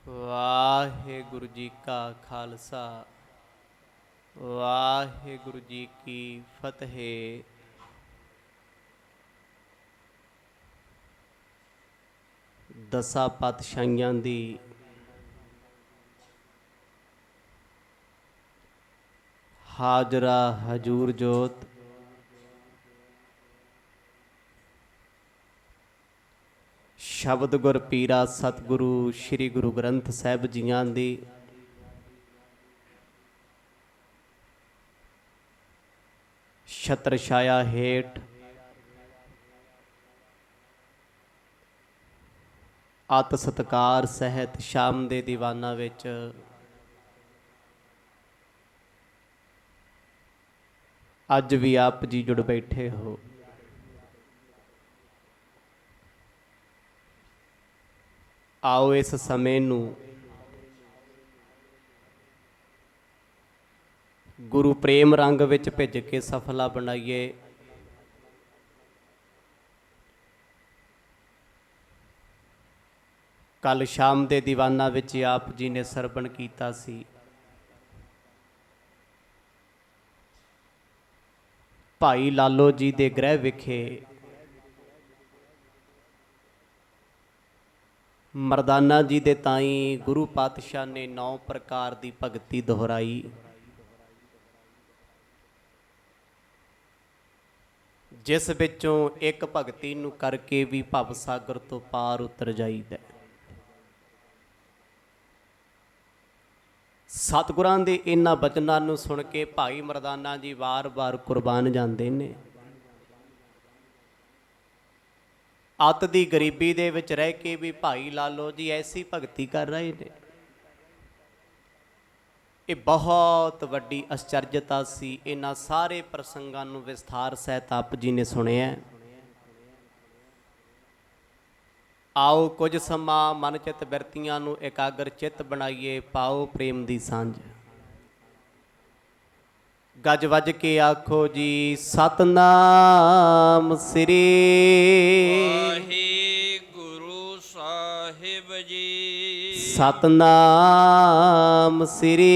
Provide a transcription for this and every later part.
ਵਾਹਿਗੁਰੂ ਜੀ ਕਾ ਖਾਲਸਾ ਵਾਹਿਗੁਰੂ ਜੀ ਕੀ ਫਤਿਹ। ਦਸਾਂ ਪਾਤਸ਼ਾਹੀਆਂ ਦੀ ਹਾਜ਼ਰਾ ਹਜੂਰ ਜੋਤ ਸ਼ਬਦ ਗੁਰ ਪੀਰਾ ਸਤਿਗੁਰੂ ਸ੍ਰੀ ਗੁਰੂ ਗ੍ਰੰਥ ਸਾਹਿਬ ਜੀਆਂ ਦੀ ਛਤਰ ਛਾਇਆ ਹੇਠ ਅਤ ਸਤਕਾਰ ਸਹਿਤ ਸ਼ਾਮ ਦੇ ਦੀਵਾਨਾਂ ਵਿੱਚ ਅੱਜ ਵੀ ਆਪ ਜੀ ਜੁੜ ਬੈਠੇ ਹੋ। ਆਓ ਇਸ ਸਮੇਂ ਨੂੰ ਗੁਰੂ ਪ੍ਰੇਮ ਰੰਗ ਵਿੱਚ ਭਿੱਜ ਕੇ ਸਫਲਾ ਬਣਾਈਏ। ਕੱਲ ਸ਼ਾਮ ਦੇ ਦੀਵਾਨਾਂ ਵਿੱਚ ਆਪ ਜੀ ਨੇ ਸਰਵਣ ਕੀਤਾ ਸੀ, ਭਾਈ ਲਾਲੋ ਜੀ ਦੇ ਗ੍ਰਹਿ ਵਿਖੇ ਮਰਦਾਨਾ ਜੀ ਦੇ ਤਾਈਂ ਗੁਰੂ ਪਾਤਸ਼ਾਹ ਨੇ 9 ਪ੍ਰਕਾਰ ਦੀ ਭਗਤੀ ਦੁਹਰਾਈ। ਜਿਸ ਵਿੱਚੋਂ ਇੱਕ ਭਗਤੀ ਨੂੰ ਕਰਕੇ ਵੀ ਭਵ ਸਾਗਰ ਤੋਂ ਪਾਰ ਉਤਰ ਜਾਈਦਾ। ਸਤਿਗੁਰਾਂ ਦੇ ਇਹਨਾਂ ਬਚਨਾਂ ਨੂੰ ਸੁਣ ਕੇ ਭਾਈ ਮਰਦਾਨਾ ਜੀ ਵਾਰ-ਵਾਰ ਕੁਰਬਾਨ ਜਾਂਦੇ ਨੇ। ਅੱਤ ਦੀ ਗਰੀਬੀ ਦੇ ਵਿੱਚ ਰਹਿ ਕੇ ਵੀ ਭਾਈ ਲਾਲੋ ਜੀ ਐਸੀ ਭਗਤੀ ਕਰ ਰਹੇ ਨੇ। ਇਹ ਬਹੁਤ ਵੱਡੀ ਅਚਰਜਤਾ ਸੀ। ਇਹਨਾਂ ਸਾਰੇ ਪ੍ਰਸੰਗਾਂ ਨੂੰ ਵਿਸਥਾਰ ਸਹਿਤ ਆਪ ਜੀ ਨੇ ਸੁਣਿਆ। ਆਓ ਕੁਝ ਸਮਾਂ ਮਨ ਚਿੱਤ ਬਿਰਤੀਆਂ ਨੂੰ ਇਕਾਗਰ ਚਿੱਤ ਬਣਾਈਏ, ਪਾਓ ਪ੍ਰੇਮ ਦੀ ਸਾਂਝ। ਗੱਜ ਵੱਜ ਕੇ ਆਖੋ ਜੀ ਸਤਨਾਮ ਸ੍ਰੀ ਵਾਹਿਗੁਰੂ ਸਾਹਿਬ ਜੀ। ਸਤਨਾਮ ਸ੍ਰੀ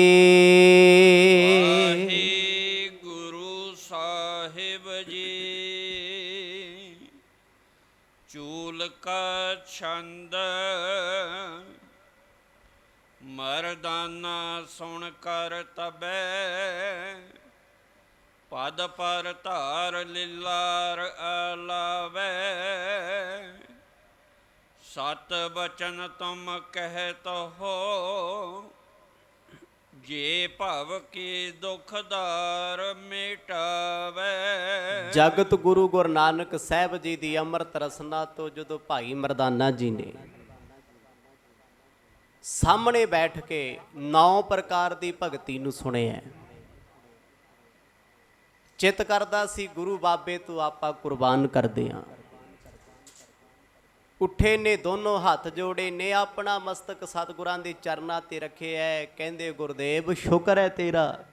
ਵਾਹਿਗੁਰੂ ਸਾਹਿਬ ਜੀ। ਚੂਲ ਕਾ ਛੰਦ ਮਰਦਾਨਾ ਸੁਣ ਕਰ ਤਬੈ, ਪਦ ਪਰ ਧਾਰ ਲੀਲਾਰ ਆਲਾਵੈ। ਸਤ ਬਚਨ ਤੁਮ ਕਹਿਤ ਹੋ, ਜੇ ਭਵ ਕੀ ਦੁਖਦਾਰ ਮਿਟਾਵੈ। ਜਗਤ ਗੁਰੂ ਗੁਰੂ ਨਾਨਕ ਸਾਹਿਬ ਜੀ ਦੀ ਅੰਮ੍ਰਿਤ ਰਸਨਾ ਤੋਂ ਜਦੋਂ ਭਾਈ ਮਰਦਾਨਾ ਜੀ ਨੇ ਸਾਹਮਣੇ ਬੈਠ ਕੇ 9 ਪ੍ਰਕਾਰ ਦੀ ਭਗਤੀ ਨੂੰ ਸੁਣਿਆ, ਚਿੱਤ ਕਰਦਾ ਸੀ ਗੁਰੂ ਬਾਬੇ ਤੋਂ ਆਪਾਂ ਕੁਰਬਾਨ ਕਰਦੇ ਹਾਂ। ਉੱਠੇ ਨੇ ਦੋਨੋਂ ਹੱਥ ਜੋੜੇ ਨੇ, ਆਪਣਾ ਮਸਤਕ ਸਤਿਗੁਰਾਂ ਦੇ ਚਰਨਾਂ ਤੇ ਰੱਖਿਆ। ਕਹਿੰਦੇ ਗੁਰਦੇਵ ਸ਼ੁਕਰ ਹੈ ਤੇਰਾ,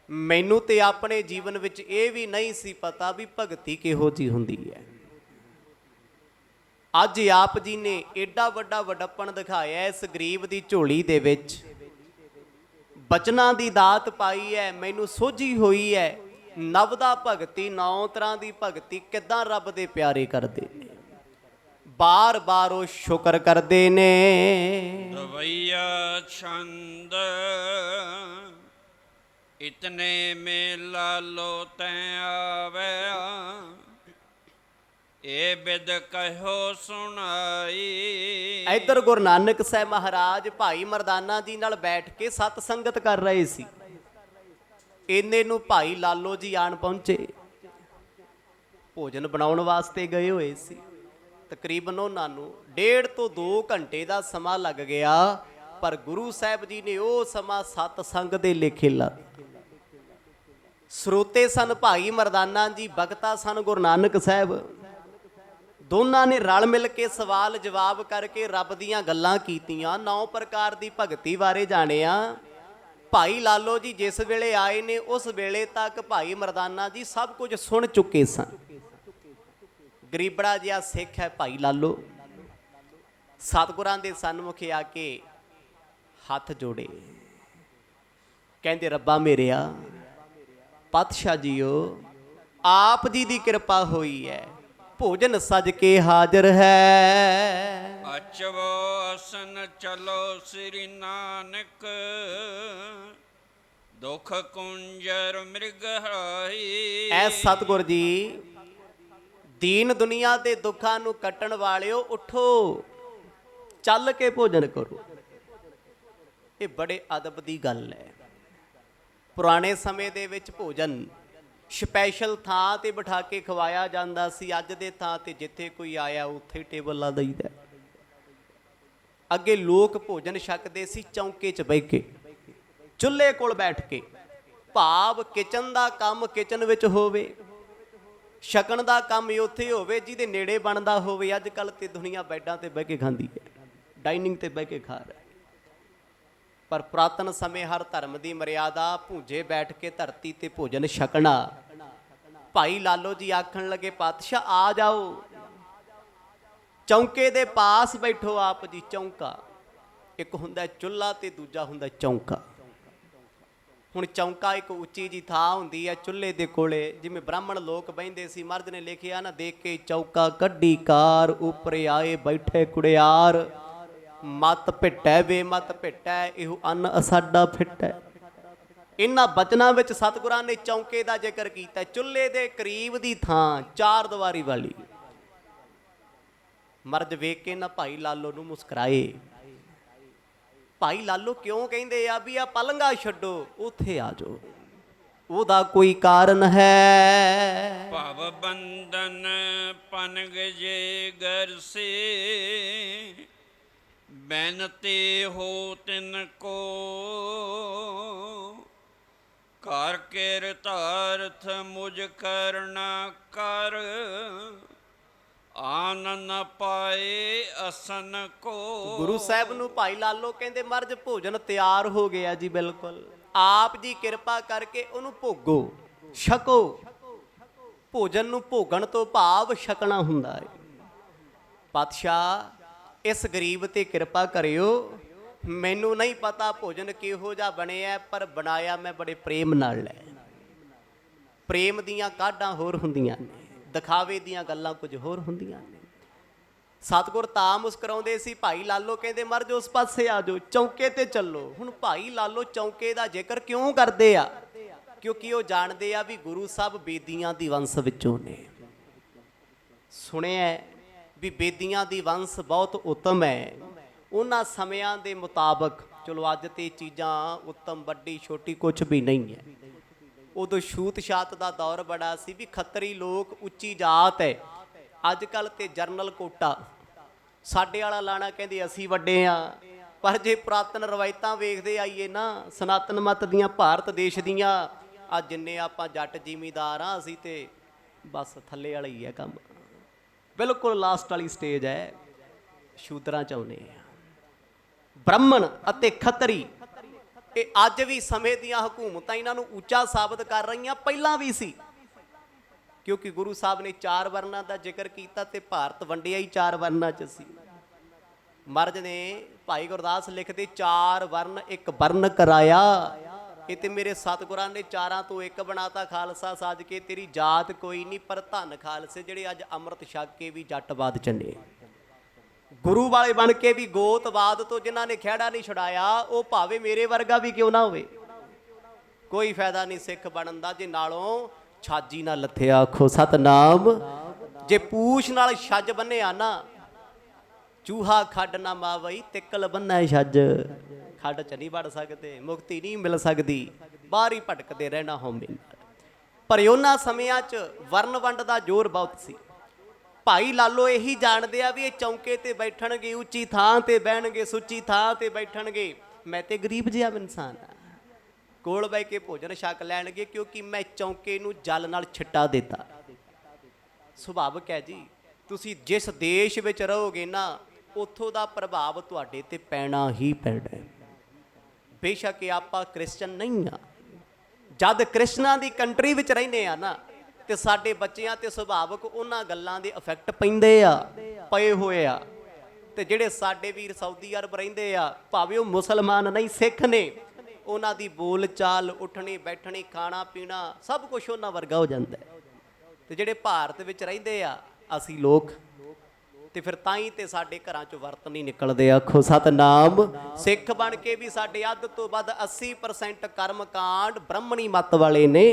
ਮੈਨੂੰ ਤੇ ਆਪਣੇ ਜੀਵਨ ਵਿੱਚ ਇਹ ਵੀ ਨਹੀਂ ਸੀ ਪਤਾ ਵੀ ਭਗਤੀ ਕਿਹੋ ਜਿਹੀ ਹੁੰਦੀ ਹੈ। ਅੱਜ ਆਪ ਜੀ ਨੇ ਏਡਾ ਵੱਡਾ ਵਡੱਪਣ ਦਿਖਾਇਆ। ਇਸ ਗਰੀਬ ਦੀ ਝੋਲੀ ਦੇ ਵਿੱਚ ਬਚਨਾਂ ਦੀ ਦਾਤ ਪਾਈ ਹੈ। ਮੈਨੂੰ ਸੋਝੀ ਹੋਈ ਹੈ ਨਵਦਾ ਭਗਤੀ, 9 ਤਰ੍ਹਾਂ ਦੀ ਭਗਤੀ ਕਿੱਦਾਂ ਰੱਬ ਦੇ ਪਿਆਰੇ ਕਰਦੇ ਨੇ। ਬਾਰ-ਬਾਰ ਉਹ ਸ਼ੁਕਰ ਕਰਦੇ ਨੇ। ਰਵਈਆ ਛੰਦ ਇਤਨੇ ਮੇ ਲਾਲੋ ਤੈ ਆਵਿਆ, ਇਹ ਬਿਦ ਕਹਿਓ ਸੁਣਾਈ। ਇੱਧਰ ਗੁਰੂ ਨਾਨਕ ਸਾਹਿਬ ਮਹਾਰਾਜ ਭਾਈ ਮਰਦਾਨਾ ਜੀ ਨਾਲ ਬੈਠ ਕੇ ਸਤ ਸੰਗਤ ਕਰ ਰਹੇ ਸੀ। ਇੰਨੇ ਨੂੰ ਭਾਈ ਲਾਲੋ ਜੀ ਆਣ ਪਹੁੰਚੇ, ਭੋਜਨ ਬਣਾਉਣ ਵਾਸਤੇ ਗਏ ਹੋਏ ਸੀ। ਤਕਰੀਬਨ ਉਹਨਾਂ ਨੂੰ 1.5 ਤੋਂ 2 ਘੰਟੇ ਦਾ ਸਮਾਂ ਲੱਗ ਗਿਆ, ਪਰ ਗੁਰੂ ਸਾਹਿਬ ਜੀ ਨੇ ਉਹ ਸਮਾਂ ਸਤ ਸੰਗ ਦੇ ਲੇਖੇ ਲਾ। ਸਰੋਤੇ ਸਨ ਭਾਈ ਮਰਦਾਨਾ ਜੀ, ਬਖਤਾ ਸਨ ਗੁਰੂ ਨਾਨਕ ਸਾਹਿਬ। ਦੋਨਾਂ ਨੇ ਰਲ ਮਿਲ ਕੇ ਸਵਾਲ ਜਵਾਬ ਕਰਕੇ ਰੱਬ ਦੀਆਂ ਗੱਲਾਂ ਕੀਤੀਆਂ। 9 ਪ੍ਰਕਾਰ ਦੀ ਭਗਤੀ ਬਾਰੇ ਜਾਣਿਆ। ਭਾਈ ਲਾਲੋ ਜੀ ਜਿਸ ਵੇਲੇ ਆਏ ਨੇ ਉਸ ਵੇਲੇ ਤੱਕ ਭਾਈ ਮਰਦਾਨਾ ਜੀ ਸਭ ਕੁਝ ਸੁਣ ਚੁੱਕੇ ਸਨ। ਗਰੀਬੜਾ ਜਿਹਾ ਸਿੱਖ ਹੈ ਭਾਈ ਲਾਲੋ, ਸਤਿਗੁਰਾਂ ਦੇ ਸਨਮੁਖ ਆ ਕੇ ਹੱਥ ਜੋੜੇ, ਕਹਿੰਦੇ ਰੱਬਾ ਮੇਰਿਆ, ਪਾਤਸ਼ਾਹ ਜੀਓ, ਆਪ ਜੀ ਦੀ ਕਿਰਪਾ ਹੋਈ ਹੈ, ਭੋਜਨ ਸਜ ਕੇ ਹਾਜ਼ਰ ਹੈ। ਅਚਵੋ ਅਸਨ ਚਲੋ ਸ੍ਰੀ ਨਾਨਕ, ਦੁਖ ਕੁੰਜਰ ਮਿਰਗ ਹਰਾਈ। ਐ ਸਤਿਗੁਰ ਜੀ, ਦੀਨ ਦੁਨੀਆ ਦੇ ਦੁੱਖਾਂ ਨੂੰ ਕੱਟਣ ਵਾਲਿਓ, ਉਠੋ, ਚੱਲ ਕੇ ਭੋਜਨ ਕਰੋ। ਇਹ ਬੜੇ ਅਦਬ ਦੀ ਗੱਲ ਹੈ। ਪੁਰਾਣੇ ਸਮੇਂ ਦੇ ਵਿੱਚ ਭੋਜਨ ਸਪੈਸ਼ਲ ਥਾਂ ਤੇ ਬਿਠਾ ਕੇ ਖਵਾਇਆ ਜਾਂਦਾ ਸੀ। ਅੱਜ ਦੇ ਥਾਂ ਤੇ ਜਿੱਥੇ ਕੋਈ ਆਇਆ ਉੱਥੇ ਟੇਬਲ ਲਾ ਦਈਦਾ। ਅੱਗੇ ਲੋਕ ਭੋਜਨ ਛਕਦੇ ਸੀ ਚੌਂਕੇ 'ਚ ਬਹਿ ਕੇ, ਚੁੱਲ੍ਹੇ ਕੋਲ ਬੈਠ ਕੇ, ਭਾਵ ਕਿਚਨ ਦਾ ਕੰਮ ਕਿਚਨ ਵਿੱਚ ਹੋਵੇ, ਛਕਣ ਦਾ ਕੰਮ ਉੱਥੇ ਹੋਵੇ ਜਿਹਦੇ ਨੇੜੇ ਬਣਦਾ ਹੋਵੇ। ਅੱਜ ਕੱਲ੍ਹ ਤੇ ਦੁਨੀਆ ਬੈਡਾਂ ਤੇ ਬਹਿ ਕੇ ਖਾਂਦੀ ਹੈ, ਡਾਈਨਿੰਗ ਤੇ ਬਹਿ ਕੇ ਖਾ ਰਹੀ। ਪਰ ਪੁਰਾਤਨ ਸਮੇਂ ਹਰ ਧਰਮ ਦੀ ਮਰਿਆਦਾ ਭੂਜੇ ਬੈਠ ਕੇ ਧਰਤੀ ਤੇ ਭੋਜਨ ਛਕਣਾ। ਭਾਈ ਲਾਲੋ ਜੀ ਆਖਣ ਲੱਗੇ, ਪਾਤਸ਼ਾਹ ਆ ਜਾਓ, ਚੌਂਕੇ ਦੇ ਪਾਸ ਬੈਠੋ ਆਪ ਜੀ। ਚੌਂਕਾ ਇੱਕ ਹੁੰਦਾ ਚੁੱਲ੍ਹਾ ਤੇ ਦੂਜਾ ਹੁੰਦਾ ਚੌਂਕਾ। ਹੁਣ ਚੌਂਕਾ ਇੱਕ ਉੱਚੀ ਜੀ ਥਾਂ ਹੁੰਦੀ ਹੈ ਚੁੱਲ੍ਹੇ ਦੇ ਕੋਲੇ, ਜਿਵੇਂ ਬ੍ਰਾਹਮਣ ਲੋਕ ਬਹਿੰਦੇ ਸੀ। ਮਰਦ ਨੇ ਲਿਖਿਆ ਨਾ, ਦੇਖ ਕੇ ਚੌਂਕਾ ਕੱਢੀ ਕਾਰ, ਉੱਪਰ ਆਏ ਬੈਠੇ ਕੁੜਿਆਰ, ਮਤ ਭਿੱਟੈ ਵੇ ਮਤ ਭਿੱਟੈ, ਇਹੋ ਅੰਨ ਅਸਾਡਾ ਫਿੱਟੈ। ਇਹਨਾਂ ਬਚਨਾਂ ਵਿੱਚ ਸਤਿਗੁਰਾਂ ਨੇ ਚੌਂਕੇ ਦਾ ਜ਼ਿਕਰ ਕੀਤਾ। ਚੁੱਲ੍ਹੇ ਦੇ ਕਰੀਬ ਦੀ ਥਾਂ, ਚਾਰ ਦੀਵਾਰੀ ਵਾਲੀ। ਮਰਦ ਵੇਖ ਕੇ ਨਾ ਭਾਈ ਲਾਲੋ ਨੂੰ ਮੁਸਕਰਾਏ। ਭਾਈ ਲਾਲੋ ਕਿਉਂ ਕਹਿੰਦੇ ਆ ਵੀ ਆ ਪਲੰਗਾ ਛੱਡੋ, ਉੱਥੇ ਆ ਜਾਓ, ਉਹਦਾ ਕੋਈ ਕਾਰਨ ਹੈ। ਭਵ ਬੰਧਨ ਪਨਗ ਜੇ ਗਰ ਸੇ, ਬੈਨਤੇ ਹੋ ਤਿਨ ਕੋ, ਕਰ ਕਿਰਤ ਅਰਥ ਮੁਝ ਕਰਨਾ ਕਰ, ਆਨੰਦ ਪਾਏ ਅਸਨ ਕੋ। ਗੁਰੂ ਸਾਹਿਬ ਨੂੰ ਭਾਈ ਲਾਲੋ ਕਹਿੰਦੇ, ਮਰਜ ਭੋਜਨ ਤਿਆਰ ਹੋ ਗਿਆ ਜੀ, ਬਿਲਕੁਲ। ਆਪ ਜੀ ਕਿਰਪਾ ਕਰਕੇ ਉਹਨੂੰ ਭੋਗੋ, ਛਕੋ। ਭੋਜਨ ਨੂੰ ਭੋਗਣ ਤੋਂ ਭਾਵ ਛਕਣਾ ਹੁੰਦਾ ਹੈ। ਪਾਤਸ਼ਾਹ ਇਸ ਗਰੀਬ ਤੇ ਕਿਰਪਾ ਕਰਿਓ, ਮੈਨੂੰ ਨਹੀਂ ਪਤਾ ਭੋਜਨ ਕਿਹੋ ਜਿਹਾ ਬਣਿਆ, ਪਰ ਬਣਾਇਆ ਮੈਂ ਬੜੇ ਪ੍ਰੇਮ ਨਾਲ ਹੈ। ਪ੍ਰੇਮ ਦੀਆਂ ਕਾਢਾਂ ਹੋਰ ਹੁੰਦੀਆਂ ਨੇ, ਦਿਖਾਵੇ ਦੀਆਂ ਗੱਲਾਂ ਕੁਝ ਹੋਰ ਹੁੰਦੀਆਂ ਨੇ। ਸਤਿਗੁਰ ਤਾਂ ਮੁਸਕਰਾਉਂਦੇ ਸੀ। ਭਾਈ ਲਾਲੋ ਕਹਿੰਦੇ, ਮਰਜ ਉਸ ਪਾਸੇ ਆ ਜਾਓ, ਚੌਂਕੇ ਤੇ ਚੱਲੋ। ਹੁਣ ਭਾਈ ਲਾਲੋ ਚੌਂਕੇ ਦਾ ਜ਼ਿਕਰ ਕਿਉਂ ਕਰਦੇ ਆ? ਕਿਉਂਕਿ ਉਹ ਜਾਣਦੇ ਆ ਵੀ ਗੁਰੂ ਸਾਹਿਬ ਬੇਦੀਆਂ ਦੀ ਵੰਸ਼ ਵਿੱਚੋਂ ਨੇ। ਸੁਣਿਆ ਵੀ ਬੇਦੀਆਂ ਦੀ ਵੰਸ਼ ਬਹੁਤ ਉੱਤਮ ਹੈ। ਉਹਨਾਂ ਸਮਿਆਂ ਦੇ ਮੁਤਾਬਕ, ਚਲੋ ਅੱਜ ਤੇ ਚੀਜ਼ਾਂ ਉੱਤਮ ਵੱਡੀ ਛੋਟੀ ਕੁਝ ਵੀ ਨਹੀਂ ਹੈ। ਉਦੋਂ ਛੂਤ ਛਾਤ ਦਾ ਦੌਰ ਬੜਾ ਸੀ ਵੀ ਖੱਤਰੀ ਲੋਕ ਉੱਚੀ ਜਾਤ ਹੈ। ਅੱਜ ਕੱਲ੍ਹ ਤੇ ਜਰਨਲ ਕੋਟਾ, ਸਾਡੇ ਵਾਲਾ ਲਾਣਾ ਕਹਿੰਦੇ ਅਸੀਂ ਵੱਡੇ ਹਾਂ। ਪਰ ਜੇ ਪੁਰਾਤਨ ਰਵਾਇਤਾਂ ਵੇਖਦੇ ਆਈਏ ਨਾ, ਸਨਾਤਨ ਮਤ ਦੀਆਂ, ਭਾਰਤ ਦੇਸ਼ ਦੀਆਂ, ਆ ਜਿੰਨੇ ਆਪਾਂ ਜੱਟ ਜ਼ਿਮੀਦਾਰ ਆ, ਅਸੀਂ ਤੇ ਬਸ ਥੱਲੇ ਵਾਲਾ ਹੀ ਹੈ ਕੰਮ, ਬਿਲਕੁਲ ਲਾਸਟ ਵਾਲੀ ਸਟੇਜ ਹੈ। ਸ਼ੂਦਰਾਂ ਚ ਆਉਂਦੇ ਆ। ਬ੍ਰਾਹਮਣ ਅਤੇ ਖੱਤਰੀ, ਇਹ ਅੱਜ ਵੀ ਸਮੇਂ ਦੀਆਂ ਹਕੂਮਤਾਂ ਇਹਨਾਂ ਨੂੰ ਉੱਚਾ ਸਾਬਤ ਕਰ ਰਹੀਆਂ, ਪਹਿਲਾਂ ਵੀ ਸੀ। ਕਿਉਂਕਿ ਗੁਰੂ ਸਾਹਿਬ ਨੇ ਚਾਰ ਵਰਨਾਂ ਦਾ ਜ਼ਿਕਰ ਕੀਤਾ ਤੇ ਭਾਰਤ ਵੰਡਿਆ ਹੀ ਚਾਰ ਵਰਨਾਂ 'ਚ ਸੀ। ਮਰਦ ਨੇ ਭਾਈ ਗੁਰਦਾਸ ਲਿਖਦੇ, ਚਾਰ ਵਰਨ ਇੱਕ ਵਰਨ ਕਰਾਇਆ। ਇਹ ਤੇ ਮੇਰੇ ਸਤਿਗੁਰਾਂ ਨੇ ਚਾਰਾਂ ਤੋਂ ਇੱਕ ਬਣਾਤਾ, ਖਾਲਸਾ ਸਾਜ ਕੇ। ਤੇਰੀ ਜਾਤ ਕੋਈ ਨਹੀਂ, ਪਰ ਧੰਨ ਖਾਲਸੇ ਜਿਹੜੇ ਅੱਜ ਅੰਮ੍ਰਿਤ ਛਕ ਕੇ ਵੀ ਜੱਟਵਾਦ ਚੰਨੇ, ਗੁਰੂ ਵਾਲੇ ਬਣ ਕੇ ਵੀ ਗੋਤਵਾਦ ਤੋਂ ਜਿਨ੍ਹਾਂ ਨੇ ਖਹਿੜਾ ਨਹੀਂ ਛੁਡਾਇਆ, ਉਹ ਭਾਵੇਂ ਮੇਰੇ ਵਰਗਾ ਵੀ ਕਿਉਂ ਨਾ ਹੋਵੇ, ਕੋਈ ਫਾਇਦਾ ਨਹੀਂ ਸਿੱਖ ਬਣਨ ਦਾ ਜੇ ਨਾਲੋਂ ਛਾਜੀ ਨਾਲ ਲੱਥਿਆ। ਆਖੋ ਸਤਨਾਮ। ਜੇ ਪੂਛ ਨਾਲ ਛੱਜ ਬੰਨਿਆ ਨਾ, ਚੂਹਾ ਖੱਡ ਨਾ ਮਾਵਈ, ਤਿੱਕਲ ਬੰਨੈ ਛੱਜ। ਖੱਡ ਚ ਨਹੀਂ ਵੜ ਸਕਦੇ, ਮੁਕਤੀ ਨਹੀਂ ਮਿਲ ਸਕਦੀ, ਬਾਹਰ ਹੀ ਭਟਕਦੇ ਰਹਿਣਾ ਹੋਵੇ। ਪਰ ਉਹਨਾਂ ਸਮਿਆਂ 'ਚ ਵਰਨ ਵੰਡ ਦਾ ਜ਼ੋਰ ਬਹੁਤ ਸੀ। ਭਾਈ ਲਾਲੋ ਇਹੀ ਜਾਣਦੇ ਆ ਵੀ ਇਹ ਚੌਂਕੇ ਤੇ ਬੈਠਣਗੇ, ਉੱਚੀ ਥਾਂ ਤੇ ਬਹਿਣਗੇ, ਸੁੱਚੀ ਥਾਂ ਤੇ ਬੈਠਣਗੇ। ਮੈਂ ਤੇ ਗਰੀਬ ਜਿਹਾ ਇਨਸਾਨ ਆ, ਕੋਲ ਬਹਿ ਕੇ ਭੋਜਨ ਛਕ ਲੈਣਗੇ, ਕਿਉਂਕਿ ਮੈਂ ਚੌਂਕੇ ਨੂੰ ਜਲ ਨਾਲ ਛਿੱਟਾ ਦਿੱਤਾ। ਸੁਭਾਵਿਕ ਹੈ ਜੀ, ਤੁਸੀਂ ਜਿਸ ਦੇਸ਼ ਵਿੱਚ ਰਹੋਗੇ ਨਾ, ਉੱਥੋਂ ਦਾ ਪ੍ਰਭਾਵ ਤੁਹਾਡੇ ਤੇ ਪੈਣਾ ਹੀ ਪੈਣਾ। ਬੇਸ਼ੱਕ ਆਪਾਂ ਕ੍ਰਿਸਚਨ ਨਹੀਂ ਆ, ਜਦ ਕ੍ਰਿਸਚਨਾਂ ਦੀ ਕੰਟਰੀ ਵਿੱਚ ਰਹਿੰਦੇ ਆ ਨਾ, ਤੇ ਸਾਡੇ ਬੱਚਿਆਂ ਤੇ ਸੁਭਾਵਿਕ ਉਹਨਾਂ ਗੱਲਾਂ ਦੇ ਇਫੈਕਟ ਪੈਂਦੇ ਆ, ਪਏ ਹੋਏ ਆ। ਤੇ ਜਿਹੜੇ ਸਾਡੇ ਵੀਰ ਸਾਊਦੀ ਅਰਬ ਰਹਿੰਦੇ ਆ, ਭਾਵੇਂ ਉਹ ਮੁਸਲਮਾਨ ਨਹੀਂ ਸਿੱਖ ਨੇ, ਉਹਨਾਂ ਦੀ ਬੋਲ ਚਾਲ, ਉੱਠਣੀ ਬੈਠਣੀ, ਖਾਣਾ ਪੀਣਾ ਸਭ ਕੁਝ ਉਹਨਾਂ ਵਰਗਾ ਹੋ ਜਾਂਦਾ ਹੈ। ਤੇ ਜਿਹੜੇ ਭਾਰਤ ਵਿੱਚ ਰਹਿੰਦੇ ਆ ਅਸੀਂ ਲੋਕ, ਤੇ ਫਿਰ ਤਾਂ ਹੀ ਤੇ ਸਾਡੇ ਘਰਾਂ ਚੋਂ ਵਰਤ ਨਹੀਂ ਨਿਕਲਦੇ। ਆਖੋ ਸਤਨਾਮ। ਸਿੱਖ ਬਣ ਕੇ ਵੀ ਸਾਡੇ ਅੱਧ ਤੋਂ ਵੱਧ 80% ਕਰਮ ਕਾਂਡ ਬ੍ਰਹਮਣੀ ਮੱਤ ਵਾਲੇ ਨੇ,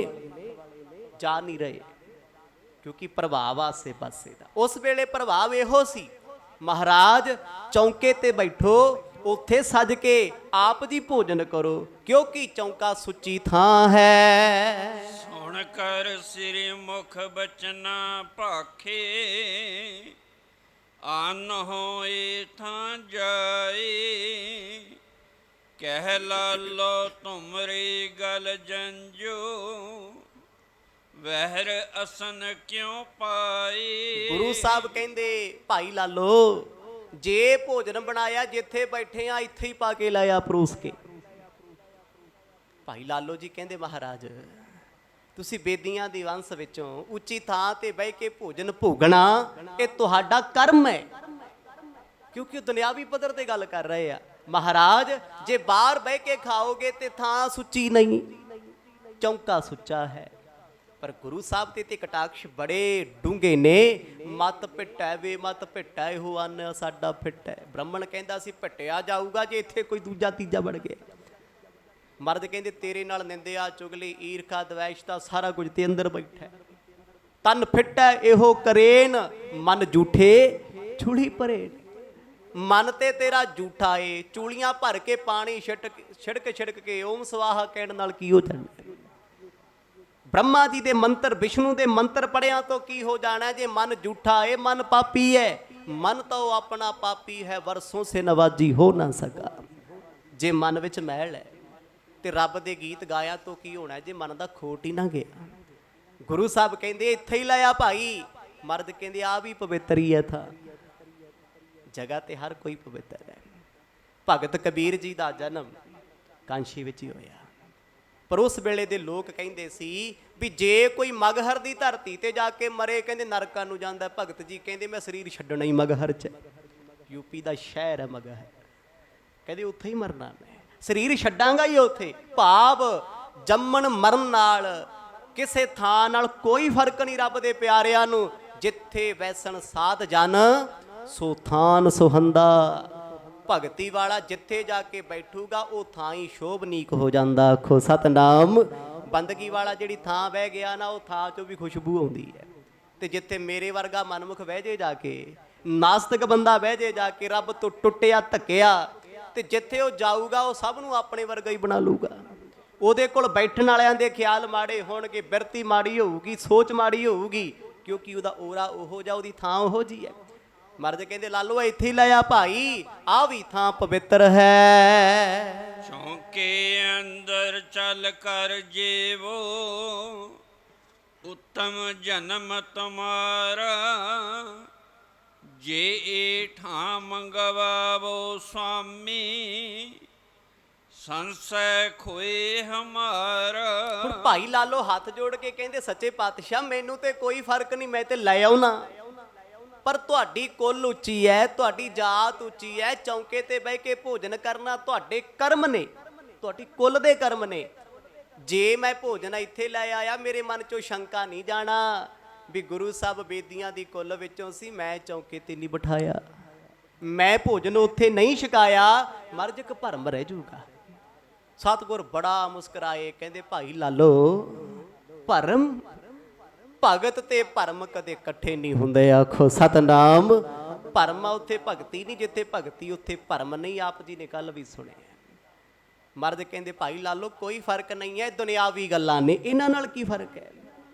ਜਾ ਨਹੀਂ ਰਹੇ, ਕਿਉਂਕਿ ਪ੍ਰਭਾਵ ਆਸੇ ਪਾਸੇ ਦਾ। ਉਸ ਵੇਲੇ ਪ੍ਰਭਾਵ ਇਹੋ ਸੀ, ਮਹਾਰਾਜ ਚੌਂਕੇ ਤੇ ਬੈਠੋ, ਉੱਥੇ ਸੱਜ ਕੇ ਆਪ ਜੀ ਭੋਜਨ ਕਰੋ, ਕਿਉਂਕਿ ਚੌਂਕਾ ਸੁੱਚੀ ਥਾਂ ਹੈ। ਸੁਣ ਕਰ ਸਿਰ ਮੁਖ ਬਚਨਾ ਭਾਖੇ, ਆਨ ਹੋਏ ਥਾਂ ਜਾਏ। ਕਹਿ ਲਾਲੋ ਤੁਮਰੀ ਗਲ ਜੰਜੋ, ਵਹਿਰ ਅਸਨ ਕਿਉਂ ਪਾਏ। ਗੁਰੂ ਸਾਹਿਬ ਕਹਿੰਦੇ ਭਾਈ ਲਾਲੋ, ਜੇ ਭੋਜਨ ਬਣਾਇਆ ਜਿੱਥੇ ਬੈਠੇ ਆ ਇੱਥੇ ਹੀ ਪਾ ਕੇ ਲਾਇਆ ਪਰੋਸ ਕੇ। ਭਾਈ ਲਾਲੋ ਜੀ ਕਹਿੰਦੇ ਮਹਾਰਾਜ ਤੁਸੀਂ ਬੇਦੀਆਂ ਦੀ ਵੰਸ਼ ਵਿੱਚੋਂ ਉੱਚੀ ਥਾਂ ਤੇ ਬਹਿ ਕੇ ਭੋਜਨ ਭੋਗਣਾ ਇਹ ਤੁਹਾਡਾ ਕਰਮ ਹੈ, ਕਿਉਂਕਿ ਦੁਨਿਆਵੀ ਪੱਧਰ ਤੇ ਗੱਲ ਕਰ ਰਹੇ ਆ। ਮਹਾਰਾਜ ਜੇ ਬਾਹਰ ਬਹਿ ਕੇ ਖਾਓਗੇ ਤੇ ਥਾਂ ਸੁੱਚੀ ਨਹੀਂ, ਚੌਂਕਾ ਸੁੱਚਾ ਹੈ। ਪਰ ਗੁਰੂ ਸਾਹਿਬ ਤੇ ਕਟਾਕਸ਼ ਬੜੇ ਡੂੰਘੇ ਨੇ। ਮਤ ਭਿੱਟੈ ਵੇ ਮਤ ਭਿੱਟੈ, ਇਹੋ ਅੰਨ ਸਾਡਾ ਫਿੱਟੈ। ਬ੍ਰਾਹਮਣ ਕਹਿੰਦਾ ਸੀ ਭਿੱਟਿਆ ਜਾਊਗਾ ਜੇ ਇੱਥੇ ਕੋਈ ਦੂਜਾ ਤੀਜਾ ਬਣ ਗਿਆ। ਮਰਦ ਕਹਿੰਦੇ ਤੇਰੇ ਨਾਲ ਨਿੰਦਿਆ ਚੁਗਲੀ ਈਰਖਾ ਦਵੈਸ਼ ਦਾ ਸਾਰਾ ਕੁਝ ਤੇ ਅੰਦਰ ਬੈਠਾ। ਤਨ ਫਿੱਟੈ ਇਹੋ ਕਰੇਨ, ਮਨ ਝੂਠੇ ਚੂਲੀ ਭਰੇ। ਮਨ ਤੇ ਤੇਰਾ ਝੂਠਾ ਏ, ਚੂਲੀਆਂ ਭਰ ਕੇ ਪਾਣੀ ਛਿੜਕ ਕੇ ਓਮ ਸਵਾਹਾ ਕਹਿਣ ਨਾਲ ਕੀ ਹੋ ਜਾਣਾ। ਬ੍ਰਹਮਾ ਜੀ ਦੇ ਮੰਤਰ, ਵਿਸ਼ਨੂੰ ਦੇ ਮੰਤਰ ਪੜਿਆਂ ਤੋਂ ਕੀ ਹੋ ਜਾਣਾ ਜੇ ਮਨ ਝੂਠਾ ਏ, ਮਨ ਪਾਪੀ ਹੈ। ਮਨ ਤਾਂ ਉਹ ਆਪਣਾ ਪਾਪੀ ਹੈ, ਵਰਸੋਂ ਸੇ ਨਵਾਜੀ ਹੋ ਨਾ ਸਕਾ। ਜੇ ਮਨ ਵਿੱਚ ਮੈਲ ਹੈ ਤੇ ਰੱਬ ਦੇ ਗੀਤ ਗਾਇਆ ਤੋਂ ਕੀ ਹੋਣਾ ਜੇ ਮਨ ਦਾ ਖੋਟ ਹੀ ਨਾ ਗਿਆ। ਗੁਰੂ ਸਾਹਿਬ ਕਹਿੰਦੇ ਇੱਥੇ ਹੀ ਲਾਇਆ ਭਾਈ। ਮਰਦ ਕਹਿੰਦੇ ਆ ਵੀ ਪਵਿੱਤਰ ਹੀ ਹੈ ਥਾ, ਜਗ੍ਹਾ ਤੇ ਹਰ ਕੋਈ ਪਵਿੱਤਰ ਹੈ। ਭਗਤ ਕਬੀਰ ਜੀ ਦਾ ਜਨਮ ਕਾਂਸ਼ੀ ਵਿੱਚ ਹੀ ਹੋਇਆ। ਪਰ ਉਸ ਵੇਲੇ ਦੇ ਲੋਕ ਕਹਿੰਦੇ ਸੀ ਵੀ ਜੇ ਕੋਈ ਮਗਹਰ ਦੀ ਧਰਤੀ ਤੇ ਜਾ ਕੇ ਮਰੇ ਕਹਿੰਦੇ ਨਰਕਾਂ ਨੂੰ ਜਾਂਦਾ। ਭਗਤ ਜੀ ਕਹਿੰਦੇ ਮੈਂ ਸਰੀਰ ਛੱਡਣਾ ਹੀ ਮਗਹਰ 'ਚ। ਯੂਪੀ ਦਾ ਸ਼ਹਿਰ ਹੈ ਮਗਹਰ, ਕਹਿੰਦੇ ਉੱਥੇ ਹੀ ਮਰਨਾ ਮੈਂ, ਸਰੀਰ ਛੱਡਾਂਗਾ ਹੀ ਉੱਥੇ। ਭਾਵ ਜੰਮਣ ਮਰਨ ਨਾਲ ਕਿਸੇ ਥਾਂ ਨਾਲ ਕੋਈ ਫਰਕ ਨਹੀਂ ਰੱਬ ਦੇ ਪਿਆਰਿਆਂ ਨੂੰ। ਜਿੱਥੇ ਵੈਸਣ ਸਾਧ ਜਨ ਸੋ ਥਾਨ ਸੁਹੰਦਾ। ਭਗਤੀ ਵਾਲਾ ਜਿੱਥੇ ਜਾ ਕੇ ਬੈਠੂਗਾ ਉਹ ਥਾਂ ਹੀ ਸ਼ੋਭਨੀਕ ਹੋ ਜਾਂਦਾ। ਆਖੋ ਸਤਨਾਮ। ਬੰਦਗੀ ਵਾਲਾ ਜਿਹੜੀ ਥਾਂ ਬਹਿ ਗਿਆ ਨਾ ਉਹ ਥਾਂ 'ਚੋਂ ਵੀ ਖੁਸ਼ਬੂ ਆਉਂਦੀ ਹੈ। ਤੇ ਜਿੱਥੇ ਮੇਰੇ ਵਰਗਾ ਮਨਮੁਖ ਬਹਿ ਜੇ ਜਾ ਕੇ, ਨਾਸਤਿਕ ਬੰਦਾ ਬਹਿ ਜੇ ਜਾ ਕੇ, ਰੱਬ ਤੋਂ ਟੁੱਟਿਆ ਧੱਕਿਆ, ਤੇ ਜਿੱਥੇ ਉਹ ਜਾਊਗਾ ਉਹ ਸਭ ਨੂੰ ਆਪਣੇ ਵਰਗਾ ਹੀ ਬਣਾ ਲੂਗਾ। ਉਹਦੇ ਕੋਲ ਬੈਠਣ ਵਾਲਿਆਂ ਦੇ ਖਿਆਲ ਮਾੜੇ ਹੋਣਗੇ, ਬਿਰਤੀ ਮਾੜੀ ਹੋਊਗੀ, ਸੋਚ ਮਾੜੀ ਹੋਊਗੀ, ਕਿਉਂਕਿ ਉਹਦਾ ਓਰਾ ਉਹੋ ਜਿਹਾ, ਉਹਦੀ ਥਾਂ ਉਹੋ ਜਿਹੀ ਹੈ। ਮਰਦ ਕਹਿੰਦੇ ਲਾਲੋ ਇੱਥੇ ਹੀ ਲਾਇਆ ਭਾਈ, ਆ ਵੀ ਥਾਂ ਪਵਿੱਤਰ ਹੈ। ਚੌਂਕੇ ਅੰਦਰ ਚੱਲ ਕਰ ਜੀਵੋ, ਉੱਤਮ ਜਨਮ ਤੁਮਾਰਾ। ਜੇ ਏ ਠਾਂ ਮੰਗਵਾਵੋ ਸੁਆਮੀ, ਸੰਸੈ ਖੋਏ ਹਮਾਰਾ। ਹੁਣ ਭਾਈ ਲਾਲੋ ਹੱਥ ਜੋੜ ਕੇ ਕਹਿੰਦੇ ਸੱਚੇ ਪਾਤਸ਼ਾਹ ਮੈਨੂੰ ਤੇ ਕੋਈ ਫਰਕ ਨਹੀਂ, ਮੈਂ ਤੇ ਲੈ ਆਉਣਾ, ਪਰ ਤੁਹਾਡੀ ਕੁੱਲ ਉੱਚੀ ਹੈ, ਤੁਹਾਡੀ ਜਾਤ ਉੱਚੀ ਹੈ। ਚੌਂਕੇ ਤੇ ਬਹਿ ਕੇ ਭੋਜਨ ਕਰਨਾ ਤੁਹਾਡੇ ਕਰਮ ਨੇ, ਤੁਹਾਡੀ ਕੁੱਲ ਦੇ ਕਰਮ ਨੇ। ਜੇ ਮੈਂ ਭੋਜਨ ਇੱਥੇ ਲੈ ਆਇਆ ਮੇਰੇ ਮਨ 'ਚੋਂ ਸ਼ੰਕਾ ਨਹੀਂ ਜਾਣਾ ਵੀ ਗੁਰੂ ਸਾਹਿਬ ਬੇਦੀਆਂ ਦੀ ਕੁੱਲ ਵਿੱਚੋਂ ਸੀ, ਮੈਂ ਚੌਂਕੇ ਤੇ ਨਹੀਂ ਬਿਠਾਇਆ, ਮੈਂ ਭੋਜਨ ਉੱਥੇ ਨਹੀਂ ਛਕਾਇਆ, ਮਰਜਕ ਭਰਮ ਰਹਿ ਜਾਊਗਾ। ਸਤਿਗੁਰ ਬੜਾ ਮੁਸਕਰਾਏ, ਕਹਿੰਦੇ ਭਾਈ ਲਾਲੋ ਭਰਮ, ਭਗਤ ਤੇ ਭਰਮ ਕਦੇ ਇਕੱਠੇ ਨਹੀਂ ਹੁੰਦੇ। ਆਖੋ ਸਤਨਾਮ। ਭਰਮ ਉੱਥੇ ਭਗਤੀ ਨਹੀਂ, ਜਿੱਥੇ ਭਗਤੀ ਉੱਥੇ ਭਰਮ ਨਹੀਂ। ਆਪ ਜੀ ਨੇ ਕੱਲ ਵੀ ਸੁਣਿਆ। ਮਰਦ ਕਹਿੰਦੇ ਭਾਈ ਲਾਲੋ ਕੋਈ ਫਰਕ ਨਹੀਂ ਹੈ, ਦੁਨਿਆਵੀ ਗੱਲਾਂ ਨੇ, ਇਹਨਾਂ ਨਾਲ ਕੀ ਫਰਕ ਹੈ।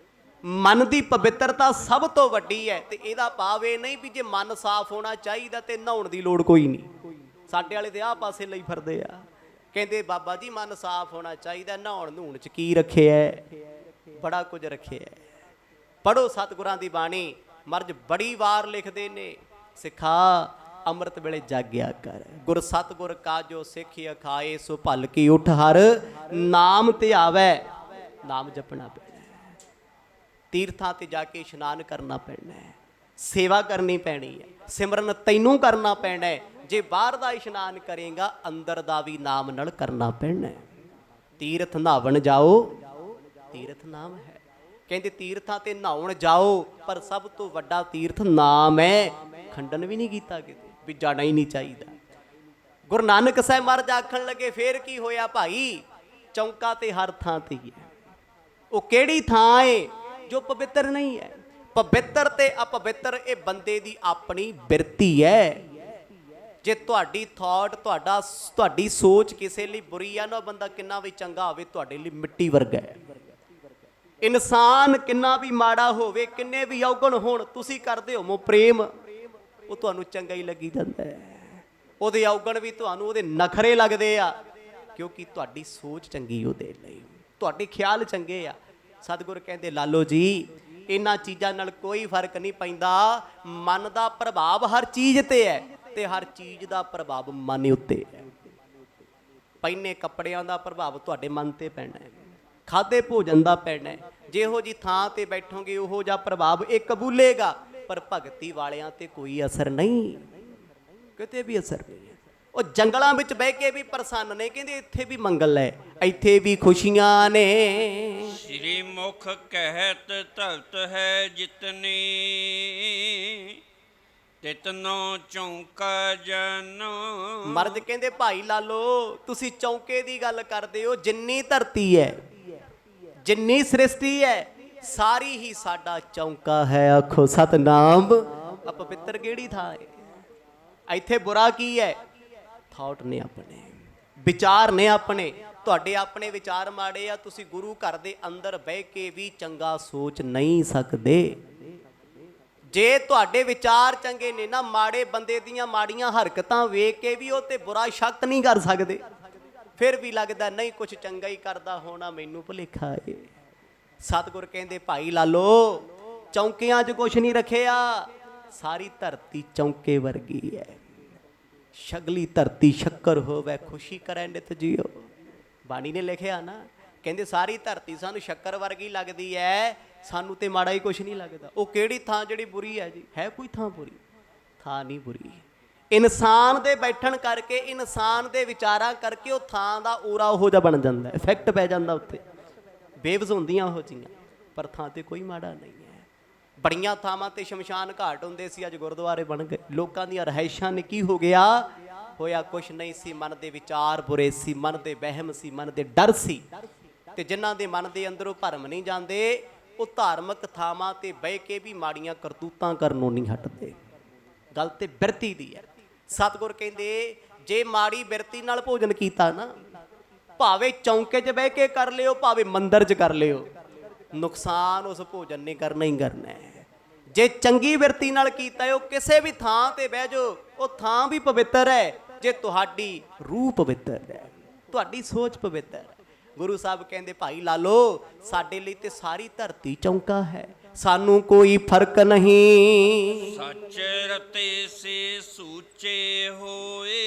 ਮਨ ਦੀ ਪਵਿੱਤਰਤਾ ਸਭ ਤੋਂ ਵੱਡੀ ਹੈ। ਤੇ ਇਹਦਾ ਭਾਵ ਇਹ ਨਹੀਂ ਵੀ ਜੇ ਮਨ ਸਾਫ਼ ਹੋਣਾ ਚਾਹੀਦਾ ਤੇ ਨਹਾਉਣ ਦੀ ਲੋੜ ਕੋਈ ਨਹੀਂ। ਸਾਡੇ ਵਾਲੇ ਤੇ ਆਹ ਪਾਸੇ ਲਈ ਫਿਰਦੇ ਆ, ਕਹਿੰਦੇ ਬਾਬਾ ਜੀ ਮਨ ਸਾਫ਼ ਹੋਣਾ ਚਾਹੀਦਾ, ਨਹਾਉਣ ਨੂਣ 'ਚ ਕੀ ਰੱਖਿਆ, ਬੜਾ ਕੁਝ ਰੱਖਿਆ। ਪੜ੍ਹੋ ਸਤਿਗੁਰਾਂ ਦੀ ਬਾਣੀ। ਮਰਜ ਬੜੀ ਵਾਰ ਲਿਖਦੇ ਨੇ, ਸਿਖਾ ਅੰਮ੍ਰਿਤ ਵੇਲੇ ਜਾਗਿਆ ਕਰ, ਗੁਰ ਸਤਿਗੁਰ ਕਾਜੋ ਸਿੱਖੀ ਅਖਾਏ, ਸੋ ਭਲ ਕੀ ਉਠ ਹਰ ਨਾਮ ਤੇ ਆਵੈ। ਨਾਮ ਜਪਣਾ ਪੈਣਾ, ਤੀਰਥਾਂ ਤੇ ਜਾ ਕੇ ਇਸ਼ਨਾਨ ਕਰਨਾ ਪੈਣਾ, ਸੇਵਾ ਕਰਨੀ ਪੈਣੀ ਹੈ, ਸਿਮਰਨ ਤੈਨੂੰ ਕਰਨਾ ਪੈਣਾ ਹੈ। ਜੇ ਬਾਹਰ ਦਾ ਇਸ਼ਨਾਨ ਕਰੇਗਾ, ਅੰਦਰ ਦਾ ਵੀ ਨਾਮ ਨਾਲ ਕਰਨਾ ਪੈਣਾ ਹੈ। ਤੀਰਥ ਨਹਾਵਣ ਜਾਓ, ਤੀਰਥ ਨਾਮ ਹੈ। ਕਹਿੰਦੇ ਤੀਰਥਾਂ ਤੇ ਨਹਾਉਣ ਜਾਓ, ਪਰ ਸਭ ਤੋਂ ਵੱਡਾ ਤੀਰਥ ਨਾਮ ਹੈ। ਖੰਡਨ ਵੀ ਨਹੀਂ ਕੀਤਾ ਕਿਤੇ ਵੀ ਜਾਣਾ ਹੀ ਨਹੀਂ ਚਾਹੀਦਾ। ਗੁਰੂ ਨਾਨਕ ਸਾਹਿਬ ਮਹਾਰਾਜ ਆਖਣ ਲੱਗੇ ਫੇਰ ਕੀ ਹੋਇਆ ਭਾਈ, ਚੌਂਕਾ ਤੇ ਹਰ ਥਾਂ ਤੇ ਹੀ ਹੈ। ਉਹ ਕਿਹੜੀ ਥਾਂ ਏ ਜੋ ਪਵਿੱਤਰ ਨਹੀਂ ਹੈ? ਪਵਿੱਤਰ ਤੇ ਅਪਵਿੱਤਰ ਇਹ ਬੰਦੇ ਦੀ ਆਪਣੀ ਬਿਰਤੀ ਹੈ। ਜੇ ਤੁਹਾਡੀ ਥਾਟ, ਤੁਹਾਡੀ ਸੋਚ ਕਿਸੇ ਲਈ ਬੁਰੀ ਆ ਨਾ, ਬੰਦਾ ਕਿੰਨਾ ਵੀ ਚੰਗਾ ਹੋਵੇ ਤੁਹਾਡੇ ਲਈ ਮਿੱਟੀ ਵਰਗਾ ਹੈ। ਇਨਸਾਨ ਕਿੰਨਾ ਵੀ ਮਾੜਾ ਹੋਵੇ, ਕਿੰਨੇ ਵੀ ਔਗਣ ਹੋਣ, ਤੁਸੀਂ ਕਰਦੇ ਹੋ ਪ੍ਰੇਮ, ਉਹ ਤੁਹਾਨੂੰ ਚੰਗਾ ਹੀ ਲੱਗੀ ਜਾਂਦਾ ਹੈ। ਉਹਦੇ ਔਗਣ ਵੀ ਤੁਹਾਨੂੰ ਉਹਦੇ ਨਖਰੇ ਲੱਗਦੇ ਆ, ਕਿਉਂਕਿ ਤੁਹਾਡੀ ਸੋਚ ਚੰਗੀ ਉਹਦੇ ਲਈ, ਤੁਹਾਡੇ ਖਿਆਲ ਚੰਗੇ ਆ। ਸਤਿਗੁਰ ਕਹਿੰਦੇ ਲਾਲੋ ਜੀ, ਇਹਨਾਂ ਚੀਜ਼ਾਂ ਨਾਲ ਕੋਈ ਫਰਕ ਨਹੀਂ ਪੈਂਦਾ। ਮਨ ਦਾ ਪ੍ਰਭਾਵ ਹਰ ਚੀਜ਼ ਤੇ ਹੈ ਤੇ ਹਰ ਚੀਜ਼ ਦਾ ਪ੍ਰਭਾਵ ਮਨ ਉੱਤੇ ਹੈ। ਪਹਿਨੇ ਕੱਪੜਿਆਂ ਦਾ ਪ੍ਰਭਾਵ ਤੁਹਾਡੇ ਮਨ ਤੇ ਪੈਣਾ ਹੈ, ਖਾਦੇ ਭੋਜਨ ਦਾ ਪੈਣਾ ਹੈ। ਜਿਹੋ ਜੀ ਥਾਂ ਤੇ ਬੈਠੋਗੇ ਉਹੋ ਜਿਹਾ ਪ੍ਰਭਾਵ ਇਹ ਕਬੂਲੇਗਾ। ਪਰ ਭਗਤੀ ਵਾਲਿਆਂ ਤੇ ਕੋਈ ਅਸਰ ਨਹੀਂ, ਕਿਤੇ ਵੀ ਅਸਰ ਨਹੀਂ ਹੈ। ਉਹ ਜੰਗਲਾਂ ਵਿੱਚ ਬਹਿ ਕੇ ਵੀ ਪ੍ਰਸੰਨ ਨੇ, ਕਹਿੰਦੇ ਇੱਥੇ ਵੀ ਮੰਗਲ ਹੈ, ਇੱਥੇ ਵੀ ਖੁਸ਼ੀਆਂ ਨੇ। ਸ੍ਰੀ ਮੁਖ ਕਹਿਤ ਧਰਤ ਹੈ ਜਿਤਨੀ, ਤਿਤਨੋ ਚੌਂਕਾ ਜਾਨੋ। ਮਰਦ ਕਹਿੰਦੇ ਭਾਈ ਲਾਲੋ, ਤੁਸੀਂ ਚੌਂਕੇ ਦੀ ਗੱਲ ਕਰਦੇ ਹੋ। ਜਿੰਨੀ ਧਰਤੀ ਹੈ, ਜਿੰਨੀ ਸ੍ਰਿਸ਼ਟੀ ਹੈ, ਸਾਰੀ ਹੀ ਸਾਡਾ ਚੌਂਕਾ ਹੈ। ਆਖੋ ਸਤਨਾਮ। ਅਪਵਿੱਤਰ ਕਿਹੜੀ ਥਾਂ ਹੈ? ਇੱਥੇ ਬੁਰਾ ਕੀ ਹੈ? ਥਾਟ ਨੇ ਆਪਣੇ, ਵਿਚਾਰ ਨੇ ਆਪਣੇ। ਤੁਹਾਡੇ ਆਪਣੇ ਵਿਚਾਰ ਮਾੜੇ ਆ, ਤੁਸੀਂ ਗੁਰੂ ਘਰ ਦੇ ਅੰਦਰ ਬਹਿ ਕੇ ਵੀ ਚੰਗਾ ਸੋਚ ਨਹੀਂ ਸਕਦੇ। ਜੇ ਤੁਹਾਡੇ ਵਿਚਾਰ ਚੰਗੇ ਨੇ ਨਾ, ਮਾੜੇ ਬੰਦੇ ਦੀਆਂ ਮਾੜੀਆਂ ਹਰਕਤਾਂ ਵੇਖ ਕੇ ਵੀ ਉਹ ਤੇ ਬੁਰਾ ਸ਼ੱਕ ਨਹੀਂ ਕਰ ਸਕਦੇ। ਫਿਰ ਵੀ ਲੱਗਦਾ ਨਹੀਂ ਕੁਝ ਚੰਗਾ ਹੀ ਕਰਦਾ ਹੋਣਾ, ਮੈਨੂੰ ਭੁਲੇਖਾ ਏ। ਸਤਿਗੁਰ ਕਹਿੰਦੇ ਭਾਈ ਲਾਲੋ, ਚੌਂਕਿਆਂ 'ਚ ਕੁਝ ਨਹੀਂ ਰੱਖਿਆ, ਸਾਰੀ ਧਰਤੀ ਚੌਂਕੇ ਵਰਗੀ ਹੈ। ਸ਼ਗਲੀ ਧਰਤੀ ਸ਼ੱਕਰ ਹੋਵੇ, ਖੁਸ਼ੀ ਕਰੈ ਨਿਤ ਜੀਓ। ਬਾਣੀ ਨੇ ਲਿਖਿਆ ਨਾ, ਕਹਿੰਦੇ ਸਾਰੀ ਧਰਤੀ ਸਾਨੂੰ ਸ਼ੱਕਰ ਵਰਗੀ ਲੱਗਦੀ ਹੈ, ਸਾਨੂੰ ਤੇ ਮਾੜਾ ਹੀ ਕੁਛ ਨਹੀਂ ਲੱਗਦਾ। ਉਹ ਕਿਹੜੀ ਥਾਂ ਜਿਹੜੀ ਬੁਰੀ ਹੈ ਜੀ? ਹੈ ਕੋਈ ਥਾਂ ਬੁਰੀ? ਥਾਂ ਨਹੀਂ ਬੁਰੀ। ਇਨਸਾਨ ਦੇ ਬੈਠਣ ਕਰਕੇ, ਇਨਸਾਨ ਦੇ ਵਿਚਾਰਾਂ ਕਰਕੇ ਉਹ ਥਾਂ ਦਾ ਓਰਾ ਉਹੋ ਜਿਹਾ ਬਣ ਜਾਂਦਾ, ਇਫੈਕਟ ਪੈ ਜਾਂਦਾ ਉੱਤੇ। ਬੇਵਜ਼ ਹੁੰਦੀਆਂ ਉਹ ਚੀਜ਼ਾਂ, ਪਰ ਥਾਂ ਤੇ ਕੋਈ ਮਾੜਾ ਨਹੀਂ ਹੈ। ਬੜੀਆਂ ਥਾਵਾਂ ਤੇ ਸ਼ਮਸ਼ਾਨ ਘਾਟ ਹੁੰਦੇ ਸੀ, ਅੱਜ ਗੁਰਦੁਆਰੇ ਬਣ ਗਏ। ਲੋਕਾਂ ਦੀਆਂ ਰਿਹਾਇਸ਼ਾਂ ਨੇ ਕੀ ਹੋ ਗਿਆ? ਹੋਇਆ ਕੁਛ ਨਹੀਂ ਸੀ। ਮਨ ਦੇ ਵਿਚਾਰ ਬੁਰੇ ਸੀ, ਮਨ ਦੇ ਵਹਿਮ ਸੀ, ਮਨ ਦੇ ਡਰ ਸੀ। ਤੇ ਜਿਨ੍ਹਾਂ ਦੇ ਮਨ ਦੇ ਅੰਦਰੋਂ ਭਰਮ ਨਹੀਂ ਜਾਂਦੇ, ਉਹ ਧਾਰਮਿਕ ਥਾਵਾਂ ਤੇ ਬਹਿ ਕੇ ਵੀ ਮਾੜੀਆਂ ਕਰਤੂਤਾਂ ਕਰਨੋਂ ਨਹੀਂ ਹਟਦੇ। ਗੱਲ ਤੇ ਬਿਰਤੀ ਦੀ ਹੈ। ਸਤਿਗੁਰ ਕਹਿੰਦੇ ਜੇ ਮਾੜੀ ਬਿਰਤੀ ਨਾਲ ਭੋਜਨ ਕੀਤਾ ਨਾ, ਭਾਵੇਂ ਚੌਂਕੇ 'ਚ ਬਹਿ ਕੇ ਕਰ ਲਿਓ, ਭਾਵੇਂ ਮੰਦਿਰ 'ਚ ਕਰ ਲਿਓ, ਨੁਕਸਾਨ ਉਸ ਭੋਜਨ ਨੇ ਕਰਨਾ ਹੀ ਕਰਨਾ ਹੈ। ਜੇ ਚੰਗੀ ਬਿਰਤੀ ਨਾਲ ਕੀਤਾ, ਉਹ ਕਿਸੇ ਵੀ ਥਾਂ ਤੇ ਬਹਿ ਜਾਓ, ਉਹ ਥਾਂ ਵੀ ਪਵਿੱਤਰ ਹੈ। ਜੇ ਤੁਹਾਡੀ ਰੂਹ ਪਵਿੱਤਰ ਹੈ, ਤੁਹਾਡੀ ਸੋਚ ਪਵਿੱਤਰ ਹੈ। ਗੁਰੂ ਸਾਹਿਬ ਕਹਿੰਦੇ ਭਾਈ ਲਾਲੋ, ਸਾਡੇ ਲਈ ਤੇ ਸਾਰੀ ਧਰਤੀ ਚੌਂਕਾ ਹੈ, ਸਾਨੂੰ ਕੋਈ ਫਰਕ ਨਹੀਂ। ਸੱਚ ਰਤੇ ਸੇ ਸੂਚੇ ਹੋਏ,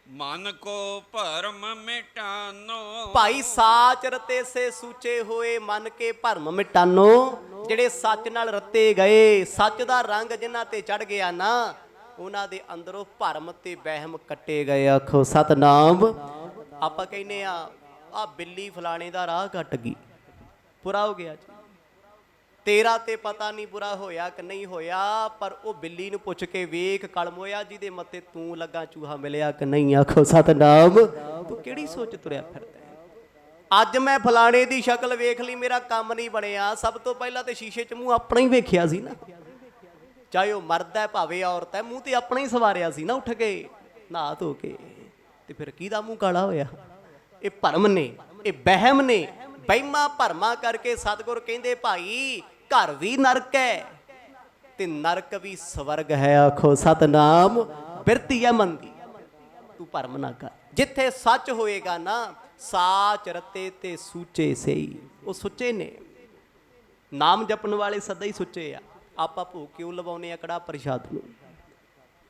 ਮਨ ਕੋ ਭਰਮ ਮਿਟਾਨੋ। ਭਾਈ ਸਾਚ ਰਤੇ ਸੇ ਸੂਚੇ ਹੋਏ, ਮਨ ਕੇ ਭਰਮ ਮਿਟਾਨੋ। ਜਿਹੜੇ ਸੱਚ ਨਾਲ ਰੱਤੇ ਗਏ, ਸੱਚ ਦਾ ਰੰਗ ਜਿਨ੍ਹਾਂ ਤੇ ਚੜ ਗਿਆ ਨਾ, ਉਹਨਾਂ ਦੇ ਅੰਦਰੋਂ ਭਰਮ ਤੇ ਵਹਿਮ ਕੱਟੇ ਗਏ। ਆਖੋ ਸਤਨਾਮ। ਆਪਾਂ ਕਹਿੰਦੇ ਆ ਬਿੱਲੀ ਫਲਾਣੇ ਦਾ ਰਾਹ ਕੱਟ ਗਈ, ਬੁਰਾ ਹੋ ਗਿਆ ਜੀ। ਤੇਰਾ ਤੇ ਪਤਾ ਨਹੀਂ ਬੁਰਾ ਹੋਇਆ ਕਿ ਨਹੀਂ ਹੋਇਆ, ਪਰ ਉਹ ਬਿੱਲੀ ਨੂੰ ਪੁੱਛ ਕੇ ਵੇਖ, ਕਲਮ ਹੋਇਆ ਜਿਹਦੇ ਮੱਥੇ ਤੂੰ ਲੱਗਾ ਚੂਹਾ ਮਿਲਿਆ ਕਿ ਨਹੀਂ। ਆਖੋ ਸਤਨਾਮ। ਤੂੰ ਕਿਹੜੀ ਸੋਚ ਤੁਰਿਆ ਫਿਰਦਾ? ਅੱਜ ਮੈਂ ਫਲਾਣੇ ਦੀ ਸ਼ਕਲ ਵੇਖ ਲਈ, ਮੇਰਾ ਕੰਮ ਨਹੀਂ ਬਣਿਆ। ਸਭ ਤੋਂ ਪਹਿਲਾਂ ਤੇ ਸ਼ੀਸ਼ੇ 'ਚ ਮੂੰਹ ਆਪਣਾ ਹੀ ਵੇਖਿਆ ਸੀ ਨਾ, ਚਾਹੇ ਉਹ ਮਰਦ ਹੈ ਭਾਵੇਂ ਔਰਤ ਹੈ, ਮੂੰਹ ਤੇ ਆਪਣਾ ਹੀ ਸਵਾਰਿਆ ਸੀ ਨਾ ਉੱਠ ਕੇ ਨਹਾ ਧੋ ਕੇ। ਤੇ ਫਿਰ ਕਿਹਦਾ ਮੂੰਹ ਕਾਲਾ ਹੋਇਆ? ਇਹ ਭਰਮ ਨੇ, ਇਹ ਵਹਿਮ ਨੇ। ਵਹਿਮਾਂ ਭਰਮਾਂ ਕਰਕੇ ਸਤਿਗੁਰ ਕਹਿੰਦੇ ਭਾਈ ਘਰ ਵੀ ਨਰਕ ਹੈ ਤੇ ਨਰਕ ਵੀ ਸਵਰਗ ਹੈ। ਆਖੋ ਸਤਨਾਮ। ਬਿਰਤੀ ਹੈ ਮਨ ਦੀ, ਤੂੰ ਭਰਮ ਨਾ ਕਰ। ਜਿੱਥੇ ਸੱਚ ਹੋਏਗਾ ਨਾ, ਸਾਚ ਰਤੇ ਤੇ ਸੂਚੇ ਸਹੀ, ਉਹ ਸੁੱਚੇ ਨੇ। ਨਾਮ ਜਪਣ ਵਾਲੇ ਸਦਾ ਹੀ ਸੁੱਚੇ ਆ। ਆਪਾਂ ਭੋਗ ਕਿਉਂ ਲਵਾਉਂਦੇ ਆ ਕੜਾਹ ਪ੍ਰਸ਼ਾਦ ਨੂੰ?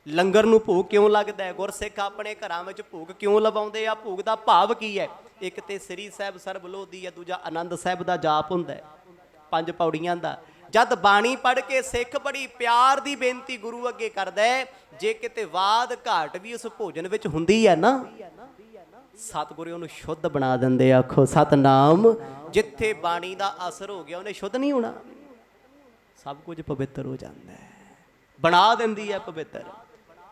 ਲੰਗਰ ਨੂੰ ਭੋਗ ਕਿਉਂ ਲੱਗਦਾ ਹੈ? ਗੁਰਸਿੱਖ ਆਪਣੇ ਘਰਾਂ ਵਿੱਚ ਭੋਗ ਕਿਉਂ ਲਵਾਉਂਦੇ ਆ? ਭੋਗ ਦਾ ਭਾਵ ਕੀ ਹੈ? ਇੱਕ ਤੇ ਸ੍ਰੀ ਸਾਹਿਬ ਸਰਬਲੋਧੀ ਹੈ, ਦੂਜਾ ਆਨੰਦ ਸਾਹਿਬ ਦਾ ਜਾਪ ਹੁੰਦਾ ਹੈ, 5 ਪੌੜੀਆਂ ਦਾ। ਜਦ ਬਾਣੀ ਪੜ੍ਹ ਕੇ ਸਿੱਖ ਬੜੀ ਪਿਆਰ ਦੀ ਬੇਨਤੀ ਗੁਰੂ ਅੱਗੇ ਕਰਦਾ ਹੈ, ਜੇ ਕਿਤੇ ਬਾਦ ਘਾਟ ਵੀ ਉਸ ਭੋਜਨ ਵਿੱਚ ਹੁੰਦੀ ਹੈ ਨਾ, ਸਤਿਗੁਰੂ ਉਹਨੂੰ ਸ਼ੁੱਧ ਬਣਾ ਦਿੰਦੇ। ਆਖੋ ਸਤਨਾਮ। ਜਿੱਥੇ ਬਾਣੀ ਦਾ ਅਸਰ ਹੋ ਗਿਆ ਉਹਨੇ ਸ਼ੁੱਧ ਨਹੀਂ ਹੋਣਾ, ਸਭ ਕੁਝ ਪਵਿੱਤਰ ਹੋ ਜਾਂਦਾ ਹੈ, ਬਣਾ ਦਿੰਦੀ ਹੈ ਪਵਿੱਤਰ।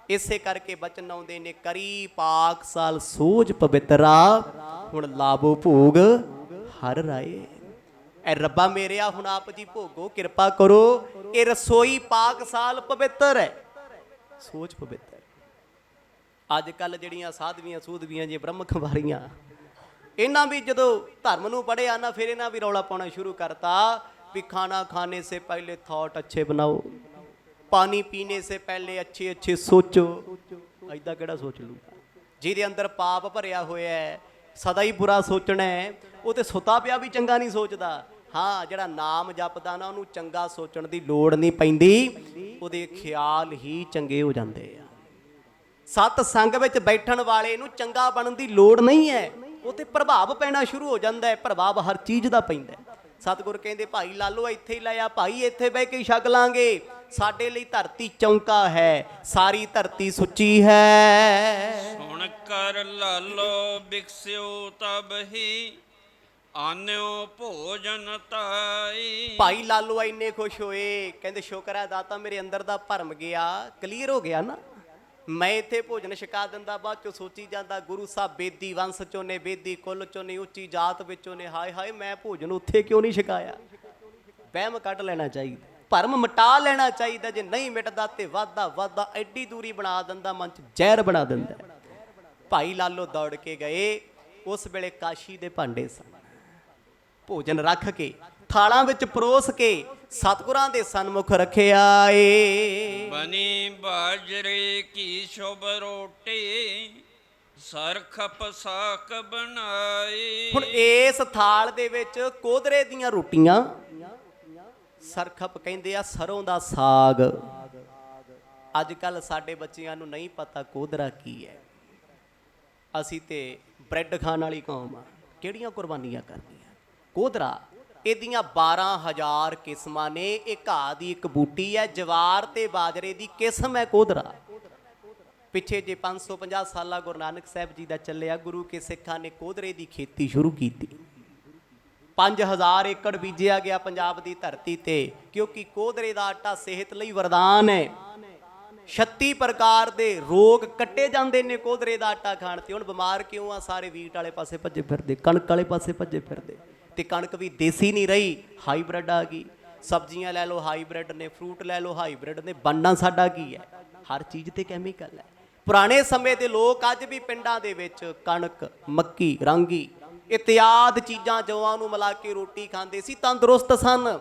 ਇਸੇ ਕਰਕੇ ਬਚਨ ਆਉਂਦੇ ਨੇ, ਕਰੀ ਪਾਕਸਾਲ ਸੋਝ ਪਵਿੱਤਰਾ, ਹੁਣ ਲਾਭੋ ਭੋਗ ਹਰ ਰਾਏ। ਐ ਰੱਬਾ ਮੇਰਿਆ ਹੁਣ ਆਪ ਜੀ ਭੋਗੋ, ਕਿਰਪਾ ਕਰੋ। ਇਹ ਰਸੋਈ ਪਾਕਸਾਲ ਪਵਿੱਤਰ ਹੈ, ਸੋਚ ਪਵਿੱਤਰ। ਅੱਜ ਕੱਲ ਜਿਹੜੀਆਂ ਸਾਧਵੀਆਂ ਸੂਧਵੀਆਂ ਜੀ ਬ੍ਰਹਮ ਕੁਮਾਰੀਆਂ, ਇਹਨਾਂ ਵੀ ਜਦੋਂ ਧਰਮ ਨੂੰ ਪੜ੍ਹਿਆ ਨਾ, ਫਿਰ ਇਹਨਾਂ ਵੀ ਰੌਲਾ ਪਾਉਣਾ ਸ਼ੁਰੂ ਕਰਤਾ ਵੀ ਖਾਣਾ ਖਾਣੇ ਸੇ ਪਹਿਲੇ ਥॉट ਅੱਛੇ ਬਣਾਓ, ਪਾਣੀ ਪੀਣੇ ਸੇ ਪਹਿਲੇ ਅੱਛੇ ਅੱਛੇ ਸੋਚੋ। ਐਦਾਂ ਕਿਹੜਾ ਸੋਚ ਲੂ? ਜਿਹਦੇ ਅੰਦਰ ਪਾਪ ਭਰਿਆ ਹੋਇਆ ਹੈ, ਸਦਾ ਹੀ ਬੁਰਾ ਸੋਚਣਾ ਹੈ, ਉਹ ਤੇ ਸੁੱਤਾ ਪਿਆ ਵੀ ਚੰਗਾ ਨਹੀਂ ਸੋਚਦਾ। ਹਾਂ, ਜਿਹੜਾ ਨਾਮ ਜਪਦਾ ਨਾ, ਉਹਨੂੰ ਚੰਗਾ ਸੋਚਣ ਦੀ ਲੋੜ ਨਹੀਂ ਪੈਂਦੀ, ਉਹਦੇ ਖਿਆਲ ਹੀ ਚੰਗੇ ਹੋ ਜਾਂਦੇ ਆ। ਸਤ ਸੰਗ ਵਿੱਚ ਬੈਠਣ ਵਾਲੇ ਨੂੰ ਚੰਗਾ ਬਣਨ ਦੀ ਲੋੜ ਨਹੀਂ ਹੈ, ਉਹ ਤੇ ਪ੍ਰਭਾਵ ਪੈਣਾ ਸ਼ੁਰੂ ਹੋ ਜਾਂਦਾ ਹੈ। ਪ੍ਰਭਾਵ ਹਰ ਚੀਜ਼ ਦਾ ਪੈਂਦਾ। ਸਤਿਗੁਰ ਕਹਿੰਦੇ, ਭਾਈ ਲਾਲੋ ਇੱਥੇ ਹੀ ਲਾਇਆ, ਭਾਈ ਇੱਥੇ ਬਹਿ ਕੇ ਛਕ ਲਾਂਗੇ। ਸਾਡੇ ਲਈ ਧਰਤੀ ਚੌਂਕਾ ਹੈ, ਸਾਰੀ ਧਰਤੀ ਸੁੱਚੀ ਹੈ। ਸੁਣ ਕਰ ਲਾਲੋ ਬਿਕਸਿਓ ਤਬ ਹੀ, ਆਨਿਓ ਭੋਜਨ ਤਾਈ। ਭਾਈ ਲਾਲੋ ਇੰਨੇ ਖੁਸ਼ ਹੋਏ, ਕਹਿੰਦੇ ਸ਼ੁਕਰ ਹੈ ਦਾਤਾ, ਮੇਰੇ ਅੰਦਰ ਦਾ ਭਰਮ ਗਿਆ, ਕਲੀਅਰ ਹੋ ਗਿਆ ਨਾ। ਮੈਂ ਇੱਥੇ ਭੋਜਨ ਛਕਾ ਦਿੰਦਾ, ਬਾਅਦ ਚੋਂ ਸੋਚੀ ਜਾਂਦਾ ਗੁਰੂ ਸਾਹਿਬ ਬੇਦੀ ਵੰਸ਼ ਚੋਂ ਨੇ, ਬੇਦੀ ਕੁੱਲ ਚੋਂ ਨੇ, ਉੱਚੀ ਜਾਤ ਵਿੱਚੋਂ ਨੇ, ਹਾਏ ਹਾਏ ਮੈਂ ਭੋਜਨ ਉੱਥੇ ਕਿਉਂ ਨਹੀਂ ਛਕਾਇਆ। ਵਹਿਮ ਕੱਢ ਲੈਣਾ ਚਾਹੀਦਾ, ਭਰਮ ਮਿਟਾ ਲੈਣਾ ਚਾਹੀਦਾ। ਜੇ ਨਹੀਂ ਮਿਟਦਾ ਤੇ ਵਾਧਾ ਵਾਧਾ ਐਡੀ ਦੂਰੀ ਬਣਾ ਦਿੰਦਾ, ਮਨ 'ਚ ਜ਼ਹਿਰ ਬਣਾ ਦਿੰਦਾ। ਭਾਈ ਲਾਲੋ ਦੌੜ ਕੇ ਗਏ। ਉਸ ਵੇਲੇ ਕਾਸ਼ੀ ਦੇ ਭਾਂਡੇ ਸਨ, ਭੋਜਨ ਰੱਖ ਕੇ ਥਾਲਾਂ ਵਿੱਚ ਪਰੋਸ ਕੇ ਸਤਿਗੁਰਾਂ ਦੇ ਸਨਮੁਖ ਰੱਖਿਆ ਏ। ਬਣੀ ਬਾਜਰੇ ਕੀ ਸ਼ੁਭ ਰੋਟੀ, ਸਰਖਪ ਸਾਕ ਬਣਾਈ। ਹੁਣ ਇਸ ਥਾਲ ਦੇ ਵਿੱਚ ਕੋਦਰੇ ਦੀਆਂ ਰੋਟੀਆਂ, ਸਰਖਪ ਕਹਿੰਦੇ ਆ ਸਰੋਂ ਦਾ ਸਾਗ। ਅੱਜ ਕੱਲ ਸਾਡੇ ਬੱਚਿਆਂ ਨੂੰ ਨਹੀਂ ਪਤਾ ਕੋਦਰਾ ਕੀ ਹੈ। ਅਸੀਂ ਤੇ ਬ੍ਰੈਡ ਖਾਣ ਵਾਲੀ ਕੌਮ ਆ, ਕਿਹੜੀਆਂ ਕੁਰਬਾਨੀਆਂ ਕਰਦੀਆਂ। ਕੋਦਰਾ, ਇਹਦੀਆਂ 12,000 ਕਿਸਮਾਂ ਨੇ। ਇਹ ਘਾਹ ਦੀ ਇੱਕ ਬੂਟੀ ਹੈ, ਜਵਾਰ ਤੇ ਬਾਜਰੇ ਦੀ ਕਿਸਮ ਹੈ ਕੋਦਰਾ। ਪਿੱਛੇ ਜੇ 550 ਸਾਲਾ ਗੁਰੂ ਨਾਨਕ ਸਾਹਿਬ ਜੀ ਦਾ ਚੱਲਿਆ, ਗੁਰੂ ਕੇ ਸਿੱਖਾਂ ਨੇ ਕੋਦਰੇ ਦੀ ਖੇਤੀ ਸ਼ੁਰੂ ਕੀਤੀ। 5000 ਏਕੜ ਬੀਜਿਆ ਗਿਆ ਪੰਜਾਬ ਦੀ ਧਰਤੀ ਤੇ, ਕਿਉਂਕਿ ਕੋਦਰੇ ਦਾ ਆਟਾ ਸਿਹਤ ਲਈ ਵਰਦਾਨ ਹੈ। 36 ਪ੍ਰਕਾਰ ਦੇ ਰੋਗ ਕੱਟੇ ਜਾਂਦੇ ਨੇ ਕੋਦਰੇ ਦਾ ਆਟਾ ਖਾਣ ਤੇ। ਹੁਣ ਬਿਮਾਰ ਕਿਉਂ ਆ? ਸਾਰੇ ਵੀਟ ਵਾਲੇ ਪਾਸੇ ਭੱਜੇ ਫਿਰਦੇ, ਕਣਕ ਵਾਲੇ ਪਾਸੇ ਭੱਜੇ ਫਿਰਦੇ, ਤੇ ਕਣਕ ਵੀ ਦੇਸੀ ਨਹੀਂ ਰਹੀ, ਹਾਈਬ੍ਰਿਡ ਆ ਗਈ। ਸਬਜ਼ੀਆਂ ਲੈ ਲਓ ਹਾਈਬ੍ਰਿਡ ਨੇ, ਫਰੂਟ ਲੈ ਲਓ ਹਾਈਬ੍ਰਿਡ ਨੇ। ਬਣਨਾ ਸਾਡਾ ਕੀ ਹੈ? ਹਰ ਚੀਜ਼ ਤੇ ਕੈਮੀਕਲ ਹੈ। ਪੁਰਾਣੇ ਸਮੇਂ ਦੇ ਲੋਕ ਅੱਜ ਵੀ ਪਿੰਡਾਂ ਦੇ ਵਿੱਚ ਕਣਕ, ਮੱਕੀ, ਰਾਂਗੀ ਇਤਿਆਦ ਚੀਜ਼ਾਂ ਜੌਆਂ ਨੂੰ ਮਿਲਾ ਕੇ ਰੋਟੀ ਖਾਂਦੇ ਸੀ, ਤੰਦਰੁਸਤ ਸਨ।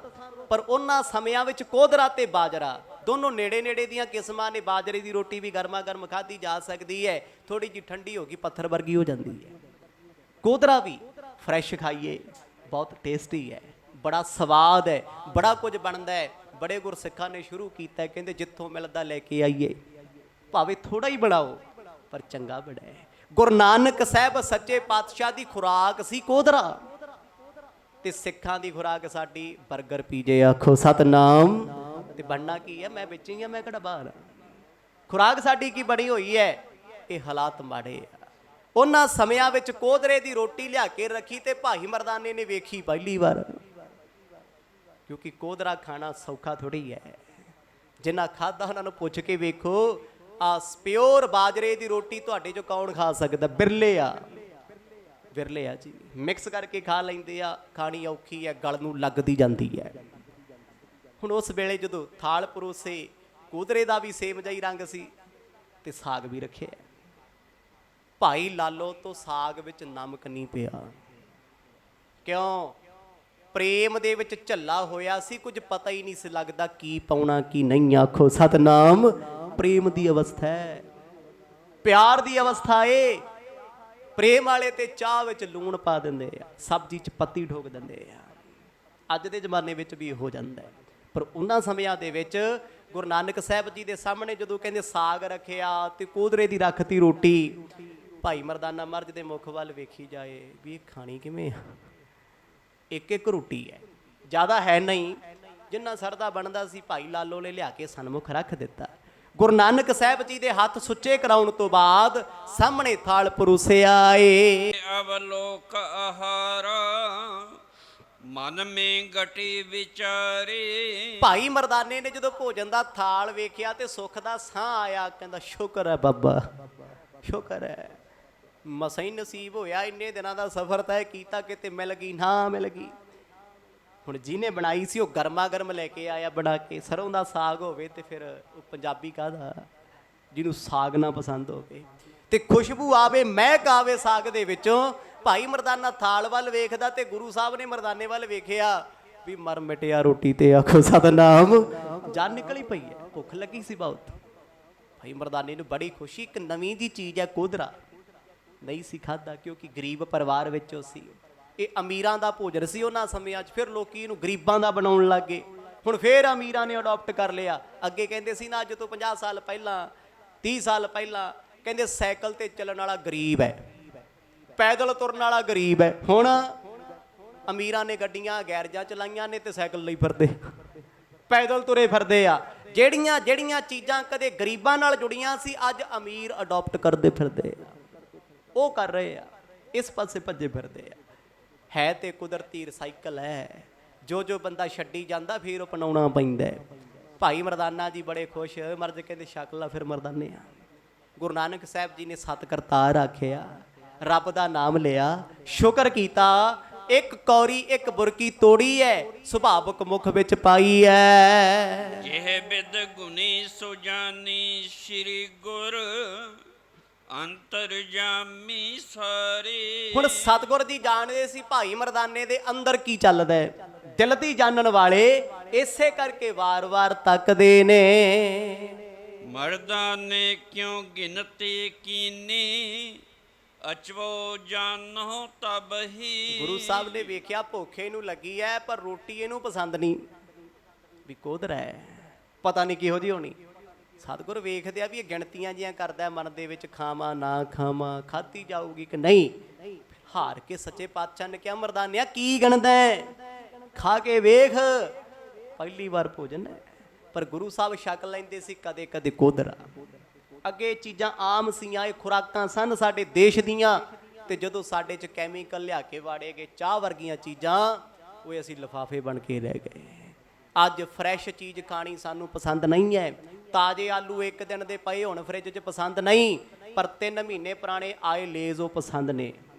ਪਰ ਉਹਨਾਂ ਸਮਿਆਂ ਵਿੱਚ ਕੋਦਰਾ ਤੇ ਬਾਜਰਾ ਦੋਨੋਂ ਨੇੜੇ ਨੇੜੇ ਦੀਆਂ ਕਿਸਮਾਂ ਨੇ। ਬਾਜਰੇ ਦੀ ਰੋਟੀ ਵੀ ਗਰਮਾ ਗਰਮ ਖਾਧੀ ਜਾ ਸਕਦੀ ਹੈ, ਥੋੜੀ ਜਿਹੀ ਠੰਡੀ ਹੋ ਗਈ ਪੱਥਰ ਵਰਗੀ ਹੋ ਜਾਂਦੀ ਹੈ। ਕੋਦਰਾ ਵੀ ਫਰੈਸ਼ ਖਾਈਏ, ਬਹੁਤ ਟੇਸਟੀ ਹੈ, ਬੜਾ ਸਵਾਦ ਹੈ, ਬੜਾ ਕੁਝ ਬਣਦਾ ਹੈ। ਬੜੇ ਗੁਰਸਿੱਖਾਂ ਨੇ ਸ਼ੁਰੂ ਕੀਤਾ, ਕਹਿੰਦੇ ਜਿੱਥੋਂ ਮਿਲਦਾ ਲੈ ਕੇ ਆਈਏ, ਭਾਵੇਂ ਥੋੜਾ ਹੀ ਬਣਾਓ ਪਰ ਚੰਗਾ ਬਣਾਏ। ਗੁਰੂ ਨਾਨਕ ਸਾਹਿਬ ਸੱਚੇ ਪਾਤਸ਼ਾਹ ਦੀ ਖੁਰਾਕ ਸੀ ਕੋਦਰਾ, ਤੇ ਸਿੱਖਾਂ ਦੀ ਖੁਰਾਕ ਸਾਡੀ 버ਗਰ ਪੀਜੇ। ਆਖੋ ਸਤਨਾਮ। ਤੇ ਬਣਨਾ ਕੀ ਹੈ? ਮੈਂ ਵਿੱਚ ਹੀ ਆ, ਮੈਂ ਕਿਹੜਾ ਬਾਹਰ। ਖੁਰਾਕ ਸਾਡੀ ਕੀ ਬਣੀ ਹੋਈ ਹੈ? ਇਹ ਹਾਲਾਤ ਮਾੜੇ ਆ। ਉਹਨਾਂ ਸਮਿਆਂ ਵਿੱਚ ਕੋਦਰੇ ਦੀ ਰੋਟੀ ਲਿਆ ਕੇ ਰੱਖੀ ਤੇ ਭਾਈ ਮਰਦਾਨੇ ਨੇ ਵੇਖੀ ਪਹਿਲੀ ਵਾਰ, ਕਿਉਂਕਿ ਕੋਦਰਾ ਖਾਣਾ ਸੌਖਾ ਥੋੜੀ ਹੈ। ਜਿਨ੍ਹਾਂ ਖਾਧਾ ਉਹਨਾਂ ਨੂੰ ਪੁੱਛ ਕੇ ਵੇਖੋ, ਆ ਪਿਓਰ ਬਾਜਰੇ ਦੀ ਰੋਟੀ ਤੁਹਾਡੇ ਚੋਂ ਕੌਣ ਖਾ ਸਕਦਾ? ਬਿਰਲੇ ਆ, ਵਿਰਲੇ ਆ ਜੀ। ਮਿਕਸ ਕਰਕੇ ਖਾ ਲੈਂਦੇ ਆ, ਖਾਣੀ ਔਖੀ ਹੈ, ਗਲ ਨੂੰ ਲੱਗਦੀ ਜਾਂਦੀ ਹੈ। ਹੁਣ ਉਸ ਵੇਲੇ ਜਦੋਂ ਥਾਲ ਪਰੋਸੇ, ਕੋਦਰੇ ਦਾ ਵੀ ਸੇਮ ਜਿਹਾ ਹੀ ਰੰਗ ਸੀ ਤੇ ਸਾਗ ਵੀ ਰੱਖਿਆ। ਭਾਈ ਲਾਲੋ ਤੋਂ ਸਾਗ ਵਿੱਚ ਨਮਕ ਨਹੀਂ ਪਿਆ। ਕਿਉਂ? ਪ੍ਰੇਮ ਦੇ ਵਿੱਚ ਝੱਲਾ ਹੋਇਆ ਸੀ, ਕੁਝ ਪਤਾ ਹੀ ਨਹੀਂ ਸੀ ਲੱਗਦਾ ਕੀ ਪਾਉਣਾ ਕੀ ਨਹੀਂ। ਆਖੋ ਸਤਨਾਮ। ਪ੍ਰੇਮ ਦੀ ਅਵਸਥਾ ਹੈ, ਪਿਆਰ ਦੀ ਅਵਸਥਾ ਏ। ਪ੍ਰੇਮ ਵਾਲੇ ਤੇ ਚਾਹ ਵਿੱਚ ਲੂਣ ਪਾ ਦਿੰਦੇ ਆ, ਸਬਜ਼ੀ 'ਚ ਪੱਤੀ ਠੋਕ ਦਿੰਦੇ ਆ। ਅੱਜ ਦੇ ਜ਼ਮਾਨੇ ਵਿੱਚ ਵੀ ਹੋ ਜਾਂਦਾ ਹੈ, ਪਰ ਉਹਨਾਂ ਸਮਿਆਂ ਦੇ ਵਿੱਚ ਗੁਰੂ ਨਾਨਕ ਸਾਹਿਬ ਜੀ ਦੇ ਸਾਹਮਣੇ ਜਦੋਂ ਕਹਿੰਦੇ ਸਾਗ ਰੱਖਿਆ ਤੇ ਕੋਦਰੇ ਦੀ ਰੱਖਤੀ ਰੋਟੀ, ਭਾਈ ਮਰਦਾਨਾ ਮਰਦ ਦੇ ਮੁਖ ਵੱਲ ਵੇਖੀ ਜਾਏ ਵੀ ਇਹ ਖਾਣੀ ਕਿਵੇਂ ਆ। ਇੱਕ ਇੱਕ ਰੋਟੀ ਹੈ, ਜ਼ਿਆਦਾ ਹੈ ਨਹੀਂ। ਜਿੰਨਾ ਸਰਦਾ ਬਣਦਾ ਸੀ ਭਾਈ ਲਾਲੋ ਨੇ ਲਿਆ ਕੇ ਸਨਮੁਖ ਰੱਖ ਦਿੱਤਾ। ਗੁਰੂ ਨਾਨਕ ਸਾਹਿਬ ਜੀ ਦੇ ਹੱਥ ਸੁੱਚੇ ਕਰਾਉਣ ਤੋਂ ਬਾਅਦ ਸਾਹਮਣੇ ਥਾਲ ਪਰੋਸਿਆ ਏ। ਅਵਲੋਕ ਆਹਾਰਾ ਮਨ ਮੇ ਗਟੀ ਵਿਚਾਰੇ। ਭਾਈ ਮਰਦਾਨੇ ਨੇ ਜਦੋਂ ਭੋਜਨ ਦਾ ਥਾਲ ਵੇਖਿਆ ਤੇ ਸੁੱਖ ਦਾ ਸਾਹ ਆਇਆ, ਕਹਿੰਦਾ ਸ਼ੁਕਰ ਹੈ ਬਾਬਾ, ਸ਼ੁਕਰ ਹੈ, ਮਸਾਂ ਹੀ ਨਸੀਬ ਹੋਇਆ, ਇੰਨੇ ਦਿਨਾਂ ਦਾ ਸਫ਼ਰ ਤੈਅ ਕੀਤਾ, ਕਿਤੇ ਮਿਲ ਗਈ ਨਾ ਮਿਲ ਗਈ। ਹੁਣ ਜਿਹਨੇ ਬਣਾਈ ਸੀ ਉਹ ਗਰਮਾ ਗਰਮ ਲੈ ਕੇ ਆਇਆ ਬਣਾ ਕੇ। ਸਰੋਂ ਦਾ ਸਾਗ ਹੋਵੇ ਤੇ ਫਿਰ ਉਹ ਪੰਜਾਬੀ ਕਾਹਦਾ, ਜਿਹਨੂੰ ਸਾਗ ਨਾ ਪਸੰਦ ਹੋਵੇ ਤੇ ਖੁਸ਼ਬੂ ਆਵੇ, ਮਹਿਕ ਆਵੇ ਸਾਗ ਦੇ ਵਿੱਚੋਂ। ਭਾਈ ਮਰਦਾਨਾ ਥਾਲ ਵੱਲ ਵੇਖਦਾ ਤੇ ਗੁਰੂ ਸਾਹਿਬ ਨੇ ਮਰਦਾਨੇ ਵੱਲ ਵੇਖਿਆ ਵੀ ਮਰ ਮਿਟਿਆ ਰੋਟੀ ਤੇ ਆਖੋ ਸਤਨਾਮ। ਜਾਨ ਨਿਕਲੀ ਪਈ ਹੈ, ਭੁੱਖ ਲੱਗੀ ਸੀ ਬਹੁਤ। ਭਾਈ ਮਰਦਾਨੇ ਨੂੰ ਬੜੀ ਖੁਸ਼ੀ, ਇੱਕ ਨਵੀਂ ਦੀ ਚੀਜ਼ ਹੈ ਕੋਧਰਾ, ਨਹੀਂ ਸੀ ਖਾਧਾ ਕਿਉਂਕਿ ਗਰੀਬ ਪਰਿਵਾਰ ਵਿੱਚੋਂ ਸੀ। ਇਹ ਅਮੀਰਾਂ ਦਾ ਭੋਜਨ ਸੀ ਉਹਨਾਂ ਸਮਿਆਂ 'ਚ, ਫਿਰ ਲੋਕੀ ਇਹਨੂੰ ਗਰੀਬਾਂ ਦਾ ਬਣਾਉਣ ਲੱਗ ਗਏ। ਹੁਣ ਫਿਰ ਅਮੀਰਾਂ ਨੇ ਅਡਾਪਟ ਕਰ ਲਿਆ। ਅੱਗੇ ਕਹਿੰਦੇ ਸੀ ਨਾ, ਅੱਜ ਤੋਂ 50 ਸਾਲ ਪਹਿਲਾਂ 30 ਸਾਲ ਪਹਿਲਾਂ ਕਹਿੰਦੇ ਸਾਈਕਲ ਤੇ ਚੱਲਣ ਵਾਲਾ ਗਰੀਬ ਹੈ, ਪੈਦਲ ਤੁਰਨ ਵਾਲਾ ਗਰੀਬ ਹੈ। ਹੁਣ ਅਮੀਰਾਂ ਨੇ ਗੱਡੀਆਂ ਗੈਰਜਾਂ ਚਲਾਈਆਂ ਨੇ ਤੇ ਸਾਈਕਲ ਲਈ ਫਿਰਦੇ, ਪੈਦਲ ਤੁਰੇ ਫਿਰਦੇ ਆ। ਜਿਹੜੀਆਂ ਜਿਹੜੀਆਂ ਚੀਜ਼ਾਂ ਕਦੇ ਗਰੀਬਾਂ ਨਾਲ ਜੁੜੀਆਂ ਸੀ ਅੱਜ ਅਮੀਰ ਅਡਾਪਟ ਕਰਦੇ ਫਿਰਦੇ ਆ, ਉਹ ਕਰ ਰਹੇ ਆ, ਇਸ ਪਾਸੇ ਭੱਜੇ ਫਿਰਦੇ ਆ। ਹੈ ਤੇ ਕੁਦਰਤੀ ਰਿਸਾਈਕਲ ਹੈ, ਜੋ ਜੋ ਬੰਦਾ ਛੱਡੀ ਜਾਂਦਾ ਫਿਰ ਅਪਣਾਉਣਾ ਪੈਂਦਾ। ਭਾਈ ਮਰਦਾਨਾ ਜੀ ਬੜੇ ਖੁਸ਼, ਮਰਦ ਕਹਿੰਦੇ ਛਕ ਲਾ ਫਿਰ ਮਰਦਾਨੇ ਆ। ਗੁਰੂ ਨਾਨਕ ਸਾਹਿਬ ਜੀ ਨੇ 7 ਕਰਤਾਰ ਆਖਿਆ, ਰੱਬ ਦਾ ਨਾਮ ਲਿਆ, ਸ਼ੁਕਰ ਕੀਤਾ, ਇੱਕ ਕੌਰੀ ਇੱਕ ਬੁਰਕੀ ਤੋੜੀ ਹੈ, ਸੁਭਾਵਕ ਮੁਖ ਵਿੱਚ ਪਾਈ ਹੈ। ਜਿਹ ਬਿਦ ਗੁਣੀ ਸੁਜਾਨੀ ਸ੍ਰੀ ਗੁਰ ਅੰਤਰਜਾਮੀ ਸਾਰੇ। ਹੁਣ ਸਤਿਗੁਰ ਜੀ ਜਾਣਦੇ ਸੀ ਭਾਈ ਮਰਦਾਨੇ ਦੇ ਅੰਦਰ ਕੀ ਚੱਲਦਾ ਹੈ, ਦਿਲ ਦੀ ਜਾਣਨ ਵਾਲੇ ਇਸੇ ਕਰਕੇ ਵਾਰ-ਵਾਰ ਤੱਕਦੇ ਨੇ। ਮਰਦਾਨੇ ਕਿਉਂ ਗਿਣਤੀ ਕੀਨੀ ਅਚਵੋ ਜਾਨੋ ਤਬ ਹੀ। ਗੁਰੂ ਸਾਹਿਬ ਨੇ ਵੇਖਿਆ ਭੁੱਖੇ ਨੂੰ ਲੱਗੀ ਐ ਪਰ ਰੋਟੀ ਇਹਨੂੰ ਪਸੰਦ ਨਹੀਂ, ਵੀ ਕੋਧਰਾ ਹੈ, ਪਤਾ ਨਹੀਂ ਕਿਹੋ ਜਿਹੀ ਹੋਣੀ। ਸਤਿਗੁਰ ਵੇਖਦੇ ਆ ਵੀ ਇਹ ਗਿਣਤੀਆਂ ਜਿਹੀਆਂ ਕਰਦਾ ਮਨ ਦੇ ਵਿੱਚ, ਖਾਵਾਂ ਨਾ ਖਾਵਾਂ, ਖਾਧੀ ਜਾਊਗੀ ਕਿ ਨਹੀਂ। ਹਾਰ ਕੇ ਸੱਚੇ ਪਾਤਸ਼ਾਹ ਨੇ ਕਿਹਾ, ਮਰਦਾਨਿਆ ਕੀ ਗਿਣਦਾ, ਖਾ ਕੇ ਵੇਖ, ਪਹਿਲੀ ਵਾਰ ਭੋਜਨ ਹੈ। ਪਰ ਗੁਰੂ ਸਾਹਿਬ ਛਕ ਲੈਂਦੇ ਸੀ ਕਦੇ ਕਦੇ ਕੋਧਰਾ। ਅੱਗੇ ਚੀਜ਼ਾਂ ਆਮ ਸੀਆਂ, ਇਹ ਖੁਰਾਕਾਂ ਸਨ ਸਾਡੇ ਦੇਸ਼ ਦੀਆਂ, ਤੇ ਜਦੋਂ ਸਾਡੇ 'ਚ ਕੈਮੀਕਲ ਲਿਆ ਕੇ ਵਾੜੇ ਗਏ, ਚਾਹ ਵਰਗੀਆਂ ਚੀਜ਼ਾਂ, ਉਹ ਅਸੀਂ ਲਿਫਾਫੇ ਬਣ ਕੇ ਰਹਿ ਗਏ। ਅੱਜ ਫਰੈਸ਼ ਚੀਜ਼ ਖਾਣੀ ਸਾਨੂੰ ਪਸੰਦ ਨਹੀਂ ਹੈ। ਤਾਜ਼ੇ ਆਲੂ ਇੱਕ ਦਿਨ ਦੇ ਪਏ ਹੋਣ ਫਰਿੱਜ 'ਚ ਪਸੰਦ ਨਹੀਂ, ਪਰ 3 ਮਹੀਨੇ ਪੁਰਾਣੇ ਆਏ ਲੇਜ਼ ਉਹ ਪਸੰਦ ਨੇ,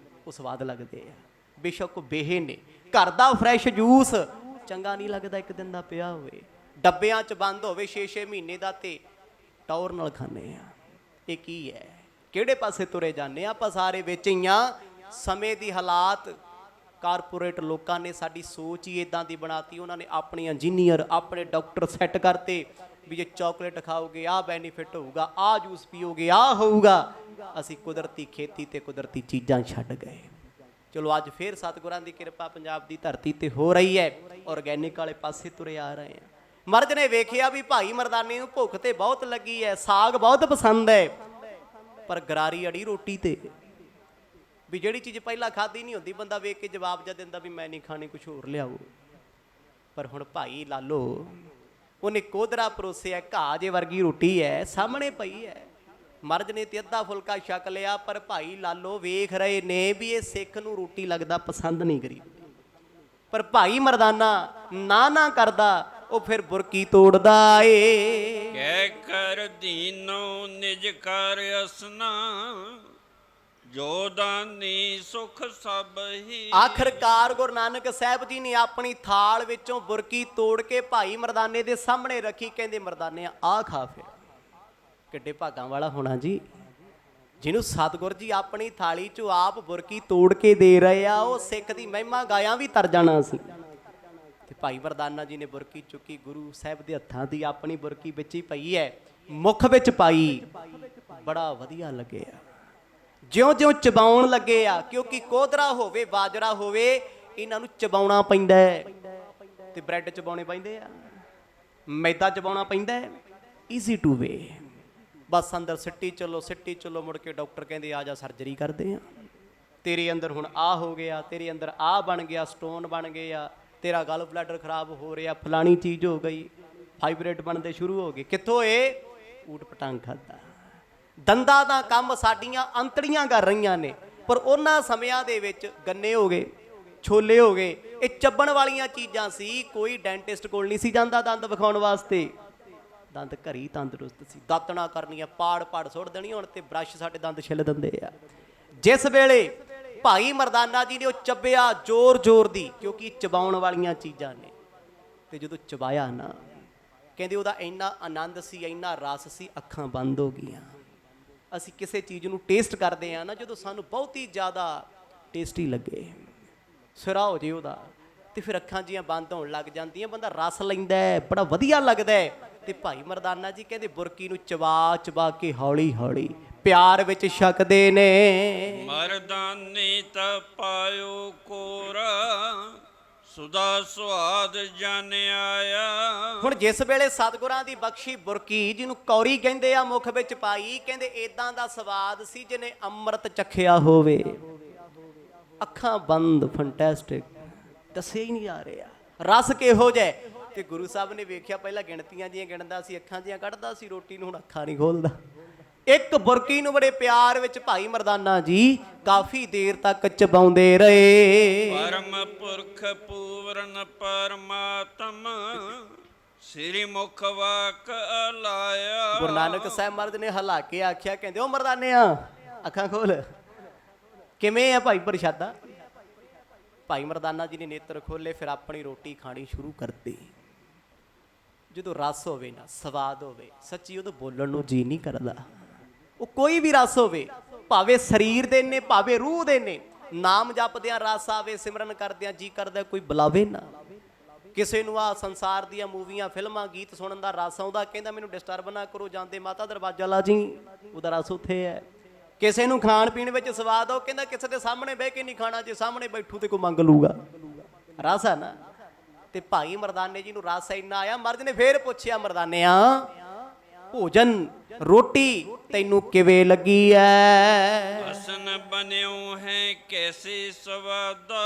ਉਹ ਸਵਾਦ ਲੱਗਦੇ ਆ। ਬੇਸ਼ੱਕ ਬੇਹੇ ਨੇ, ਘਰ ਦਾ ਫਰੈਸ਼ ਜੂਸ ਚੰਗਾ ਨਹੀਂ ਲੱਗਦਾ ਇੱਕ ਦਿਨ ਦਾ ਪਿਆ ਹੋਵੇ, ਡੱਬਿਆਂ 'ਚ ਬੰਦ ਹੋਵੇ 6-6 ਮਹੀਨੇ ਦਾ, ਤੇ ਟੌਰ ਨਾਲ ਖਾਂਦੇ ਆ। ਇਹ ਕੀ ਹੈ, ਕਿਹੜੇ ਪਾਸੇ ਤੁਰੇ ਜਾਂਦੇ ਆ ਆਪਾਂ? ਸਾਰੇ ਵਿੱਚ ਹੀ ਆ। ਸਮੇਂ ਦੀ ਹਾਲਾਤ, ਕਾਰਪੋਰੇਟ ਲੋਕਾਂ ਨੇ ਸਾਡੀ ਸੋਚ ਹੀ ਇਦਾਂ ਦੀ ਬਣਾਤੀ। ਉਹਨਾਂ ਨੇ ਆਪਣੇ ਇੰਜੀਨੀਅਰ, ਆਪਣੇ ਡਾਕਟਰ ਸੈੱਟ ਕਰਤੇ ਵੀ ਜੇ ਚਾਕਲੇਟ ਖਾਓਗੇ ਆਹ ਬੈਨੀਫਿਟ ਹੋਊਗਾ, ਆਹ ਜੂਸ ਪੀਓਗੇ ਆਹ ਹੋਊਗਾ। ਅਸੀਂ ਕੁਦਰਤੀ ਖੇਤੀ ਤੇ ਕੁਦਰਤੀ ਚੀਜ਼ਾਂ ਛੱਡ ਗਏ। ਚਲੋ ਅੱਜ ਫੇਰ ਸਤਿਗੁਰਾਂ ਦੀ ਕਿਰਪਾ ਪੰਜਾਬ ਦੀ ਧਰਤੀ ਤੇ ਹੋ ਰਹੀ ਹੈ, ਆਰਗੈਨਿਕ ਵਾਲੇ ਪਾਸੇ ਤੁਰੇ ਆ ਰਹੇ ਆ। ਮਰਦ ਨੇ ਵੇਖਿਆ ਵੀ ਭਾਈ ਮਰਦਾਨੇ ਨੂੰ ਭੁੱਖ ਤੇ ਬਹੁਤ ਲੱਗੀ ਹੈ, ਸਾਗ ਬਹੁਤ ਪਸੰਦ ਹੈ, ਪਰ ਗਰਾਰੀ ਅੜੀ ਰੋਟੀ ਤੇ, ਵੀ ਜਿਹੜੀ ਚੀਜ਼ ਪਹਿਲਾਂ ਖਾਧੀ ਨਹੀਂ ਹੁੰਦੀ ਬੰਦਾ ਵੇਖ ਕੇ ਜਵਾਬ ਜਾ ਦਿੰਦਾ ਵੀ ਮੈਂ ਨਹੀਂ ਖਾਣੀ, ਕੁਛ ਹੋਰ ਲਿਆਓ। ਪਰ ਹੁਣ ਭਾਈ ਲਾਲੋ ਉਹਨੇ ਕੋਧਰਾ ਪਰੋਸਿਆ, ਘਾਹ ਜੇ ਵਰਗੀ ਰੋਟੀ ਹੈ ਸਾਹਮਣੇ ਪਈ ਹੈ। ਮਰਦ ਨੇ ਤੇ ਅੱਧਾ ਫੁਲਕਾ ਛਕ ਲਿਆ, ਪਰ ਭਾਈ ਲਾਲੋ ਵੇਖ ਰਹੇ ਨੇ ਵੀ ਇਹ ਸਿੱਖ ਨੂੰ ਰੋਟੀ ਲੱਗਦਾ ਪਸੰਦ ਨਹੀਂ ਕਰੀ। ਪਰ ਭਾਈ ਮਰਦਾਨਾ ਨਾ ਕਰਦਾ, ਉਹ ਫਿਰ ਬੁਰਕੀ ਤੋੜਦਾ ਏ। ਕਹਿ ਕਰ ਦੀਨੋ ਨਿਜ ਕਰ ਅਸਨਾ ਜੋ ਦਾਨੀ ਸੁਖ ਸਭ ਹੀ। ਆਖਰਕਾਰ ਗੁਰੂ ਨਾਨਕ ਸਾਹਿਬ ਜੀ ਨੇ ਆਪਣੀ ਥਾਲ ਵਿੱਚੋਂ ਬੁਰਕੀ ਤੋੜ ਕੇ ਭਾਈ ਮਰਦਾਨੇ ਦੇ ਸਾਹਮਣੇ ਰੱਖੀ। ਕਹਿੰਦੇ ਮਰਦਾਨਿਆ ਆਹ ਖਾ ਫਿਰ। ਕਿੱਡੇ ਭਾਗਾਂ ਵਾਲਾ ਹੋਣਾ ਜੀ, ਜਿਹਨੂੰ ਸਤਿਗੁਰ ਜੀ ਆਪਣੀ ਥਾਲੀ 'ਚੋਂ ਆਪ ਬੁਰਕੀ ਤੋੜ ਕੇ ਦੇ ਰਹੇ ਆ। ਉਹ ਸਿੱਖ ਦੀ ਮਹਿਮਾ ਗਾਇਆਂ ਵੀ ਤਰ ਜਾਣਾ ਸੀ। ਤੇ ਭਾਈ ਮਰਦਾਨਾ ਜੀ ਨੇ ਬੁਰਕੀ ਚੁੱਕੀ, ਗੁਰੂ ਸਾਹਿਬ ਦੇ ਹੱਥਾਂ ਦੀ ਆਪਣੀ ਬੁਰਕੀ ਵਿੱਚ ਹੀ ਪਈ ਹੈ, ਮੁੱਖ ਵਿੱਚ ਪਾਈ। ਬੜਾ ਵਧੀਆ ਲੱਗਿਆ, ਜਿਉਂ-ਜਿਉਂ ਚਬਾਉਣ ਲੱਗੇ ਆ, ਕਿਉਂਕਿ ਕੋਧਰਾ ਹੋਵੇ ਬਾਜਰਾ ਹੋਵੇ ਇਹਨਾਂ ਨੂੰ ਚਬਾਉਣਾ ਪੈਂਦਾ ਹੈ, ਤੇ ਬ੍ਰੈਡ ਚਬਾਉਣੇ ਪੈਂਦੇ ਆ, ਮੈਦਾ ਚਬਾਉਣਾ ਪੈਂਦਾ ਹੈ। ਈਜ਼ੀ ਟੂ ਵੇ, ਬਸ ਅੰਦਰ ਸਿੱਟੀ ਚਲੋ, ਮੁੜ ਕੇ ਡਾਕਟਰ ਕਹਿੰਦੇ ਆ ਜਾ ਸਰਜਰੀ ਕਰਦੇ ਆ, ਤੇਰੇ ਅੰਦਰ ਹੁਣ ਆਹ ਹੋ ਗਿਆ, ਤੇਰੇ ਅੰਦਰ ਆਹ ਬਣ ਗਿਆ, ਸਟੋਨ ਬਣ ਗਏ ਆ, ਤੇਰਾ ਗਲ ਬਲੈਡਰ ਖਰਾਬ ਹੋ ਰਿਹਾ, ਫਲਾਣੀ ਚੀਜ਼ ਹੋ ਗਈ, ਫਾਈਬਰੇਟ ਬਣਦੇ ਸ਼ੁਰੂ ਹੋ ਗਏ। ਕਿੱਥੋਂ ਇਹ ਊਟ ਪਟਾਂਗ ਖਾਦਾ। ਦੰਦਾਂ ਦਾ ਕੰਮ ਸਾਡੀਆਂ ਅੰਤੜੀਆਂ ਕਰ ਰਹੀਆਂ ਨੇ, ਪਰ ਉਹਨਾਂ ਸਮਿਆਂ ਦੇ ਵਿੱਚ ਗੰਨੇ ਹੋ ਗਏ, ਛੋਲੇ ਹੋ ਗਏ, ਇਹ ਚੱਬਣ ਵਾਲੀਆਂ ਚੀਜ਼ਾਂ ਸੀ। ਕੋਈ ਡੈਂਟਿਸਟ ਕੋਲ ਨਹੀਂ ਸੀ ਜਾਂਦਾ ਦੰਦ ਵਿਖਾਉਣ ਵਾਸਤੇ। ਦੰਦ ਘਰੀ ਤੰਦਰੁਸਤ ਸੀ। ਦਾਤਣਾ ਕਰਨੀਆਂ, ਪਾੜ ਸੁੱਟ ਦੇਣੀ। ਹੁਣ ਤੇ ਬ੍ਰਸ਼ ਸਾਡੇ ਦੰਦ ਛਿੱਲ ਦਿੰਦੇ ਆ। ਜਿਸ ਵੇਲੇ ਭਾਈ ਮਰਦਾਨਾ ਜੀ ਨੇ ਉਹ ਚੱਬਿਆ ਜ਼ੋਰ ਦੀ, ਕਿਉਂਕਿ ਚਬਾਉਣ ਵਾਲੀਆਂ ਚੀਜ਼ਾਂ ਨੇ, ਤੇ ਜਦੋਂ ਚਬਾਇਆ ਨਾ, ਕਹਿੰਦੇ ਉਹਦਾ ਇੰਨਾ ਆਨੰਦ ਸੀ, ਇੰਨਾ ਰਸ ਸੀ, ਅੱਖਾਂ ਬੰਦ ਹੋ ਗਈਆਂ। ਅਸੀਂ ਕਿਸੇ ਚੀਜ਼ ਨੂੰ ਟੇਸਟ ਕਰਦੇ ਆ ਨਾ, ਜਦੋਂ ਸਾਨੂੰ ਬਹੁਤ ਹੀ ਜ਼ਿਆਦਾ ਟੇਸਟੀ ਲੱਗੇ, ਸਿਰਾ ਹੋ ਜੇ ਉਹਦਾ, ਤੇ ਫਿਰ ਅੱਖਾਂ ਜੀਆਂ ਬੰਦ ਹੋਣ ਲੱਗ ਜਾਂਦੀਆਂ। ਬੰਦਾ ਰਸ ਲੈਂਦਾ, ਬੜਾ ਵਧੀਆ ਲੱਗਦਾ। ਤੇ ਭਾਈ ਮਰਦਾਨਾ ਜੀ ਕਹਿੰਦੇ ਬੁਰਕੀ ਨੂੰ ਚਬਾ ਕੇ ਹੌਲੀ ਪਿਆਰ ਵਿੱਚ ਛਕਦੇ ਨੇ। ਮਰਦਾਨੇ ਤਾਂ ਪਾਇਓ ਕੋਰਾ, ਸੁਦਾ ਸੁਆਦ ਜਨ ਆਇਆ। ਹੁਣ ਜਿਸ ਵੇਲੇ ਸਤਿਗੁਰਾਂ ਦੀ ਬਖਸ਼ੀ ਬੁਰਕੀ, ਜਿਹਨੂੰ ਕੌਰੀ ਕਹਿੰਦੇ ਆ, ਮੁਖ ਵਿੱਚ ਪਾਈ, ਕਹਿੰਦੇ ਇਦਾਂ ਦਾ ਸਵਾਦ ਸੀ ਜਿਹਨੇ ਅੰਮ੍ਰਿਤ ਚਖਿਆ ਹੋਵੇ। ਅੱਖਾਂ ਬੰਦ, ਫੈਂਟੈਸਟਿਕ, ਦੱਸਿਆ ਹੀ ਨਹੀਂ ਆ ਰਿਹਾ ਰਸ ਕਿਹੋ ਜਿਹਾ। ਤੇ ਗੁਰੂ ਸਾਹਿਬ ਨੇ ਵੇਖਿਆ, ਪਹਿਲਾਂ ਗਿਣਤੀਆਂ ਜੀਆਂ ਗਿਣਦਾ ਸੀ, ਅੱਖਾਂ ਜੀਆਂ ਕੱਢਦਾ ਸੀ ਰੋਟੀ ਨੂੰ, ਹੁਣ ਅੱਖਾਂ ਨਹੀਂ ਖੋਲਦਾ। ਇੱਕ ਬੁਰਕੀ ਨੂੰ ਬੜੇ ਪਿਆਰ ਵਿੱਚ ਭਾਈ ਮਰਦਾਨਾ ਜੀ ਕਾਫੀ ਦੇਰ ਤੱਕ ਚਬਾਉਂਦੇ ਰਹੇ। ਪਰਮ ਪੁਰਖ ਪੂਰਨ ਪਰਮਾਤਮ, ਸ੍ਰੀ ਮੁਖ ਵਾਕ ਅਲਾਇਆ। ਗੁਰੂ ਨਾਨਕ ਸਾਹਿਬ ਮਹਾਰਾਜ ਨੇ ਹਲਾ ਕੇ ਆਖਿਆ, ਕਹਿੰਦੇ ਉਹ ਮਰਦਾਨਿਆ ਅੱਖਾਂ ਖੋਲ। ਕਿਵੇਂ ਆ ਭਾਈ ਪ੍ਰਸ਼ਾਦਾ? ਭਾਈ ਮਰਦਾਨਾ ਜੀ ਨੇ ਨੇਤਰ ਖੋਲੇ, ਫਿਰ ਆਪਣੀ ਰੋਟੀ ਖਾਣੀ ਸ਼ੁਰੂ ਕਰਤੀ। ਜਦੋਂ ਰਸ ਹੋਵੇ ਨਾ, ਸਵਾਦ ਹੋਵੇ, ਸੱਚੀ ਉਦੋਂ ਬੋਲਣ ਨੂੰ ਜੀ ਨਹੀਂ ਕਰਦਾ। ਉਹ ਕੋਈ ਵੀ ਰਸ ਹੋਵੇ, ਭਾਵੇਂ ਸਰੀਰ ਦੇ ਨੇ, ਭਾਵੇਂ ਰੂਹ ਦੇ ਨੇ। ਨਾਮ ਜਪਦਿਆਂ ਰਸ ਆਵੇ, ਸਿਮਰਨ ਕਰਦਿਆਂ ਜੀ ਕਰਦਾ ਕੋਈ ਬੁਲਾਵੇ ਨਾ। ਕਿਸੇ ਨੂੰ ਆ ਸੰਸਾਰ ਦੀਆਂ ਮੂਵੀਆਂ, ਫਿਲਮਾਂ, ਗੀਤ ਸੁਣਨ ਦਾ ਰਸ ਆਉਂਦਾ, ਕਹਿੰਦਾ ਮੈਨੂੰ ਡਿਸਟਰਬ ਨਾ ਕਰੋ, ਜਾਂਦੇ ਮਾਤਾ ਦਰਵਾਜ਼ਾ ਲਾ ਜੀ, ਉਹਦਾ ਰਸ ਉੱਥੇ ਹੈ। ਕਿਸੇ ਨੂੰ ਖਾਣ ਪੀਣ ਵਿੱਚ ਸਵਾਦ ਆ, ਕਹਿੰਦਾ ਕਿਸੇ ਦੇ ਸਾਹਮਣੇ ਬਹਿ ਕੇ ਨਹੀਂ ਖਾਣਾ, ਜੇ ਸਾਹਮਣੇ ਬੈਠੂ ਤੇ ਕੋਈ ਮੰਗ ਲੂਗਾ। ਰਸ ਆ ਨਾ। ਤੇ ਭਾਈ ਮਰਦਾਨੇ ਜੀ ਨੂੰ ਰਸ ਇੰਨਾ ਆਇਆ, ਮਰਦ ਨੇ ਫੇਰ ਪੁੱਛਿਆ, ਮਰਦਾਨਿਆ ਭੋਜਨ ਰੋਟੀ ਤੈਨੂੰ ਕਿਵੇਂ ਲੱਗੀ ਐ? ਹਸਨ ਬਨਿਓ ਹੈ ਕੈਸੇ ਸਵਾਦਾ,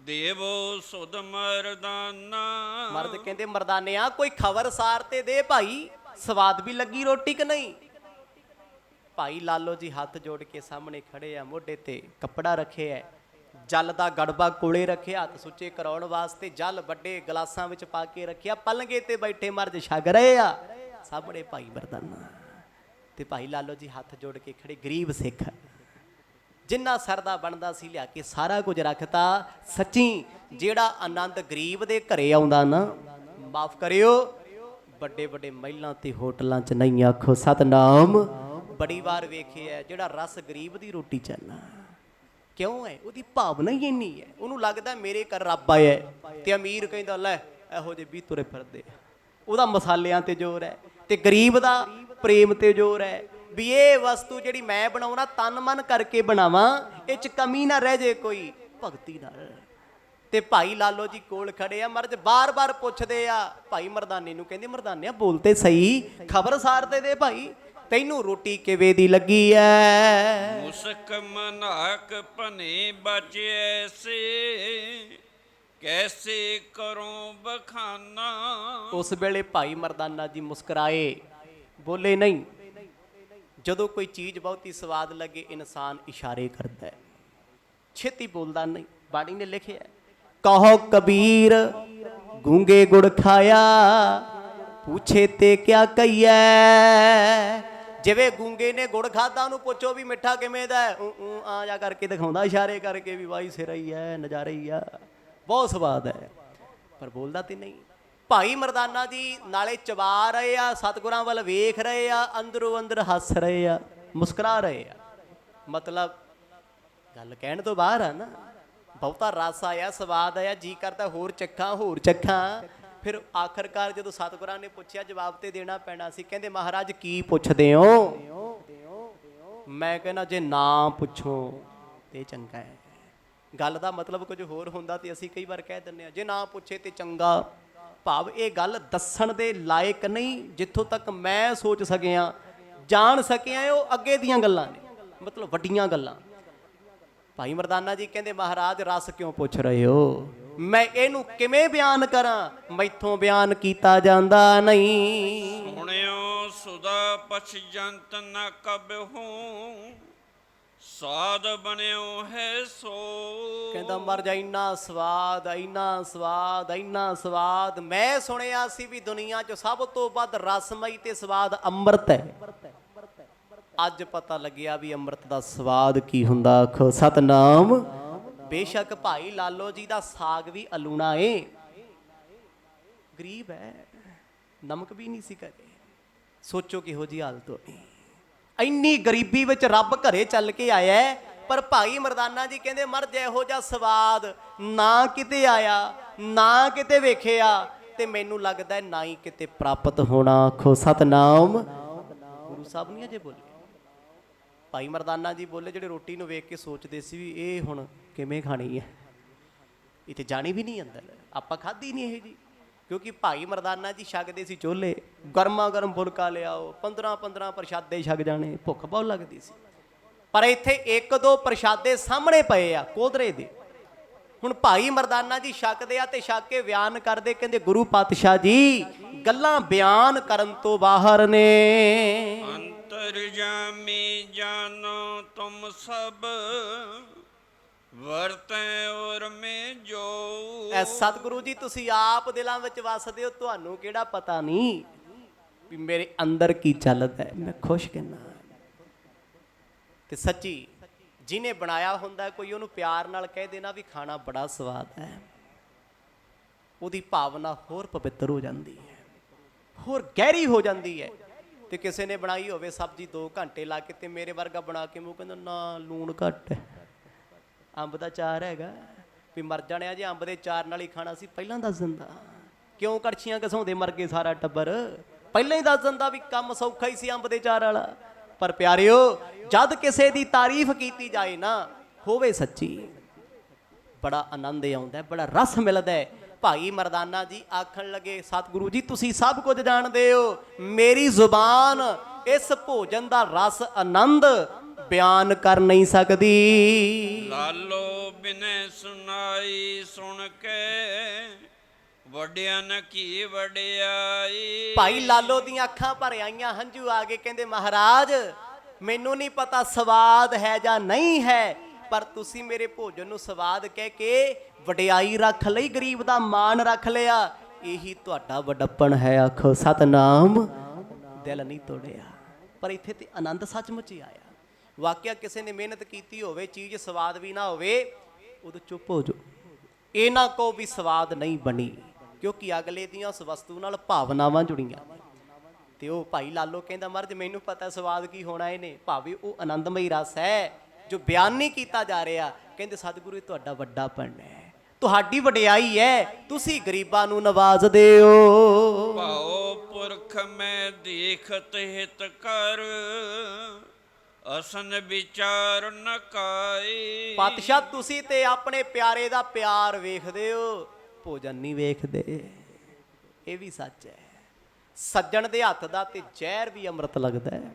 ਦੇਵੋ ਸੁਧ ਮਰਦਾਨਾ। ਮਰਦ ਕਹਿੰਦੇ ਮਰਦਾਨਿਆ ਕੋਈ ਖਬਰਸਾਰ ਤੇ ਦੇ ਭਾਈ, ਸਵਾਦ ਵੀ ਲੱਗੀ ਰੋਟੀ ਕਿ ਨਹੀਂ? ਭਾਈ ਲਾਲੋ ਜੀ ਹੱਥ ਜੋੜ ਕੇ ਸਾਹਮਣੇ ਖੜੇ ਆ, ਮੋਢੇ ਤੇ ਕੱਪੜਾ ਰੱਖਿਆ, ਜਲ ਦਾ ਗੜਬਾ ਕੋਲੇ ਰੱਖਿਆ, ਹੱਥ ਸੁੱਚੇ ਕਰਾਉਣ ਵਾਸਤੇ ਜਲ ਵੱਡੇ ਗਲਾਸਾਂ ਵਿੱਚ ਪਾ ਕੇ ਰੱਖਿਆ। ਪਲੰਗੇ ਤੇ ਬੈਠੇ ਮਰਦ ਛਕ ਰਹੇ ਆ ਸਾਹਮਣੇ ਭਾਈ ਮਰਦਾਨਾ। ਤੇ ਭਾਈ ਲਾਲੋ ਜੀ ਹੱਥ ਜੋੜ ਕੇ ਖੜੇ, ਗਰੀਬ ਸਿੱਖ, ਜਿੰਨਾ ਸਰਦਾ ਬਣਦਾ ਸੀ ਲਿਆ ਕੇ ਸਾਰਾ ਕੁਝ ਰੱਖਤਾ। ਸੱਚੀ ਜਿਹੜਾ ਆਨੰਦ ਗਰੀਬ ਦੇ ਘਰੇ ਆਉਂਦਾ ਨਾ, ਮਾਫ ਕਰਿਓ, ਵੱਡੇ ਵੱਡੇ ਮਹਿਲਾਂ ਤੇ ਹੋਟਲਾਂ 'ਚ ਨਹੀਂ ਆਖੋ ਸਤਨਾਮ। ਬੜੀ ਵਾਰ ਵੇਖਿਆ ਜਿਹੜਾ ਰਸ ਗਰੀਬ ਦੀ ਰੋਟੀ ਚੱਲਣਾ। ਕਿਉਂ ਹੈ? ਉਹਦੀ ਭਾਵਨਾ ਹੀ ਇੰਨੀ ਹੈ, ਉਹਨੂੰ ਲੱਗਦਾ ਮੇਰੇ ਘਰ ਰੱਬ ਆਇਆ। ਤੇ ਅਮੀਰ ਕਹਿੰਦਾ ਲੈ ਇਹੋ ਜਿਹੇ ਵੀ ਤੁਰੇ ਫਿਰਦੇ। ਉਹਦਾ ਮਸਾਲਿਆਂ ਤੇ ਜ਼ੋਰ ਹੈ, ਤੇ ਗਰੀਬ ਦਾ ਪ੍ਰੇਮ ਤੇ ਜ਼ੋਰ ਹੈ ਵੀ ਇਹ ਵਸਤੂ ਜਿਹੜੀ ਮੈਂ ਬਣਾਉਣਾ ਤਨ ਮਨ ਕਰਕੇ ਬਣਾਵਾਂ, ਇਹ 'ਚ ਕਮੀ ਨਾ ਰਹਿ ਜੇ ਕੋਈ, ਭਗਤੀ ਨਾਲ। ਤੇ ਭਾਈ ਲਾਲੋ ਜੀ ਕੋਲ ਖੜੇ ਆ, ਮਰਦ ਬਾਰ-ਬਾਰ ਪੁੱਛਦੇ ਆ ਭਾਈ ਮਰਦਾਨੇ ਨੂੰ, ਕਹਿੰਦੇ ਮਰਦਾਨਿਆ ਬੋਲ ਤੇ ਸਹੀ, ਖਬਰਸਾਰ ਤੇ ਦੇ ਭਾਈ, ਤੈਨੂੰ ਰੋਟੀ ਕਿਵੇਂ ਦੀ ਲੱਗੀ ਐ? ਮੁਸਕ ਮਨਾਕ ਭਨੇ ਬਚੇ ਸੇ, ਕੈਸੇ ਕਰੋ ਬਖਾਨਾ। ਉਸ ਵੇਲੇ ਭਾਈ ਮਰਦਾਨਾ ਜੀ ਮੁਸਕਰਾਏ, ਬੋਲੇ ਨਹੀਂ। ਜਦੋਂ ਕੋਈ ਚੀਜ਼ ਬਹੁਤੀ ਸਵਾਦ ਲੱਗੇ, ਇਨਸਾਨ ਇਸ਼ਾਰੇ ਕਰਦਾ ਹੈ, ਛੇਤੀ ਬੋਲਦਾ ਨਹੀਂ। ਬਾਣੀ ਨੇ ਲਿਖਿਆ, ਕਹੋ ਕਬੀਰ ਗੂੰਗੇ ਗੁੜ ਖਾਇਆ, ਪੁੱਛੇ ਤੇ ਕਿਆ ਕਹੀਐ। ਜਿਵੇਂ ਗੂੰਗੇ ਨੇ ਗੁੜ ਖਾਦਾ, ਉਹਨੂੰ ਪੁੱਛੋ ਵੀ ਮਿੱਠਾ ਕਿਵੇਂ ਦਾ ਹੈ, ਆ ਜਾ ਕਰਕੇ ਦਿਖਾਉਂਦਾ ਇਸ਼ਾਰੇ ਕਰਕੇ ਵੀ ਵਾਈ ਸਿਰਾ ਹੀ ਹੈ, ਨਜ਼ਾਰਾ ਹੀ ਆ, ਬਹੁਤ ਸਵਾਦ ਹੈ, ਪਰ ਬੋਲਦਾ ਤੇ ਨਹੀਂ। ਭਾਈ ਮਰਦਾਨਾ ਜੀ ਨਾਲੇ ਚਬਾ ਰਹੇ ਆ, ਸਤਿਗੁਰਾਂ ਵੱਲ ਵੇਖ ਰਹੇ ਆ, ਅੰਦਰੋਂ ਅੰਦਰ ਹੱਸ ਰਹੇ ਆ, ਮੁਸਕਰਾ ਰਹੇ ਆ। ਮਤਲਬ ਗੱਲ ਕਹਿਣ ਤੋਂ ਬਾਹਰ ਆ ਨਾ, ਬਹੁਤਾ ਰਸ ਆਇਆ, ਸਵਾਦ ਆਇਆ, ਜੀ ਕਰਦਾ ਹੋਰ ਚੱਖਾਂ ਹੋਰ ਚੱਖਾਂ। ਫਿਰ ਆਖਰਕਾਰ ਜਦੋਂ ਸਤਿਗੁਰਾਂ ਨੇ ਪੁੱਛਿਆ, ਜਵਾਬ ਤੇ ਦੇਣਾ ਪੈਣਾ ਸੀ। ਕਹਿੰਦੇ ਮਹਾਰਾਜ ਕੀ ਪੁੱਛਦੇ ਹੋ? ਮੈਂ ਕਹਿੰਦਾ ਜੇ ਨਾ ਪੁੱਛੋ ਤੇ ਚੰਗਾ ਹੈ। ਗੱਲ ਦਾ ਮਤਲਬ ਕੁਝ ਹੋਰ ਹੁੰਦਾ ਤੇ ਅਸੀਂ ਕਈ ਵਾਰ ਕਹਿ ਦਿੰਦੇ ਹਾਂ ਜੇ ਨਾ ਪੁੱਛੇ ਤੇ ਚੰਗਾ। ਭਾਵ ਇਹ ਗੱਲ ਦੱਸਣ ਦੇ ਲਾਇਕ ਨਹੀਂ। ਜਿੱਥੋਂ ਤੱਕ ਮੈਂ ਸੋਚ ਸਕਿਆ, ਜਾਣ ਸਕਿਆ, ਉਹ ਅੱਗੇ ਦੀਆਂ ਗੱਲਾਂ ਨੇ, ਮਤਲਬ ਵੱਡੀਆਂ ਗੱਲਾਂ। ਭਾਈ ਮਰਦਾਨਾ ਜੀ ਕਹਿੰਦੇ ਮਹਾਰਾਜ ਰਸ ਕਿਉਂ ਪੁੱਛ ਰਹੇ ਹੋ, ਮੈਂ ਇਹਨੂੰ ਕਿਵੇਂ ਬਿਆਨ ਕਰਾਂ, ਮੈਥੋਂ ਬਿਆਨ ਕੀਤਾ ਜਾਂਦਾ ਨਹੀਂ। ਸੁਣਿਓ ਸੁਦਾ ਪਛ ਜੰਤ ਨ ਕਬਹੂ, ਸਾਧ ਬਣਿਓ ਹੈ ਸੋ। ਕਹਿੰਦਾ ਮਰ ਜਾ, ਇੰਨਾ ਸਵਾਦ, ਇੰਨਾ ਸਵਾਦ, ਇੰਨਾ ਸਵਾਦ। ਮੈਂ ਸੁਣਿਆ ਸੀ ਵੀ ਦੁਨੀਆ 'ਚ ਸਭ ਤੋਂ ਵੱਧ ਰਸਮਈ ਤੇ ਸਵਾਦ ਅੰਮ੍ਰਿਤ ਹੈ। ਅੱਜ ਪਤਾ ਲੱਗਿਆ ਵੀ ਅੰਮ੍ਰਿਤ ਦਾ ਸਵਾਦ ਕੀ ਹੁੰਦਾ। ਆਖੋ ਸਤਨਾਮ। ਬੇਸ਼ੱਕ ਭਾਈ ਲਾਲੋ ਜੀ ਦਾ ਸਾਗ ਵੀ ਅਲੂਣਾ ਏ, ਗਰੀਬ ਹੈ, ਨਮਕ ਵੀ ਨਹੀਂ ਸੀ ਘਰੇ। ਸੋਚੋ ਕਿਹੋ ਜੀ ਹਾਲਤ ਹੋਣੀ। ਇੰਨੀ ਗਰੀਬੀ ਵਿੱਚ ਰੱਬ ਘਰੇ ਚੱਲ ਕੇ ਆਇਆ, ਪਰ ਭਾਈ ਮਰਦਾਨਾ ਜੀ ਕਹਿੰਦੇ ਮਰ ਜਾ, ਇਹੋ ਜਿਹਾ ਸਵਾਦ ਨਾ ਕਿਤੇ ਆਇਆ, ਨਾ ਕਿਤੇ ਵੇਖਿਆ, ਤੇ ਮੈਨੂੰ ਲੱਗਦਾ ਨਾ ਹੀ ਕਿਤੇ ਪ੍ਰਾਪਤ ਹੋਣਾ। ਆਖੋ ਸਤਨਾਮ। ਗੁਰੂ ਸਾਹਿਬ ਨਹੀਂ ਅਜੇ ਬੋਲੇ, ਭਾਈ ਮਰਦਾਨਾ ਜੀ ਬੋਲੇ ਜਿਹੜੇ ਰੋਟੀ ਨੂੰ ਵੇਖ ਕੇ ਸੋਚਦੇ ਸੀ ਵੀ ਇਹ ਹੁਣ ਕਿਵੇਂ ਖਾਣੀ ਹੈ, ਇੱਥੇ ਜਾਣੀ ਵੀ ਨਹੀਂ ਅੰਦਰ, ਆਪਾਂ ਖਾਧੀ ਨਹੀਂ ਇਹ ਜੀ। ਕਿਉਂਕਿ ਭਾਈ ਮਰਦਾਨਾ ਜੀ ਛਕਦੇ ਸੀ ਚੋਲੇ, ਗਰਮਾ ਗਰਮ ਫੁਲਕਾ ਲਿਆਓ, 15-15 ਪ੍ਰਸ਼ਾਦੇ ਛਕ ਜਾਣੇ, ਭੁੱਖ ਬਹੁਤ ਲੱਗਦੀ ਸੀ। ਪਰ ਇੱਥੇ ਇੱਕ ਦੋ ਪ੍ਰਸ਼ਾਦੇ ਸਾਹਮਣੇ ਪਏ ਆ ਕੋਧਰੇ ਦੇ। ਹੁਣ ਭਾਈ ਮਰਦਾਨਾ ਜੀ ਛਕਦੇ ਆ ਤੇ ਛਕ ਕੇ ਬਿਆਨ ਕਰਦੇ, ਕਹਿੰਦੇ ਗੁਰੂ ਪਾਤਸ਼ਾਹ ਜੀ ਗੱਲਾਂ ਬਿਆਨ ਕਰਨ ਤੋਂ ਬਾਹਰ ਨੇ। ਅੰਤਰਜਾਮੀ ਜਾਨੋ ਤੁਮ ਸਭ, ਵਰਤੈ ਔਰ ਮੈਂ ਜੋ। ਐ ਸਤਿਗੁਰੂ ਜੀ ਤੁਸੀਂ ਆਪ ਦਿਲਾਂ ਵਿੱਚ ਵਸਦੇ ਹੋ, ਤੁਹਾਨੂੰ ਕਿਹੜਾ ਪਤਾ ਨਹੀਂ ਵੀ ਮੇਰੇ ਅੰਦਰ ਕੀ ਚੱਲਦਾ ਹੈ। ਮੈਂ ਖੁਸ਼ ਕਿੰਨਾ। ਤੇ ਸੱਚੀ ਜਿਹਨੇ ਬਣਾਇਆ ਹੁੰਦਾ, ਕੋਈ ਉਹਨੂੰ ਪਿਆਰ ਨਾਲ ਕਹਿ ਦੇਣਾ ਵੀ ਖਾਣਾ ਬੜਾ ਸਵਾਦ ਹੈ, ਉਹਦੀ ਭਾਵਨਾ ਹੋਰ ਪਵਿੱਤਰ ਹੋ ਜਾਂਦੀ ਹੈ, ਹੋਰ ਗਹਿਰੀ ਹੋ ਜਾਂਦੀ ਹੈ। ਤੇ ਕਿਸੇ ਨੇ ਬਣਾਈ ਹੋਵੇ ਸਬਜ਼ੀ 2 ਘੰਟੇ ਲਾ ਕੇ, ਤੇ ਮੇਰੇ ਵਰਗਾ ਬਣਾ ਕੇ ਮੂੰਹ ਕਹਿੰਦਾ ਨਾ ਲੂਣ ਘੱਟ ਹੈ, ਅੰਬ ਦਾ ਚਾਰ ਹੈਗਾ, ਵੀ ਮਰ ਜਾਣਿਆ ਜੇ ਅੰਬ ਦੇ ਚਾਰ ਨਾਲ ਹੀ ਖਾਣਾ ਸੀ ਪਹਿਲਾਂ ਦੱਸ ਦਿੰਦਾ। ਕਿਉਂ ਕੜਛੀਆਂ ਘਸਾਉਂਦੇ ਮਰ ਗਏ ਸਾਰਾ ਟੱਬਰ, ਪਹਿਲਾਂ ਹੀ ਦੱਸ ਦਿੰਦਾ ਵੀ ਕੰਮ ਸੌਖਾ ਹੀ ਸੀ ਅੰਬ ਦੇ ਚਾਰ ਵਾਲਾ। ਪਰ ਪਿਆਰਿਓ, ਜਦ ਕਿਸੇ ਦੀ ਤਾਰੀਫ ਕੀਤੀ ਜਾਏ ਨਾ, ਹੋਵੇ ਸੱਚੀ, ਬੜਾ ਆਨੰਦ ਆਉਂਦਾ, ਬੜਾ ਰਸ ਮਿਲਦਾ ਹੈ। ਭਾਈ ਮਰਦਾਨਾ ਜੀ ਆਖਣ ਲੱਗੇ ਸਤਿਗੁਰੂ ਜੀ ਤੁਸੀਂ ਸਭ ਕੁਝ ਜਾਣਦੇ ਹੋ, ਮੇਰੀ ਜ਼ੁਬਾਨ ਇਸ ਭੋਜਨ ਦਾ ਰਸ ਆਨੰਦ ਬਿਆਨ ਕਰ ਨਹੀਂ ਸਕਦੀ। ਲਾਲੋ ਬਿਨੈ ਸੁਨਾਈ ਸੁਣ ਕੇ, ਵੱਡਿਆਂ ਨ ਕੀ ਵਡਿਆਈ। ਭਾਈ ਲਾਲੋ ਦੀਆਂ ਅੱਖਾਂ ਭਰ ਆਈਆਂ, ਹੰਝੂ ਆ ਗਏ। ਕਹਿੰਦੇ ਮਹਾਰਾਜ ਮੈਨੂੰ ਨਹੀਂ ਪਤਾ ਸਵਾਦ ਹੈ ਜਾਂ ਨਹੀਂ ਹੈ, ਪਰ ਤੁਸੀਂ ਮੇਰੇ ਭੋਜਨ ਨੂੰ ਸਵਾਦ ਕਹਿ ਕੇ ਵਡਿਆਈ ਰੱਖ ਲਈ, ਗਰੀਬ ਦਾ ਮਾਣ ਰੱਖ ਲਿਆ, ਇਹੀ ਤੁਹਾਡਾ ਵਡੱਪਣ ਹੈ। ਆਖੋ ਸਤਨਾਮ। ਦਿਲ ਨਹੀਂ ਤੋੜਿਆ, ਪਰ ਇੱਥੇ ਤੇ ਆਨੰਦ ਸੱਚਮੁੱਚ ਹੀ ਆਇਆ। ਵਾਕਿਆ ਕਿਸੇ ਨੇ ਮਿਹਨਤ ਕੀਤੀ ਹੋਵੇ, ਚੀਜ਼ ਸਵਾਦ ਵੀ ਨਾ ਹੋਵੇ, ਉਦੋਂ ਚੁੱਪ ਹੋ ਜਾਓ, ਇਹ ਨਾ ਕਹੋ ਵੀ ਸਵਾਦ ਨਹੀਂ ਬਣੀ, ਕਿਉਂਕਿ ਅਗਲੇ ਦੀਆਂ ਉਸ ਵਸਤੂ ਨਾਲ ਭਾਵਨਾਵਾਂ ਜੁੜੀਆਂ। ਤੇ ਉਹ ਭਾਈ ਲਾਲੋ ਕਹਿੰਦਾ ਮਹਾਰਾਜ ਮੈਨੂੰ ਪਤਾ ਸਵਾਦ ਕੀ ਹੋਣਾ ਇਹਨੇ, ਭਾਵੇਂ ਉਹ ਆਨੰਦਮਈ ਰਸ ਹੈ ਜੋ ਬਿਆਨ ਨਹੀਂ ਕੀਤਾ ਜਾ ਰਿਹਾ। ਕਹਿੰਦੇ ਸਤਿਗੁਰੂ ਇਹ ਤੁਹਾਡਾ ਵੱਡਾਪਣ ਹੈ, ਤੁਹਾਡੀ ਵਡਿਆਈ ਹੈ, ਤੁਸੀਂ ਗਰੀਬਾਂ ਨੂੰ ਨਵਾਜ਼ਦੇ ਹੋ। ਭਾਉ ਪੁਰਖ ਮੈਂ ਦੇਖਤ ਹਿਤ ਕਰ, ਅਸਨ ਵਿਚਾਰ ਨ ਕਾਈ। ਪਾਤਸ਼ਾਹ ਤੁਸੀਂ ਤੇ ਆਪਣੇ ਪਿਆਰੇ ਦਾ ਪਿਆਰ ਵੇਖਦੇ ਹੋ, ਭੋਜਨ ਨਹੀਂ ਵੇਖਦੇ, ਇਹ ਵੀ ਸੱਚ ਹੈ। ਸੱਜਣ ਦੇ ਹੱਥ ਦਾ ਤੇ ਜ਼ਹਿਰ ਵੀ ਅੰਮ੍ਰਿਤ ਲੱਗਦਾ ਹੈ,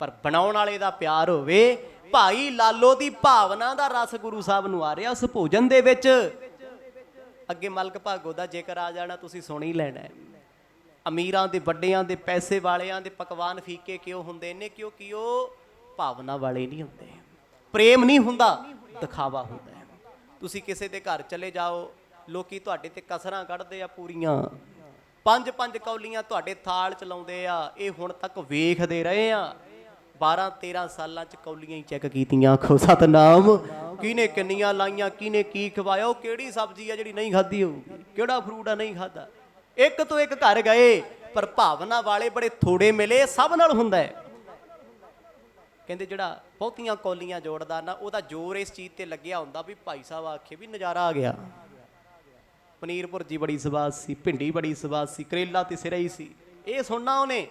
ਪਰ ਬਣਾਉਣ ਵਾਲੇ ਦਾ ਪਿਆਰ ਹੋਵੇ। ਭਾਈ ਲਾਲੋ ਦੀ ਭਾਵਨਾ ਦਾ ਰਸ ਗੁਰੂ ਸਾਹਿਬ ਨੂੰ ਆ ਰਿਹਾ ਉਸ ਭੋਜਨ ਦੇ ਵਿੱਚ। ਅੱਗੇ ਮਲਕ ਭਾਗੋ ਦਾ ਜ਼ਿਕਰ ਆ ਜਾਣਾ, ਤੁਸੀਂ ਸੁਣ ਹੀ ਲੈਣਾ। ਅਮੀਰਾਂ ਦੇ, ਵੱਡਿਆਂ ਦੇ, ਪੈਸੇ ਵਾਲਿਆਂ ਦੇ ਪਕਵਾਨ ਫੀਕੇ ਕਿਉਂ ਹੁੰਦੇ ਨੇ? ਕਿਉਂਕਿ ਉਹ ਭਾਵਨਾ ਵਾਲੇ ਨਹੀਂ ਹੁੰਦੇ, ਪ੍ਰੇਮ ਨਹੀਂ ਹੁੰਦਾ, ਦਿਖਾਵਾ ਹੁੰਦਾ ਹੈ। ਤੁਸੀਂ ਕਿਸੇ ਦੇ ਘਰ ਚਲੇ ਜਾਓ, ਲੋਕੀ ਤੁਹਾਡੇ ਤੇ ਕਸਰਾਂ ਕੱਢਦੇ ਆ ਪੂਰੀਆਂ, 5-5 ਕੌਲੀਆਂ ਤੁਹਾਡੇ ਥਾਲ ਚ ਲਾਉਂਦੇ ਆ। ਇਹ ਹੁਣ ਤੱਕ ਵੇਖਦੇ ਰਹੇ ਆ, 12-13 ਸਾਲਾਂ ਚ ਕੌਲੀਆਂ ਹੀ ਚੈੱਕ ਕੀਤੀਆਂ। ਆਖੋ ਸਤਨਾਮ। ਕਿਹਨੇ ਕਿੰਨੀਆਂ ਲਾਈਆਂ, ਕਿਹਨੇ ਕੀ ਖਵਾਇਆ, ਉਹ ਕਿਹੜੀ ਸਬਜ਼ੀ ਆ ਜਿਹੜੀ ਨਹੀਂ ਖਾਧੀ ਹੋਊਗੀ, ਕਿਹੜਾ ਫਰੂਟ ਆ ਨਹੀਂ ਖਾਧਾ। ਇੱਕ ਤੋਂ ਇੱਕ ਘਰ ਗਏ, ਪਰ ਭਾਵਨਾ ਵਾਲੇ ਬੜੇ ਥੋੜੇ ਮਿਲੇ। ਸਭ ਨਾਲ ਹੁੰਦਾ ਹੈ। ਕਹਿੰਦੇ ਜਿਹੜਾ ਬਹੁਤੀਆਂ ਕੌਲੀਆਂ ਜੋੜਦਾ ਨਾ, ਉਹਦਾ ਜ਼ੋਰ ਇਸ ਚੀਜ਼ ਤੇ ਲੱਗਿਆ ਹੁੰਦਾ ਵੀ ਭਾਈ ਸਾਹਿਬ ਆਖੇ ਵੀ ਨਜ਼ਾਰਾ ਆ ਗਿਆ, ਪਨੀਰ ਭੁਰਜੀ ਬੜੀ ਸਵਾਦ ਸੀ, ਭਿੰਡੀ ਬੜੀ ਸਵਾਦ ਸੀ, ਕਰੇਲਾ ਤੇ ਸਿਰਾ ਹੀ ਸੀ। ਇਹ ਸੁਣਨਾ ਉਹਨੇ।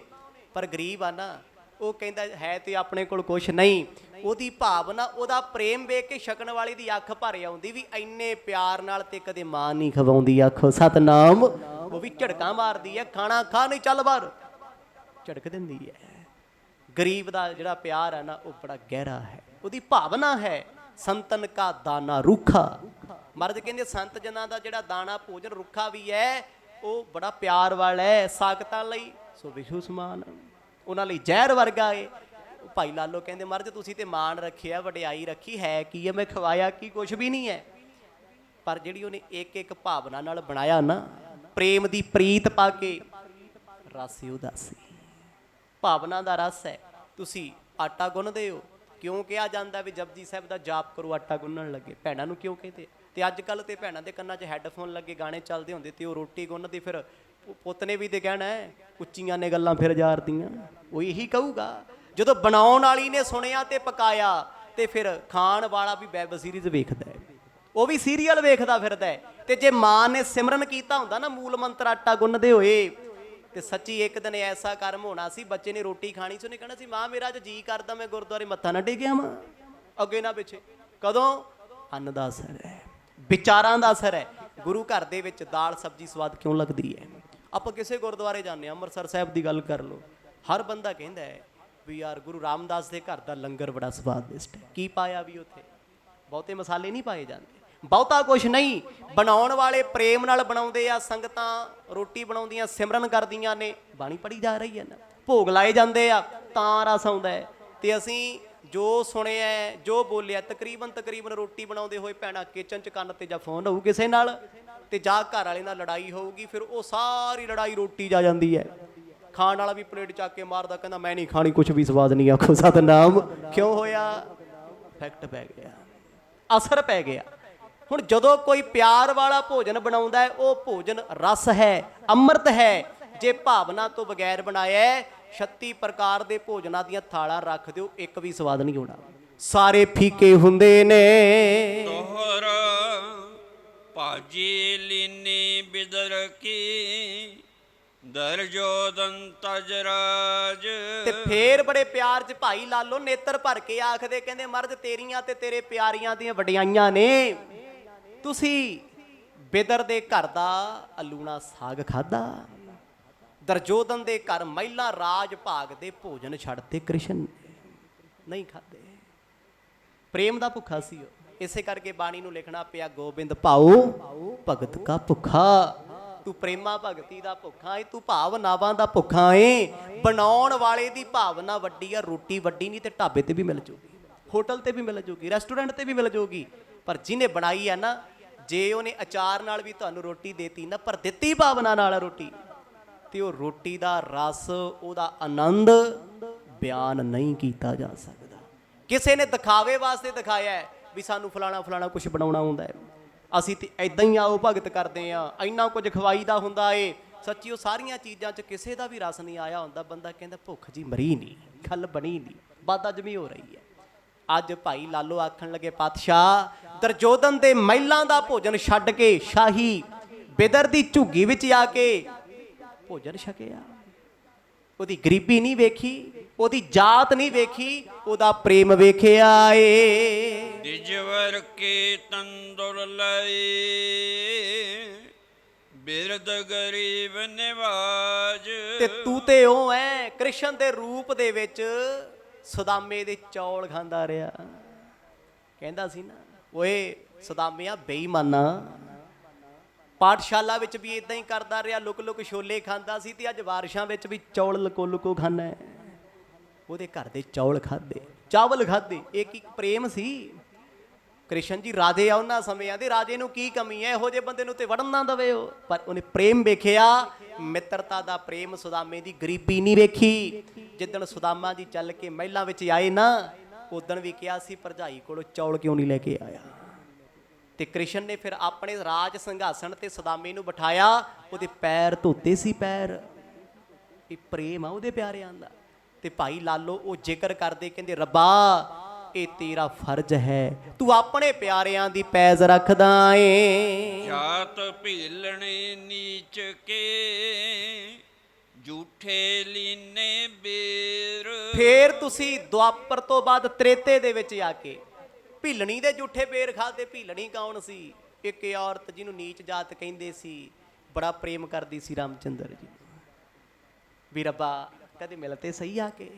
ਪਰ ਗਰੀਬ ਆ ਨਾ, ਉਹ ਕਹਿੰਦਾ ਹੈ ਤੇ ਆਪਣੇ ਕੋਲ ਕੁਛ ਨਹੀਂ। ਉਹਦੀ ਭਾਵਨਾ, ਉਹਦਾ ਪ੍ਰੇਮ ਵੇਖ ਕੇ ਛਕਣ ਵਾਲੀ ਦੀ ਅੱਖ ਭਰ ਆਉਂਦੀ ਵੀ ਇੰਨੇ ਪਿਆਰ ਨਾਲ ਤੇ ਕਦੇ ਮਾਂ ਨਹੀਂ ਖਵਾਉਂਦੀ। ਆਖੋ ਸਤਨਾਮ। ਉਹ ਵੀ ਝੜਕਾਂ ਮਾਰਦੀ ਹੈ, ਖਾਣਾ ਖਾ ਨਹੀਂ ਚੱਲ ਬਾਹਰ, ਝੜਕ ਦਿੰਦੀ ਹੈ। ਗਰੀਬ ਦਾ ਜਿਹੜਾ ਪਿਆਰ ਹੈ ਨਾ, ਉਹ ਬੜਾ ਗਹਿਰਾ ਹੈ, ਉਹਦੀ ਭਾਵਨਾ ਹੈ। ਸੰਤਨ ਕਾ ਦਾਣਾ ਰੁੱਖਾ। ਮਹਾਰਾਜ ਕਹਿੰਦੇ ਸੰਤ ਜਨਾਂ ਦਾ ਜਿਹੜਾ ਦਾਣਾ ਭੋਜਨ ਰੁੱਖਾ ਵੀ ਹੈ, ਉਹ ਬੜਾ ਪਿਆਰ ਵਾਲਾ ਹੈ। ਸਾਖਤਾਂ ਲਈ ਸੋ ਵਿਸ਼ੂ ਸਮਾਨ, ਉਹਨਾਂ ਲਈ ਜ਼ਹਿਰ ਵਰਗਾ ਏ। ਭਾਈ ਲਾਲੋ ਕਹਿੰਦੇ ਮਹਾਰਾਜ ਤੁਸੀਂ ਤੇ ਮਾਣ ਰੱਖਿਆ, ਵਡਿਆਈ ਰੱਖੀ, ਹੈ ਕੀ ਹੈ, ਮੈਂ ਖਵਾਇਆ ਕੀ, ਕੁਛ ਵੀ ਨਹੀਂ ਹੈ। ਪਰ ਜਿਹੜੀ ਉਹਨੇ ਇੱਕ ਇੱਕ ਭਾਵਨਾ ਨਾਲ ਬਣਾਇਆ ਨਾ, ਪ੍ਰੇਮ ਦੀ ਪ੍ਰੀਤ ਪਾ ਕੇ, ਰਸ ਉਦਾਸੀ, ਭਾਵਨਾ ਦਾ ਰਸ ਹੈ। ਤੁਸੀਂ ਆਟਾ ਗੁੰਨਦੇ ਹੋ, ਕਿਉਂ ਕਿਹਾ ਜਾਂਦਾ ਵੀ ਜਪਜੀ ਸਾਹਿਬ ਦਾ ਜਾਪ ਕਰੋ ਆਟਾ ਗੁੰਨਣ ਲੱਗੇ? ਭੈਣਾਂ ਨੂੰ ਕਿਉਂ ਕਹਿੰਦੇ? ਤੇ ਅੱਜ ਕੱਲ੍ਹ ਤੇ ਭੈਣਾਂ ਦੇ ਕੰਨਾਂ 'ਚ ਹੈੱਡਫੋਨ ਲੱਗੇ ਗਾਣੇ ਚੱਲਦੇ ਹੁੰਦੇ, ਤੇ ਉਹ ਰੋਟੀ ਗੁੰਨਦੀ, ਫਿਰ ਪੁੱਤ ਨੇ ਵੀ ਤੇ ਕਹਿਣਾ ਹੈ ਉੱਚੀਆਂ ਨੇ ਗੱਲਾਂ ਫਿਰ ਯਾਰਦੀਆਂ। ਉਹ ਇਹੀ ਕਹੂਗਾ। ਜਦੋਂ ਬਣਾਉਣ ਵਾਲੀ ਨੇ ਸੁਣਿਆ ਤੇ ਪਕਾਇਆ, ਤੇ ਫਿਰ ਖਾਣ ਵਾਲਾ ਵੀ ਵੈਬ ਸੀਰੀਜ਼ ਵੇਖਦਾ ਹੈ, ਉਹ ਵੀ ਸੀਰੀਅਲ ਵੇਖਦਾ ਫਿਰਦਾ ਹੈ। ਤੇ ਜੇ ਮਾਂ ਨੇ ਸਿਮਰਨ ਕੀਤਾ ਹੁੰਦਾ ਨਾ ਮੂਲ ਮੰਤਰ ਆਟਾ ਗੁੰਨਦੇ ਹੋਏ, ਤੇ ਸੱਚੀ ਇੱਕ ਦਿਨ ਐਸਾ ਕਰਮ ਹੋਣਾ ਸੀ, ਬੱਚੇ ਨੇ ਰੋਟੀ ਖਾਣੀ ਸੀ, ਉਹਨੇ ਕਹਿਣਾ ਸੀ ਮਾਂ ਮੇਰਾ ਅੱਜ ਜੀ ਕਰਦਾ ਮੈਂ ਗੁਰਦੁਆਰੇ ਮੱਥਾ ਨਾ ਟੇਕਿਆ ਮਾਂ, ਅੱਗੇ ਨਾ ਪਿੱਛੇ। ਕਦੋਂ? ਅੰਨ ਦਾ ਅਸਰ ਹੈ, ਵਿਚਾਰਾਂ ਦਾ ਅਸਰ ਹੈ। ਗੁਰੂ ਘਰ ਦੇ ਵਿੱਚ ਦਾਲ ਸਬਜ਼ੀ ਸਵਾਦ ਕਿਉਂ ਲੱਗਦੀ ਹੈ? ਆਪਾਂ ਕਿਸੇ ਗੁਰਦੁਆਰੇ ਜਾਂਦੇ ਹਾਂ, ਅੰਮ੍ਰਿਤਸਰ ਸਾਹਿਬ ਦੀ ਗੱਲ ਕਰ ਲਓ, ਹਰ ਬੰਦਾ ਕਹਿੰਦਾ ਹੈ ਵੀ ਯਾਰ ਗੁਰੂ ਰਾਮਦਾਸ ਦੇ ਘਰ ਦਾ ਲੰਗਰ ਬੜਾ ਸਵਾਦਿਸ਼ਟ ਹੈ। ਕੀ ਪਾਇਆ ਵੀ ਉੱਥੇ? ਬਹੁਤੇ ਮਸਾਲੇ ਨਹੀਂ ਪਾਏ ਜਾਂਦੇ, ਬਹੁਤਾ ਕੁਛ ਨਹੀਂ। ਬਣਾਉਣ ਵਾਲੇ ਪ੍ਰੇਮ ਨਾਲ ਬਣਾਉਂਦੇ ਆ। ਸੰਗਤਾਂ ਰੋਟੀ ਬਣਾਉਂਦੀਆਂ, ਸਿਮਰਨ ਕਰਦੀਆਂ ਨੇ, ਬਾਣੀ ਪੜ੍ਹੀ ਜਾ ਰਹੀ ਹੈ ਨਾ, ਭੋਗ ਲਾਏ ਜਾਂਦੇ ਆ, ਤਾਂ ਰਸ ਆਉਂਦਾ ਹੈ। ਤੇ ਅਸੀਂ ਜੋ ਸੁਣਿਆ, ਜੋ ਬੋਲਿਆ, ਤਕਰੀਬਨ ਰੋਟੀ ਬਣਾਉਂਦੇ ਹੋਏ ਭੈਣਾਂ ਕਿਚਨ 'ਚ ਕੰਨ ਤੇ ਜਾਂ ਫੋਨ ਹੋਊ ਕਿਸੇ ਨਾਲ, ਤੇ ਜਾਂ ਘਰ ਵਾਲੇ ਨਾਲ ਲੜਾਈ ਹੋਊਗੀ, ਫਿਰ ਉਹ ਸਾਰੀ ਲੜਾਈ ਰੋਟੀ 'ਚ ਆ ਜਾਂਦੀ ਹੈ। ਖਾਣ ਵਾਲਾ ਵੀ ਪਲੇਟ ਚੱਕ ਕੇ ਮਾਰਦਾ, ਕਹਿੰਦਾ ਮੈਂ ਨਹੀਂ ਖਾਣੀ, ਕੁਛ ਵੀ ਸਵਾਦ ਨਹੀਂ। ਆਖੋ ਸਤਿਨਾਮ। ਕਿਉਂ ਹੋਇਆ? ਇਫੈਕਟ ਪੈ ਗਿਆ, ਅਸਰ ਪੈ ਗਿਆ। ਹੁਣ ਜਦੋਂ ਕੋਈ ਪਿਆਰ ਵਾਲਾ ਭੋਜਨ ਬਣਾਉਂਦਾ ਹੈ, ਉਹ ਭੋਜਨ ਰਸ ਹੈ, ਅੰਮ੍ਰਿਤ ਹੈ। ਜੇ ਭਾਵਨਾ ਤੋਂ ਬਗੈਰ ਬਣਾਇਆ, 36 ਪ੍ਰਕਾਰ ਦੇ ਭੋਜਨਾਂ ਦੀਆਂ ਥਾਲਾਂ ਰੱਖ ਦਿਓ, ਇੱਕ ਵੀ ਸਵਾਦ ਨਹੀਂ ਹੋਣਾ, ਸਾਰੇ ਫੀਕੇ ਹੁੰਦੇ ਨੇ। ਤੋਹਰ ਭਾਜੀ ਲੀਨੀ ਬਿਦਰ ਕੀ ਦਰਜੋਦਨ ਤਜਰਾਜ। ਤੇ ਫੇਰ ਬੜੇ ਪਿਆਰ 'ਚ ਭਾਈ ਲਾਲੋ ਨੇਤਰ ਭਰ ਕੇ ਆਖਦੇ, ਕਹਿੰਦੇ ਮਰਦ ਤੇਰੀਆਂ ਤੇ ਤੇਰੇ ਪਿਆਰੀਆਂ ਦੀਆਂ ਵਡਿਆਈਆਂ ਨੇ। ਤੁਸੀਂ ਬਿਦਰ ਦੇ ਘਰ ਦਾ ਅਲੂਣਾ ਸਾਗ ਖਾਦਾ, ਦਰਜੋਦਨ ਦੇ ਘਰ ਮਹਿਲਾ ਰਾਜ ਭਾਗ ਦੇ ਭੋਜਨ ਛੱਡਤੇ, ਕ੍ਰਿਸ਼ਨ ਨਹੀਂ ਖਾਦੇ। ਪ੍ਰੇਮ ਦਾ ਭੁੱਖਾ ਸੀ ਉਹ। ਇਸੇ ਕਰਕੇ ਬਾਣੀ ਨੂੰ ਲਿਖਣਾ ਪਿਆ, ਗੋਬਿੰਦ ਭਾਉ ਭਗਤ ਕਾ ਭੁੱਖਾ। ਤੂੰ ਪ੍ਰੇਮਾ ਭਗਤੀ ਦਾ ਭੁੱਖਾ ਏ, ਤੂੰ ਭਾਵਨਾਵਾਂ ਦਾ ਭੁੱਖਾ ਏ। ਬਣਾਉਣ ਵਾਲੇ ਦੀ ਭਾਵਨਾ ਵੱਡੀ ਆ, ਰੋਟੀ ਵੱਡੀ ਨਹੀਂ ਤੇ ਢਾਬੇ ਤੇ ਵੀ ਮਿਲ ਜੂਗੀ, ਹੋਟਲ ਤੇ ਵੀ ਮਿਲ ਜੂਗੀ, ਰੈਸਟੋਰੈਂਟ ਤੇ ਵੀ ਮਿਲ ਜੂਗੀ। ਪਰ ਜਿਹਨੇ ਬਣਾਈ ਆ ਨਾ, ਜੇ ਉਹਨੇ ਅਚਾਰ ਨਾਲ ਵੀ ਤੁਹਾਨੂੰ ਰੋਟੀ ਦੇਤੀ ਨਾ, ਪਰ ਦਿੱਤੀ ਭਾਵਨਾ ਨਾਲ ਰੋਟੀ, ਤੇ ਉਹ ਰੋਟੀ ਦਾ ਰਸ, ਉਹਦਾ ਆਨੰਦ ਬਿਆਨ ਨਹੀਂ ਕੀਤਾ ਜਾ ਸਕਦਾ। ਕਿਸੇ ਨੇ ਦਿਖਾਵੇ ਵਾਸਤੇ ਦਿਖਾਇਆ ਵੀ ਸਾਨੂੰ ਫਲਾਣਾ ਕੁਝ ਬਣਾਉਣਾ ਹੁੰਦਾ ਹੈ, ਅਸੀਂ ਤੇ ਐਦਾਂ ਹੀ ਆਓ ਭਗਤ ਕਰਦੇ ਆ, ਇੰਨਾ ਕੁਝ ਖਵਾਈਦਾ ਹੁੰਦਾ ਏ। ਸੱਚੀ ਉਹ ਸਾਰੀਆਂ ਚੀਜ਼ਾਂ 'ਚ ਕਿਸੇ ਦਾ ਵੀ ਰਸ ਨਹੀਂ ਆਇਆ ਹੁੰਦਾ। ਬੰਦਾ ਕਹਿੰਦਾ ਭੁੱਖ ਜੀ ਮਰੀ ਨਹੀਂ, ਖੱਲ ਬਣੀ ਨਹੀਂ, ਬਦਹਜ਼ਮੀ ਹੋ ਰਹੀ ਹੈ। ਅੱਜ ਭਾਈ ਲਾਲੋ ਆਖਣ ਲੱਗੇ, ਪਾਤਸ਼ਾਹ ਦਰਜੋਦਨ ਦੇ ਮਹਿਲਾਂ ਦਾ ਭੋਜਨ ਛੱਡ ਕੇ ਸ਼ਾਹੀ ਬਿਦਰ ਦੀ ਝੁੱਗੀ ਵਿੱਚ ਆ ਕੇ ਭੋਜਨ ਛਕਿਆ। ਉਹਦੀ ਗਰੀਬੀ ਨਹੀਂ ਵੇਖੀ, ਉਹਦੀ ਜਾਤ ਨਹੀਂ ਵੇਖੀ, ਉਹਦਾ ਪ੍ਰੇਮ ਵੇਖਿਆ ਏ। ਦਿਜਵਰ ਕੇ ਤੰਦੁਰ ਲਈ ਬਿਰਦ ਗਰੀਬ ਨਿਵਾਜ। ਤੇ ਤੂੰ ਤੇ ਉਹ ਐ ਕ੍ਰਿਸ਼ਨ ਦੇ ਰੂਪ ਦੇ ਵਿੱਚ ਸੁਦਾਮੇ ਦੇ ਚੌਲ ਖਾਂਦਾ ਰਿਹਾ। ਕਹਿੰਦਾ ਸੀ ਨਾ, ਓਏ ਸੁਦਾਮਿਆ ਬੇਈਮਾਨਾ, ਪਾਠਸ਼ਾਲਾ ਵਿੱਚ ਵੀ ਇਦਾਂ ਹੀ ਕਰਦਾ ਰਿਹਾ, ਲੁਕ ਛੋਲੇ ਖਾਂਦਾ ਸੀ, ਤੇ ਅੱਜ ਬਾਰਿਸ਼ਾਂ ਵਿੱਚ ਵੀ ਚੌਲ ਲੁਕੋ ਖਾਣਾ ਹੈ। ਉਹਦੇ ਘਰ ਦੇ ਚੌਲ ਖਾਦੇ, ਚਾਵਲ ਖਾਦੇ, ਇੱਕ ਪ੍ਰੇਮ ਸੀ। ਕ੍ਰਿਸ਼ਨ ਜੀ ਰਾਜੇ ਆ ਉਹਨਾਂ ਸਮਿਆਂ ਦੇ, ਰਾਜੇ ਨੂੰ ਕੀ ਕਮੀ ਹੈ, ਇਹੋ ਜਿਹੇ ਬੰਦੇ ਨੂੰ ਤੇ ਵੜਨ ਨਾ ਦਵੇ ਉਹ। ਪਰ ਉਹਨੇ ਪ੍ਰੇਮ ਵੇਖਿਆ, ਮਿੱਤਰਤਾ ਦਾ ਪ੍ਰੇਮ, ਸੁਦਾਮੇ ਦੀ ਗਰੀਬੀ ਨਹੀਂ ਵੇਖੀ। ਜਿੱਦਣ ਸੁਦਾਮਾ ਜੀ ਚੱਲ ਕੇ ਮਹਿਲਾਂ ਵਿੱਚ ਆਏ ਨਾ, ਉਦਣ ਵੀ ਕਿਹਾ ਸੀ ਭਰਜਾਈ ਕੋਲੋਂ ਚੌਲ ਕਿਉਂ ਨਹੀਂ ਲੈ ਕੇ ਆਇਆ। ਤੇ ਕ੍ਰਿਸ਼ਨ ਨੇ ਫਿਰ ਆਪਣੇ ਰਾਜ ਸਿੰਘਾਸਣ ਤੇ ਸੁਦਾਮੇ ਨੂੰ ਬਿਠਾਇਆ, ਉਹਦੇ ਪੈਰ ਧੋਤੇ ਸੀ, ਪੈਰ। ਇਹ ਪ੍ਰੇਮ ਆ ਉਹਦੇ ਪਿਆਰਿਆਂ ਦਾ। ਤੇ ਭਾਈ ਲਾਲੋ ਉਹ ਜ਼ਿਕਰ ਕਰਦੇ, ਕਹਿੰਦੇ ਰੱਬਾ ਇਹ ਤੇਰਾ ਫਰਜ਼ ਹੈ, ਤੂੰ ਆਪਣੇ ਪਿਆਰਿਆਂ ਦੀ ਪੈਜ਼ ਰੱਖਦਾ ਏ। ਜਾਤ ਭੀਲਣੇ ਨੀਚ ਕੇ ਝੂਠੇ ਲੀਨੇ ਬੇਰ। ਫੇਰ ਤੁਸੀਂ ਦੁਆਪਰ ਤੋਂ ਬਾਅਦ ਤ੍ਰੇਤੇ ਦੇ ਵਿੱਚ ਆ ਕੇ ਭੀਲਣੀ ਦੇ ਝੂਠੇ ਬੇਰ ਖਾਦੇ। ਭੀਲਣੀ ਕੌਣ ਸੀ? ਇੱਕ ਔਰਤ ਜਿਹਨੂੰ ਨੀਚ ਜਾਤ ਕਹਿੰਦੇ ਸੀ, ਬੜਾ ਪ੍ਰੇਮ ਕਰਦੀ ਸੀ ਰਾਮਚੰਦਰ ਜੀ। ਵੀ ਰੱਬਾ ਕਦੇ ਮਿਲ ਤੇ ਸਹੀ ਆ ਕੇ,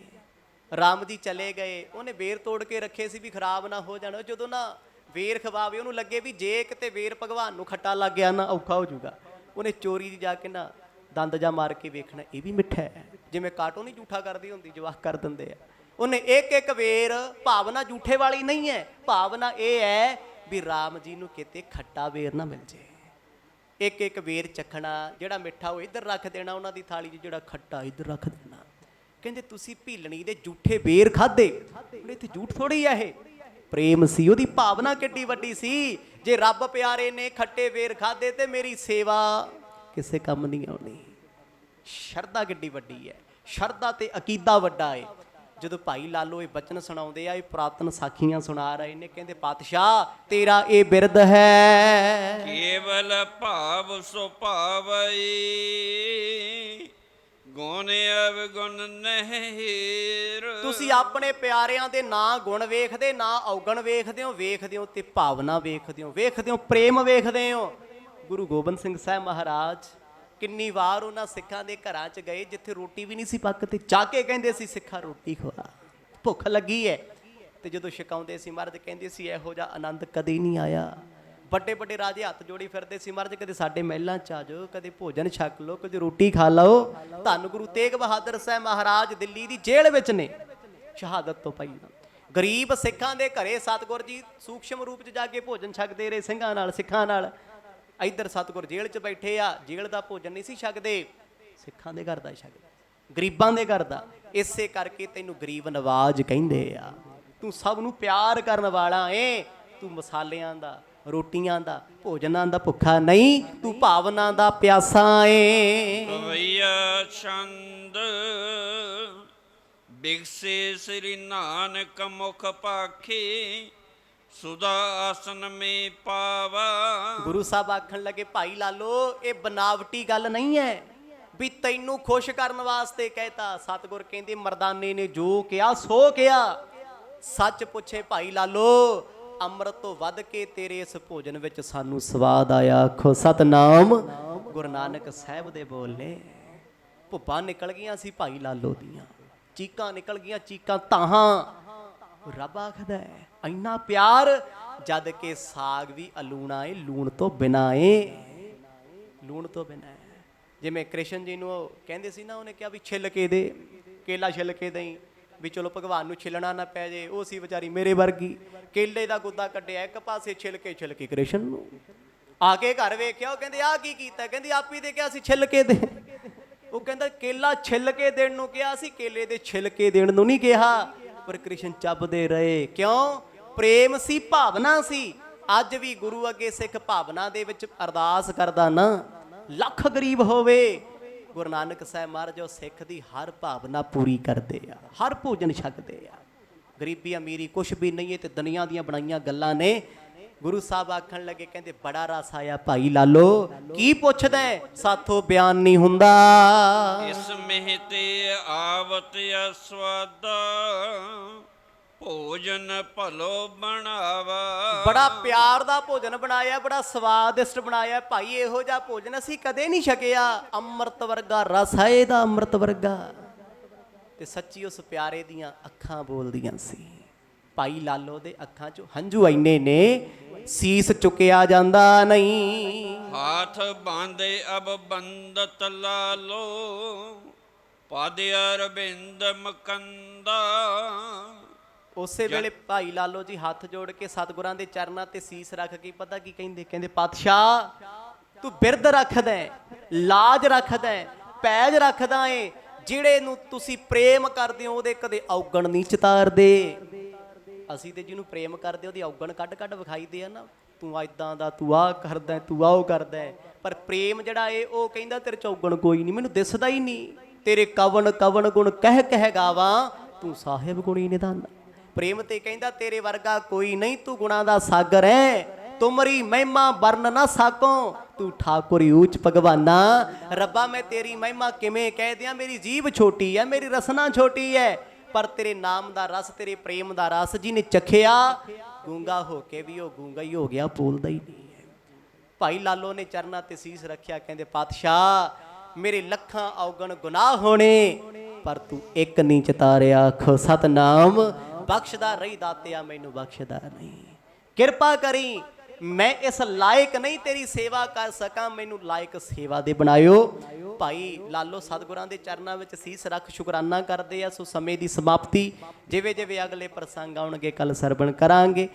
ਰਾਮ ਜੀ ਚਲੇ ਗਏ, ਉਹਨੇ ਵੇਰ ਤੋੜ ਕੇ ਰੱਖੇ ਸੀ ਵੀ ਖਰਾਬ ਨਾ ਹੋ ਜਾਣ। ਜਦੋਂ ਨਾ ਵੇਰ ਖਵਾਵੇ, ਉਹਨੂੰ ਲੱਗੇ ਵੀ ਜੇ ਕਿਤੇ ਵੇਰ ਭਗਵਾਨ ਨੂੰ ਖੱਟਾ ਲੱਗ ਗਿਆ ਨਾ ਔਖਾ ਹੋ ਜਾਊਗਾ, ਉਹਨੇ ਚੋਰੀ ਦੀ ਜਾ ਕੇ ਨਾ ਦੰਦ ਜਾ ਮਾਰ ਕੇ ਵੇਖਣਾ ਇਹ ਵੀ ਮਿੱਠਾ ਹੈ। ਜਿਵੇਂ ਕਾਟੋ ਨਹੀਂ ਝੂਠਾ ਕਰਦੀ ਹੁੰਦੀ, ਜਵਾਕ ਕਰ ਦਿੰਦੇ ਆ। ਉਹਨੇ ਇੱਕ ਇੱਕ ਵੇਰ, ਭਾਵਨਾ ਝੂਠੇ ਵਾਲੀ ਨਹੀਂ ਹੈ, ਭਾਵਨਾ ਇਹ ਹੈ ਵੀ ਰਾਮ ਜੀ ਨੂੰ ਕਿਤੇ ਖੱਟਾ ਵੇਰ ਨਾ ਮਿਲ ਜੇ। ਇੱਕ ਇੱਕ ਵੇਰ ਚੱਖਣਾ, ਜਿਹੜਾ ਮਿੱਠਾ ਉਹ ਇੱਧਰ ਰੱਖ ਦੇਣਾ ਉਹਨਾਂ ਦੀ ਥਾਲੀ 'ਚ, ਜਿਹੜਾ ਖੱਟਾ ਇੱਧਰ ਰੱਖ ਦੇਣਾ। ਕਹਿੰਦੇ ਤੁਸੀਂ ਭੀਲਣੀ ਦੇ ਝੂਠੇ ਵੇਰ ਖਾਦੇ, ਉਹਨੇ ਤੇ ਝੂਠ ਥੋੜੀ ਆ, ਇਹ ਪ੍ਰੇਮ ਸੀ, ਉਹਦੀ ਭਾਵਨਾ ਕਿੱਡੀ ਵੱਡੀ ਸੀ। ਜੇ ਰੱਬ ਪਿਆਰੇ ਨੇ ਖੱਟੇ ਵੇਰ ਖਾਦੇ ਤੇ ਮੇਰੀ ਸੇਵਾ ਕਿਸੇ ਕੰਮ ਨਹੀਂ ਆਉਣੀ। ਸ਼ਰਧਾ ਕਿੱਡੀ ਵੱਡੀ ਹੈ, ਸ਼ਰਧਾ ਤੇ ਅਕੀਦਾ ਵੱਡਾ ਹੈ। ਜਦੋਂ ਭਾਈ ਲਾਲੋ ਇਹ ਬਚਨ ਸੁਣਾਉਂਦੇ ਆ, ਇਹ ਪੁਰਾਤਨ ਸਾਖੀਆਂ ਸੁਣਾ ਰਹੇ ਨੇ, ਕਹਿੰਦੇ ਪਾਤਸ਼ਾਹ ਤੇਰਾ ਇਹ ਬਿਰਦ ਹੈ, ਕੇਵਲ ਭਾਵ ਸੁਭਾਵਈ, ਗੁਣ ਅਵਗੁਣ ਨਹਿਰ। ਤੁਸੀਂ ਆਪਣੇ ਪਿਆਰਿਆਂ ਦੇ ਨਾ ਗੁਣ ਵੇਖਦੇ, ਨਾ ਔਗਣ ਵੇਖਦੇ ਹੋ ਤੇ ਭਾਵਨਾ ਵੇਖਦੇ ਹੋ, ਪ੍ਰੇਮ ਵੇਖਦੇ ਹੋ। ਗੁਰੂ ਗੋਬਿੰਦ ਸਿੰਘ ਸਾਹਿਬ ਮਹਾਰਾਜ ਕਿੰਨੀ ਵਾਰ ਉਹਨਾਂ ਸਿੱਖਾਂ ਦੇ ਘਰਾਂ 'ਚ ਗਏ ਜਿੱਥੇ ਰੋਟੀ ਵੀ ਨਹੀਂ ਸੀ ਪੱਕਦੀ, ਜਾ ਕੇ ਕਹਿੰਦੇ ਸੀ ਸਿੱਖਾ ਰੋਟੀ ਖਵਾ, ਭੁੱਖ ਲੱਗੀ ਹੈ। ਤੇ ਜਦੋਂ ਛਕਾਉਂਦੇ ਸੀ ਮਹਾਰਾਜ ਕਹਿੰਦੇ ਸੀ ਇਹੋ ਜਿਹਾ ਆਨੰਦ ਕਦੇ ਨਹੀਂ ਆਇਆ। ਵੱਡੇ ਵੱਡੇ ਰਾਜੇ ਹੱਥ ਜੋੜੀ ਫਿਰਦੇ ਸੀ, ਮਹਾਰਾਜ ਕਦੇ ਸਾਡੇ ਮਹਿਲਾਂ 'ਚ ਆ ਜਾਓ, ਕਦੇ ਭੋਜਨ ਛਕ ਲਓ, ਕਦੇ ਰੋਟੀ ਖਾ ਲਓ। ਧੰਨ ਗੁਰੂ ਤੇਗ ਬਹਾਦਰ ਸਾਹਿਬ ਮਹਾਰਾਜ ਦਿੱਲੀ ਦੀ ਜੇਲ੍ਹ ਵਿੱਚ ਨੇ ਸ਼ਹਾਦਤ ਤੋਂ ਪਹਿਲਾਂ। ਗਰੀਬ ਸਿੱਖਾਂ ਦੇ ਘਰੇ ਸਤਿਗੁਰ ਜੀ ਸੂਖਸ਼ਮ ਰੂਪ 'ਚ ਜਾ ਕੇ ਭੋਜਨ ਛਕਦੇ ਰਹੇ ਸਿੰਘਾਂ ਨਾਲ, ਸਿੱਖਾਂ ਨਾਲ। ਇੱਧਰ ਸਤਿਗੁਰ ਜੇਲ੍ਹ 'ਚ ਬੈਠੇ ਆ, ਜੇਲ੍ਹ ਦਾ ਭੋਜਨ ਨਹੀਂ ਸੀ ਛਕਦੇ, ਸਿੱਖਾਂ ਦੇ ਘਰ ਦਾ ਛਕਦੇ, ਗਰੀਬਾਂ ਦੇ ਘਰ ਦਾ। ਇਸੇ ਕਰਕੇ ਤੈਨੂੰ ਗਰੀਬ ਨਵਾਜ ਕਹਿੰਦੇ ਆ। ਤੂੰ ਸਭ ਨੂੰ ਪਿਆਰ ਕਰਨ ਵਾਲਾ ਏ, ਤੂੰ ਮਸਾਲਿਆਂ ਦਾ, ਰੋਟੀਆਂ ਦਾ, ਭੋਜਨਾਂ ਦਾ ਭੁੱਖਾ ਨਹੀਂ, ਤੂੰ ਭਾਵਨਾ ਦਾ ਪਿਆਸਾ ਏ। ਰਵਈਆ ਛੰਦ ਬਿਗਸੇ ਸ੍ਰੀ ਨਾਨਕ ਮੁਖ ਪਾਖੀ, ਸੁਦਾ ਆਸਨ ਮੇ ਪਾਵਾ। ਗੁਰੂ ਸਾਹਿਬ ਆਖਣ ਲੱਗੇ ਭਾਈ ਲਾਲੋ ਇਹ ਬਨਾਵਟੀ ਗੱਲ ਨਹੀਂ ਹੈ ਵੀ ਤੈਨੂੰ ਖੁਸ਼ ਕਰਨ ਵਾਸਤੇ ਕਹਿਤਾ। ਸਤਿਗੁਰ ਕਹਿੰਦੇ ਮਰਦਾਨੇ ਨੇ ਜੋ ਕਿਹਾ ਸੋ ਕਿਹਾ। ਸੱਚ ਪੁੱਛੇ ਭਾਈ ਲਾਲੋ, ਅੰਮ੍ਰਿਤ ਤੋਂ ਵੱਧ ਕੇ ਤੇਰੇ ਇਸ ਭੋਜਨ ਵਿੱਚ ਸਾਨੂੰ ਸਵਾਦ ਆਇਆ। ਆਖੋ ਸਤਨਾਮ। ਗੁਰੂ ਨਾਨਕ ਸਾਹਿਬ ਦੇ ਬੋਲ ਨੇ। ਭੁੱਬਾਂ ਨਿਕਲ ਗਈਆਂ ਸੀ ਭਾਈ ਲਾਲੋ ਦੀਆਂ, ਚੀਕਾਂ ਨਿਕਲ ਗਈਆਂ, ਚੀਕਾਂ ਤਾਹਾਂ। ਰੱਬ ਆਖਦਾ ਹੈ ਇੰਨਾ ਪਿਆਰ, ਜਦ ਕਿ ਸਾਗ ਵੀ ਅਲੂਣਾ ਏ, ਲੂਣ ਤੋਂ ਬਿਨਾ ਏ, ਲੂਣ ਤੋਂ ਬਿਨਾ। ਜਿਵੇਂ ਕ੍ਰਿਸ਼ਨ ਜੀ ਨੂੰ ਉਹ ਕਹਿੰਦੇ ਸੀ ਨਾ, ਉਹਨੇ ਕਿਹਾ ਵੀ ਛਿੱਲ ਕੇ ਦੇ, ਕੇਲਾ ਛਿੱਲ ਕੇ ਦੇਈਂ ਵੀ ਚਲੋ ਭਗਵਾਨ ਨੂੰ ਛਿੱਲਣਾ ਨਾ ਪੈ ਜੇ। ਉਹ ਸੀ ਵਿਚਾਰੀ ਮੇਰੇ ਵਰਗੀ, ਕੇਲੇ ਦਾ ਗੁੱਦਾ ਕੱਢਿਆ ਇੱਕ ਪਾਸੇ, ਛਿੱਲ ਕੇ ਕ੍ਰਿਸ਼ਨ ਨੂੰ। ਆ ਕੇ ਘਰ ਵੇਖਿਆ, ਉਹ ਕਹਿੰਦੇ ਆਹ ਕੀ ਕੀਤਾ? ਕਹਿੰਦੀ ਆਪ ਹੀ ਤੇ ਕਿਹਾ ਸੀ ਛਿੱਲ ਕੇ ਦੇ। ਉਹ ਕਹਿੰਦਾ ਕੇਲਾ ਛਿੱਲ ਕੇ ਦੇਣ ਨੂੰ ਕਿਹਾ ਸੀ, ਕੇਲੇ ਦੇ ਛਿੱਲ ਕੇ ਦੇਣ ਨੂੰ ਨਹੀਂ ਕਿਹਾ। ਪਰ ਕ੍ਰਿਸ਼ਨ ਚੱਬਦੇ ਰਹੇ, ਕਿਉਂ? ਪ੍ਰੇਮ ਸੀ, ਭਾਵਨਾ ਸੀ। ਅੱਜ ਵੀ ਗੁਰੂ ਅੱਗੇ ਸਿੱਖ ਭਾਵਨਾ ਦੇ ਵਿੱਚ ਅਰਦਾਸ ਕਰਦਾ ਨਾ, ਲੱਖ ਗਰੀਬ ਹੋਵੇ, ਗੁਰੂ ਨਾਨਕ ਸਾਹਿਬ ਮਹਾਰਾਜ ਉਹ ਸਿੱਖ ਦੀ ਹਰ ਭਾਵਨਾ ਪੂਰੀ ਕਰਦੇ ਆ, ਹਰ ਭੋਜਨ ਛਕਦੇ ਆ। ਗਰੀਬੀ ਅਮੀਰੀ ਕੁਛ ਵੀ ਨਹੀਂ ਹੈ, ਤੇ ਦੁਨੀਆ ਦੀਆਂ ਬਣਾਈਆਂ ਗੱਲਾਂ ਨੇ। ਗੁਰੂ ਸਾਹਿਬ ਆਖਣ ਲੱਗੇ, ਕਹਿੰਦੇ ਬੜਾ ਰਸ ਆਇਆ ਭਾਈ ਲਾਲੋ, ਕੀ ਪੁੱਛਦਾ ਸਾਥੋਂ ਬਿਆਨ ਨਹੀਂ ਹੁੰਦਾ। ਇਸ ਮਹਿ ਤੇ ਆਵਤ ਅਸਵਾਦਾ, ਭੋਜਨ ਭਲੋ ਬਣਾਵਾ। ਬੜਾ ਪਿਆਰ ਦਾ ਭੋਜਨ ਬਣਾਇਆ, ਬੜਾ ਸਵਾਦਿਸ਼ਟ ਬਣਾਇਆ ਭਾਈ। ਇਹੋ ਜਿਹਾ ਭੋਜਨ ਅਸੀਂ ਕਦੇ ਨਹੀਂ ਛਕਿਆ। ਅੰਮ੍ਰਿਤ ਵਰਗਾ ਰਸ ਹੈ ਇਹਦਾ, ਅੰਮ੍ਰਿਤ ਵਰਗਾ। ਤੇ ਸੱਚੀ ਉਸ ਪਿਆਰੇ ਦੀਆਂ ਅੱਖਾਂ ਬੋਲਦੀਆਂ ਸੀ। ਭਾਈ ਲਾਲੋ ਦੇ ਅੱਖਾਂ 'ਚੋਂ ਹੰਝੂ ਇੰਨੇ ਨੇ, ਸੀਸ ਚੁੱਕਿਆ ਜਾਂਦਾ ਨਹੀਂ। ਹਾਥ ਬਾਂਧੇ ਅਬ ਬੰਦਤ ਲਾਲੋ, ਪਦ ਅਰਬਿੰਦ ਮਕੰਦਾ। ਉਸੇ ਵੇਲੇ ਭਾਈ ਲਾਲੋ ਜੀ ਹੱਥ ਜੋੜ ਕੇ ਸਤਿਗੁਰਾਂ ਦੇ ਚਰਨਾਂ ਤੇ ਸੀਸ ਰੱਖ ਕੇ ਪਤਾ ਕੀ ਕਹਿੰਦੇ? ਕਹਿੰਦੇ ਪਾਤਸ਼ਾਹ ਤੂੰ ਬਿਰਦ ਰੱਖਦਾ, ਲਾਜ ਰੱਖਦਾ, ਪੈਜ ਰੱਖਦਾ ਏ, ਜਿਹੜੇ ਨੂੰ ਤੁਸੀਂ ਪ੍ਰੇਮ ਕਰਦੇ ਹੋ ਉਹਦੇ ਕਦੇ ਔਗਣ ਨਹੀਂ ਚਿਤਾਰਦੇ। ਅਸੀਂ ਤੇ ਜਿਹਨੂੰ ਪ੍ਰੇਮ ਕਰਦੇ ਉਹਦੀ ਔਗਣ ਕੱਢ ਕੱਢ ਵਿਖਾਈਦੇ ਆ ਨਾ, ਤੂੰ ਇਦਾਂ ਦਾ, ਤੂੰ ਆਹ ਕਰਦਾ, ਤੂੰ ਆਹ ਕਰਦਾ। ਪਰ ਪ੍ਰੇਮ ਜਿਹੜਾ ਏ ਉਹ ਕਹਿੰਦਾ ਤੇਰੇ ਚ ਔਗਣ ਕੋਈ ਨਹੀਂ, ਮੈਨੂੰ ਦਿਸਦਾ ਹੀ ਨਹੀਂ। ਤੇਰੇ ਕਵਨ ਕਵਨ ਗੁਣ ਕਹਿ ਗਾਵਾਂ, ਤੂੰ ਸਾਹਿਬ ਗੁਣੀ ਨਿਧਾਨ। ਪ੍ਰੇਮ ਤੇ ਕਹਿੰਦਾ ਤੇਰੇ ਵਰਗਾ ਕੋਈ ਨਹੀਂ, ਤੂੰ ਗੁਣਾਂ ਦਾ ਸਾਗਰ ਹੈ, ਤੁਮਰੀ ਮਹਿਮਾ ਵਰਨ ਨਾ ਸਾਕੋ, ਤੂੰ ਠਾਕੁਰ ਊਚ ਭਗਵਾਨਾ। ਰੱਬਾ ਮੈਂ ਤੇਰੀ ਮਹਿਮਾ ਕਿਵੇਂ ਕਹਿ ਦਿਆਂ, ਮੇਰੀ ਜੀਭ ਛੋਟੀ ਹੈ, ਮੇਰੀ ਰਸਨਾ ਛੋਟੀ ਹੈ, ਪਰ ਤੇਰੇ ਨਾਮ ਦਾ ਰਸ, ਤੇਰੇ ਪ੍ਰੇਮ ਦਾ ਰਸ ਜਿਹਨੇ ਚਖਿਆ, ਗੂੰਗਾ ਹੋ ਕੇ ਵੀ ਉਹ ਗੂੰਗਾ ਹੀ ਹੋ ਗਿਆ, ਬੋਲਦਾ ਹੀ ਨਹੀਂ ਹੈ। ਭਾਈ ਲਾਲੋ ਨੇ ਚਰਨਾਂ ਤੇ ਸੀਸ ਰੱਖਿਆ, ਕਹਿੰਦੇ ਪਾਤਸ਼ਾਹ ਮੇਰੇ ਲੱਖਾਂ ਔਗਣ ਗੁਨਾਹ ਹੋਣੇ, ਪਰ ਤੂੰ ਇੱਕ ਨਹੀਂ ਚਤਾਰਿਆ। ਆਖੋ ਸਤਨਾਮ। ਬਖਸ਼ਦਾ ਰਹੀ ਦਾਤਿਆ ਮੈਨੂੰ ਬਖਸ਼ਦਾ ਨਹੀਂ। ਕਿਰਪਾ ਕਰੀ ਮੈਂ ਇਸ ਲਾਇਕ ਨਹੀਂ ਤੇਰੀ ਸੇਵਾ ਕਰ ਸਕਾਂ, ਮੈਨੂੰ ਲਾਇਕ ਸੇਵਾ ਦੇ ਬਣਾਇਓ। ਭਾਈ ਲਾਲੋ ਸਤਿਗੁਰਾਂ ਦੇ ਚਰਨਾਂ ਵਿੱਚ ਸੀਸ ਰੱਖ ਸ਼ੁਕਰਾਨਾ ਕਰਦੇ ਆ। ਸੋ ਸਮੇਂ ਦੀ ਸਮਾਪਤੀ, ਜਿਵੇਂ ਜਿਵੇਂ ਅਗਲੇ ਪ੍ਰਸੰਗ ਆਉਣਗੇ ਕੱਲ ਸਰਵਣ ਕਰਾਂਗੇ।